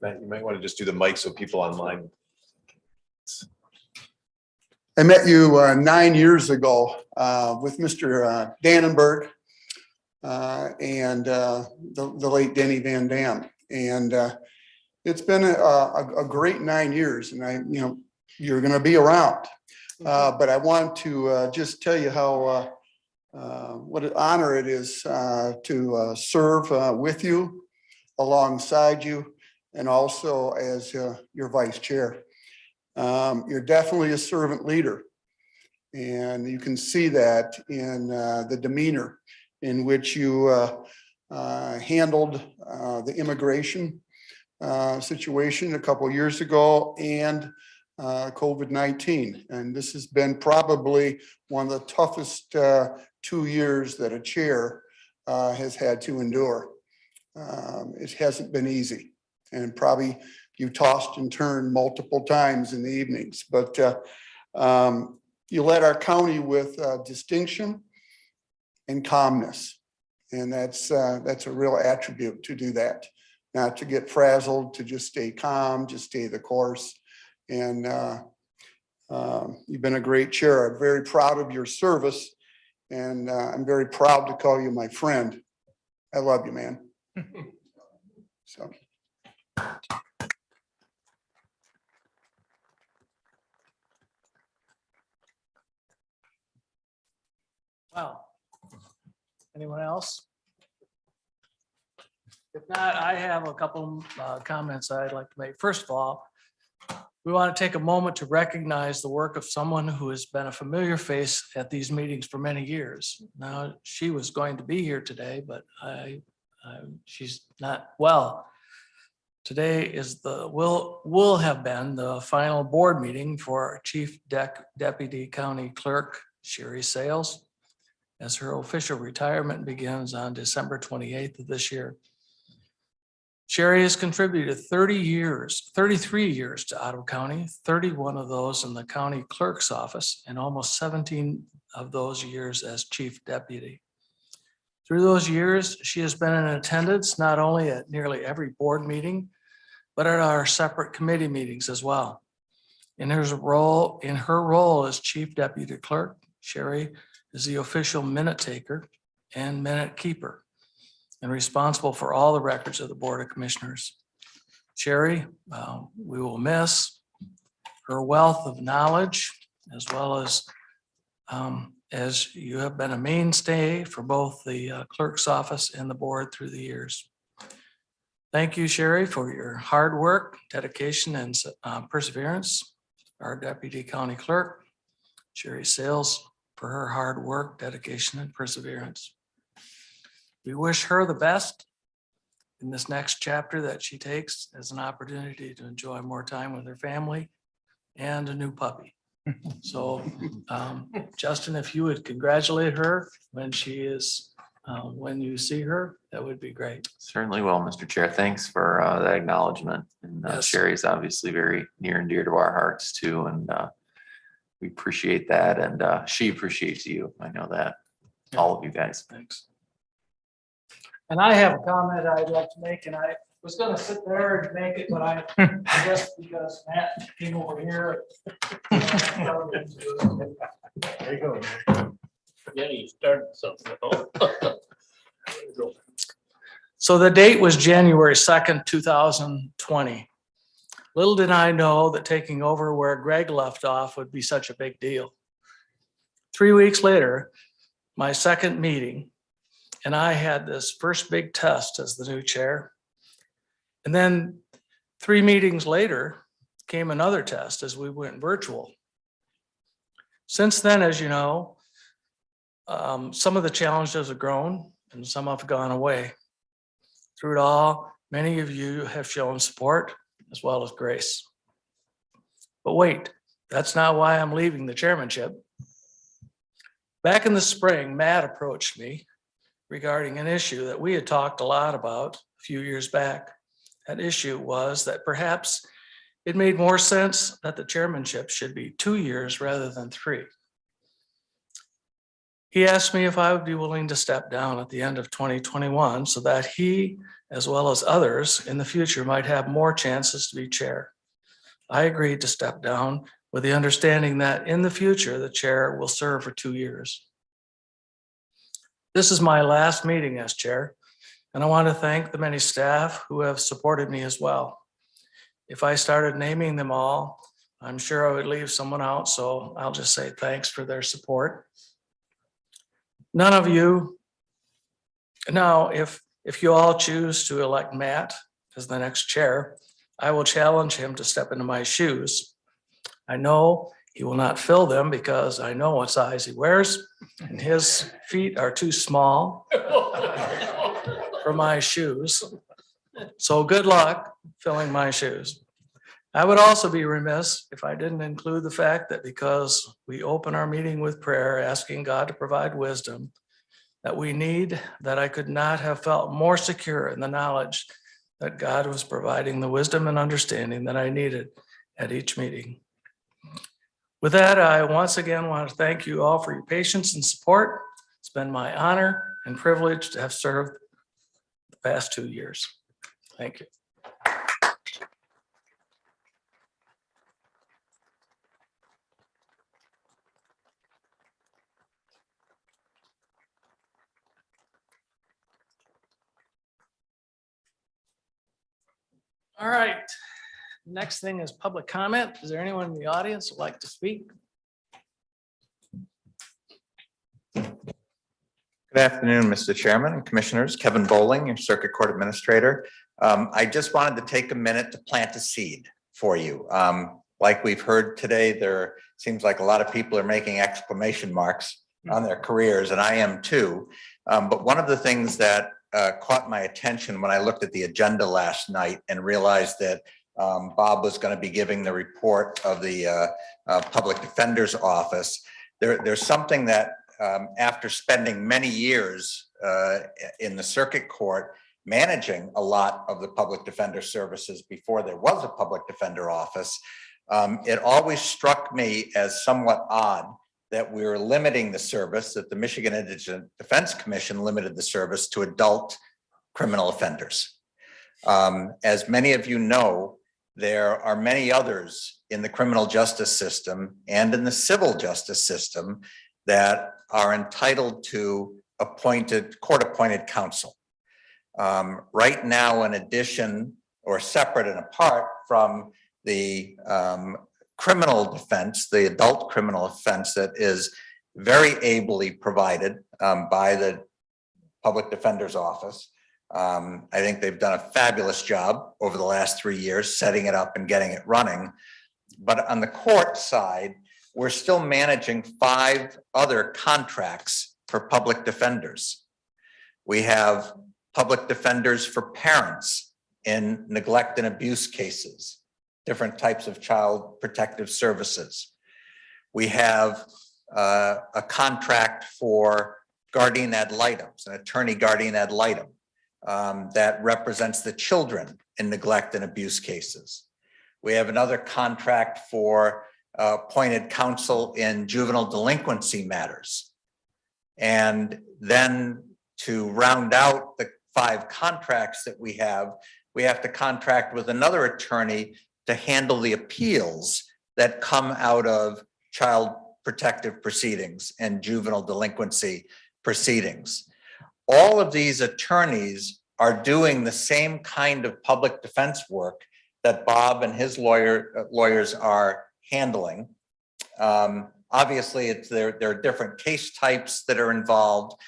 Matt, you might want to just do the mic so people online. I met you 9 years ago with Mr. Dannenberg and the late Denny Van Dam. And it's been a great 9 years, and you're going to be around. But I want to just tell you how what an honor it is to serve with you, alongside you, and also as your vice chair. You're definitely a servant leader, and you can see that in the demeanor in which you handled the immigration situation a couple of years ago, and COVID-19. And this has been probably one of the toughest 2 years that a chair has had to endure. It hasn't been easy, and probably you tossed and turned multiple times in the evenings, but you led our county with distinction and calmness. And that's a real attribute to do that, not to get frazzled, to just stay calm, just stay the course. And you've been a great chair. I'm very proud of your service, and I'm very proud to call you my friend. I love you, man. So. Wow. Anyone else? If not, I have a couple comments I'd like to make. First of all, we want to take a moment to recognize the work of someone who has been a familiar face at these meetings for many years. Now, she was going to be here today, but she's not well. Today is will have been the final board meeting for our Chief Deputy County Clerk, Sherry Sales, as her official retirement begins on December 28th of this year. Sherry has contributed 33 years to Ottawa County, 31 of those in the county clerk's office, and almost 17 of those years as chief deputy. Through those years, she has been in attendance not only at nearly every board meeting, but at our separate committee meetings as well. In her role as chief deputy clerk, Sherry is the official minute taker and minute keeper, and responsible for all the records of the Board of Commissioners. Sherry, we will miss her wealth of knowledge, as well as you have been a mainstay for both the clerk's office and the board through the years. Thank you, Sherry, for your hard work, dedication, and perseverance. Our Deputy County Clerk, Sherry Sales, for her hard work, dedication, and perseverance. We wish her the best in this next chapter that she takes as an opportunity to enjoy more time with her family and a new puppy. So Justin, if you would congratulate her when she is, when you see her, that would be great. Certainly will, Mr. Chair. Thanks for that acknowledgement. And Yes. Sherry's obviously very near and dear to our hearts too. And we appreciate that. And she appreciates you. I know that. Yeah. All of you guys. Thanks. And I have a comment I'd like to make, and I was gonna sit there and make it, but I guess because Matt came over here. There you go. Yeah, you started something. So the date was January 2nd, 2020. Little did I know that taking over where Greg left off would be such a big deal. 3 weeks later, my second meeting, and I had this first big test as the new chair. And then 3 meetings later came another test as we went virtual. Since then, as you know, some of the challenges have grown and some have gone away. Through it all, many of you have shown support as well as grace. But wait, that's not why I'm leaving the chairmanship. Back in the spring, Matt approached me regarding an issue that we had talked a lot about a few years back. That issue was that perhaps it made more sense that the chairmanship should be 2 years rather than 3. He asked me if I would be willing to step down at the end of 2021 so that he, as well as others in the future, might have more chances to be chair. I agreed to step down with the understanding that in the future, the chair will serve for 2 years. This is my last meeting as chair, and I want to thank the many staff who have supported me as well. If I started naming them all, I'm sure I would leave someone out, so I'll just say thanks for their support. none of you. Now, if you all choose to elect Matt as the next chair, I will challenge him to step into my shoes. I know he will not fill them because I know what size he wears, and his feet are too small for my shoes. So good luck filling my shoes. I would also be remiss if I didn't include the fact that because we open our meeting with prayer, asking God to provide wisdom that I could not have felt more secure in the knowledge that God was providing the wisdom and understanding that I needed at each meeting. With that, I once again want to thank you all for your patience and support. It's been my honor and privilege to have served the past 2 years. Thank you. All right. Next thing is public comment. Is there anyone in the audience who'd like to speak? Good afternoon, Mr. Chairman and Commissioners. Kevin Bowling, your Circuit Court Administrator. I just wanted to take a minute to plant a seed for you. Like we've heard today, there seems like a lot of people are making exclamation marks on their careers, and I am too. But one of the things that caught my attention when I looked at the agenda last night and realized that Bob was going to be giving the report of the Public Defender's Office. There's something that after spending many years in the circuit court managing a lot of the public defender services before there was a public defender office, it always struck me as somewhat odd that we were limiting the service, that the Michigan Indigent Defense Commission limited the service to adult criminal offenders. As many of you know, there are many others in the criminal justice system and in the civil justice system that are entitled to court-appointed counsel. Right now, in addition or separate and apart from the criminal defense, the adult criminal offense that is very ably provided by the Public Defender's Office. I think they've done a fabulous job over the last 3 years, setting it up and getting it running. But on the court side, we're still managing 5 other contracts for public defenders. We have public defenders for parents in neglect and abuse cases, different types of child protective services. We have a contract for guardian ad litem, an attorney guardian ad litem that represents the children in neglect and abuse cases. We have another contract for appointed counsel in juvenile delinquency matters. And then to round out the 5 contracts that we have to contract with another attorney to handle the appeals that come out of child protective proceedings and juvenile delinquency proceedings. All of these attorneys are doing the same kind of public defense work that Bob and his lawyers are handling. Obviously, there are different case types that are involved,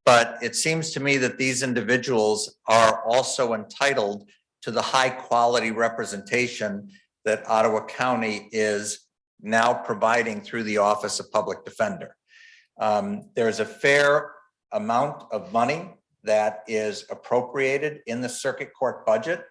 but it seems to me that these individuals are also entitled to the high quality representation that Ottawa County is now providing through the Office of Public Defender. There's a fair amount of money that is appropriated in the circuit court budget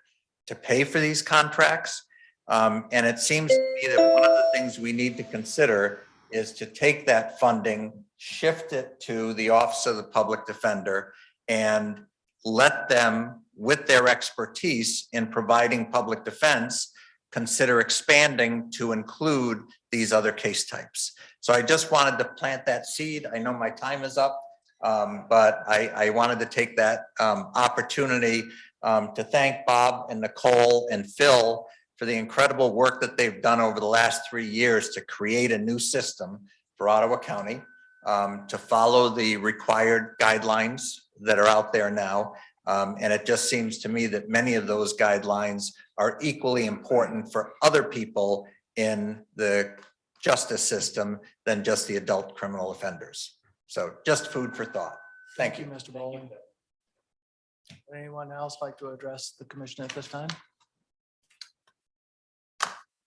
to pay for these contracts. And it seems to me that one of the things we need to consider is to take that funding, shift it to the Office of the Public Defender, and let them, with their expertise in providing public defense, consider expanding to include these other case types. So I just wanted to plant that seed. I know my time is up, but I wanted to take that opportunity to thank Bob and Nicole and Phil for the incredible work that they've done over the last 3 years to create a new system for Ottawa County, to follow the required guidelines that are out there now. And it just seems to me that many of those guidelines are equally important for other people in the justice system than just the adult criminal offenders. So just food for thought. Thank you. Mr. Bowling. Would anyone else like to address the commission at this time?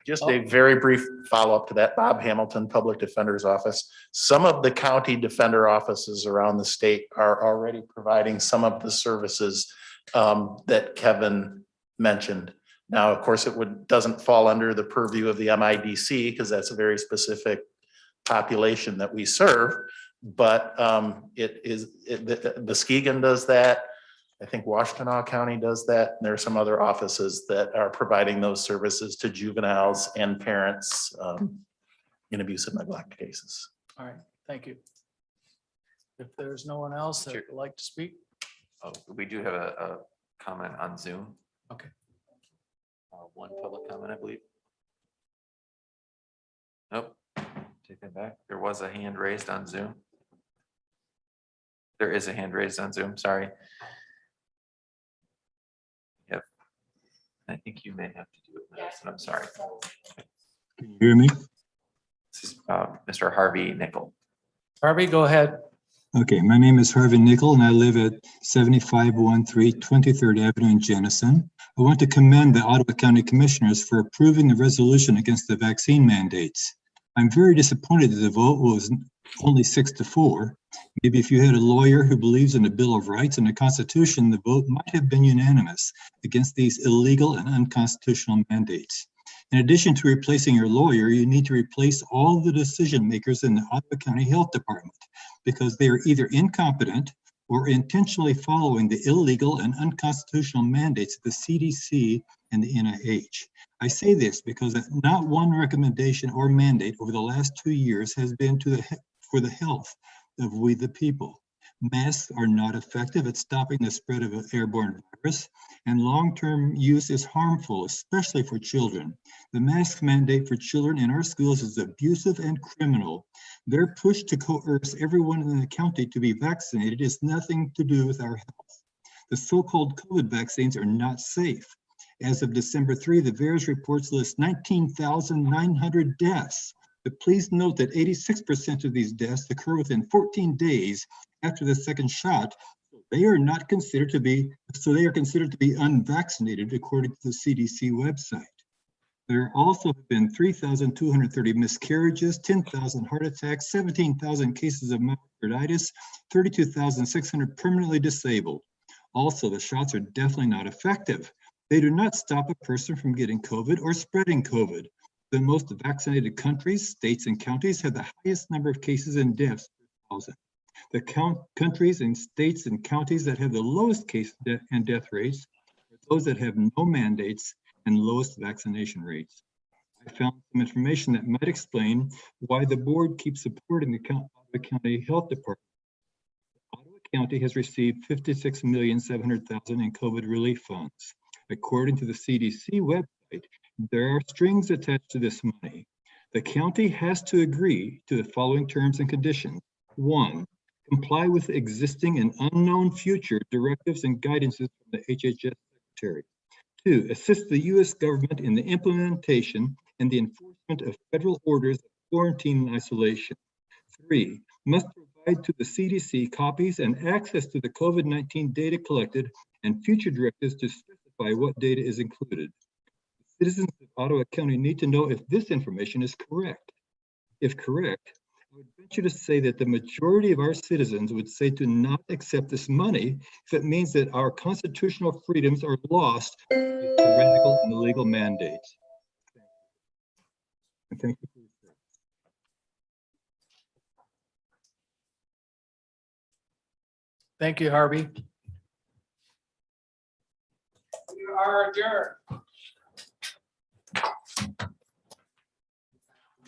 Just a very brief follow-up to that, Bob Hamilton, Public Defender's Office. Some of the county defender offices around the state are already providing some of the services that Kevin mentioned. Now, of course, doesn't fall under the purview of the MIDC because that's a very specific population that we serve. But the Muskegon does that. I think Washtenaw County does that. And there are some other offices that are providing those services to juveniles and parents in abuse and neglect cases. All right, thank you. If there's no one else that would like to speak. Oh, we do have a comment on Zoom. Okay. One public comment, I believe. Nope, take that back. There was a hand raised on Zoom. There is a hand raised on Zoom, sorry. Yep. I think you may have to do it, Madison, I'm sorry. Can you hear me? This is Mr. Harvey Nickel. Harvey, go ahead. Okay, my name is Harvey Nickel and I live at 7513 23rd Avenue in Jenison. I want to commend the Ottawa County Commissioners for approving the resolution against the vaccine mandates. I'm very disappointed that the vote was only 6-4. Maybe if you had a lawyer who believes in the Bill of Rights and the Constitution, the vote might have been unanimous against these illegal and unconstitutional mandates. In addition to replacing your lawyer, you need to replace all the decision makers in the Ottawa County Health Department because they are either incompetent or intentionally following the illegal and unconstitutional mandates of the CDC and the NIH. I say this because not one recommendation or mandate over the last 2 years has been for the health of we the people. Masks are not effective at stopping the spread of an airborne virus, and long-term use is harmful, especially for children. The mask mandate for children in our schools is abusive and criminal. Their push to coerce everyone in the county to be vaccinated has nothing to do with our health. The so-called COVID vaccines are not safe. As of December 3, the VAERS reports list 19,900 deaths. But please note that 86% of these deaths occur within 14 days after the second shot. They are considered to be unvaccinated according to the CDC website. There also have been 3,230 miscarriages, 10,000 heart attacks, 17,000 cases of myocarditis, 32,600 permanently disabled. Also, the shots are definitely not effective. They do not stop a person from getting COVID or spreading COVID. The most vaccinated countries, states, and counties have the highest number of cases and deaths per 1,000. The countries and states and counties that have the lowest case and death rates are those that have no mandates and lowest vaccination rates. I found some information that might explain why the board keeps supporting the Ottawa County Health Department. Ottawa County has received $56,700,000 in COVID relief funds. According to the CDC website, there are strings attached to this money. The county has to agree to the following terms and conditions. 1, comply with existing and unknown future directives and guidances from the HHS Secretary. 2, assist the U.S. government in the implementation and the enforcement of federal orders of quarantine and isolation. 3, must provide to the CDC copies and access to the COVID-19 data collected and future directives to specify what data is included. Citizens of Ottawa County need to know if this information is correct. If correct, I would venture to say that the majority of our citizens would say to not accept this money if it means that our constitutional freedoms are lost by tyrannical and illegal mandates. And thank you for your service. Thank you, Harvey. We are adjourned.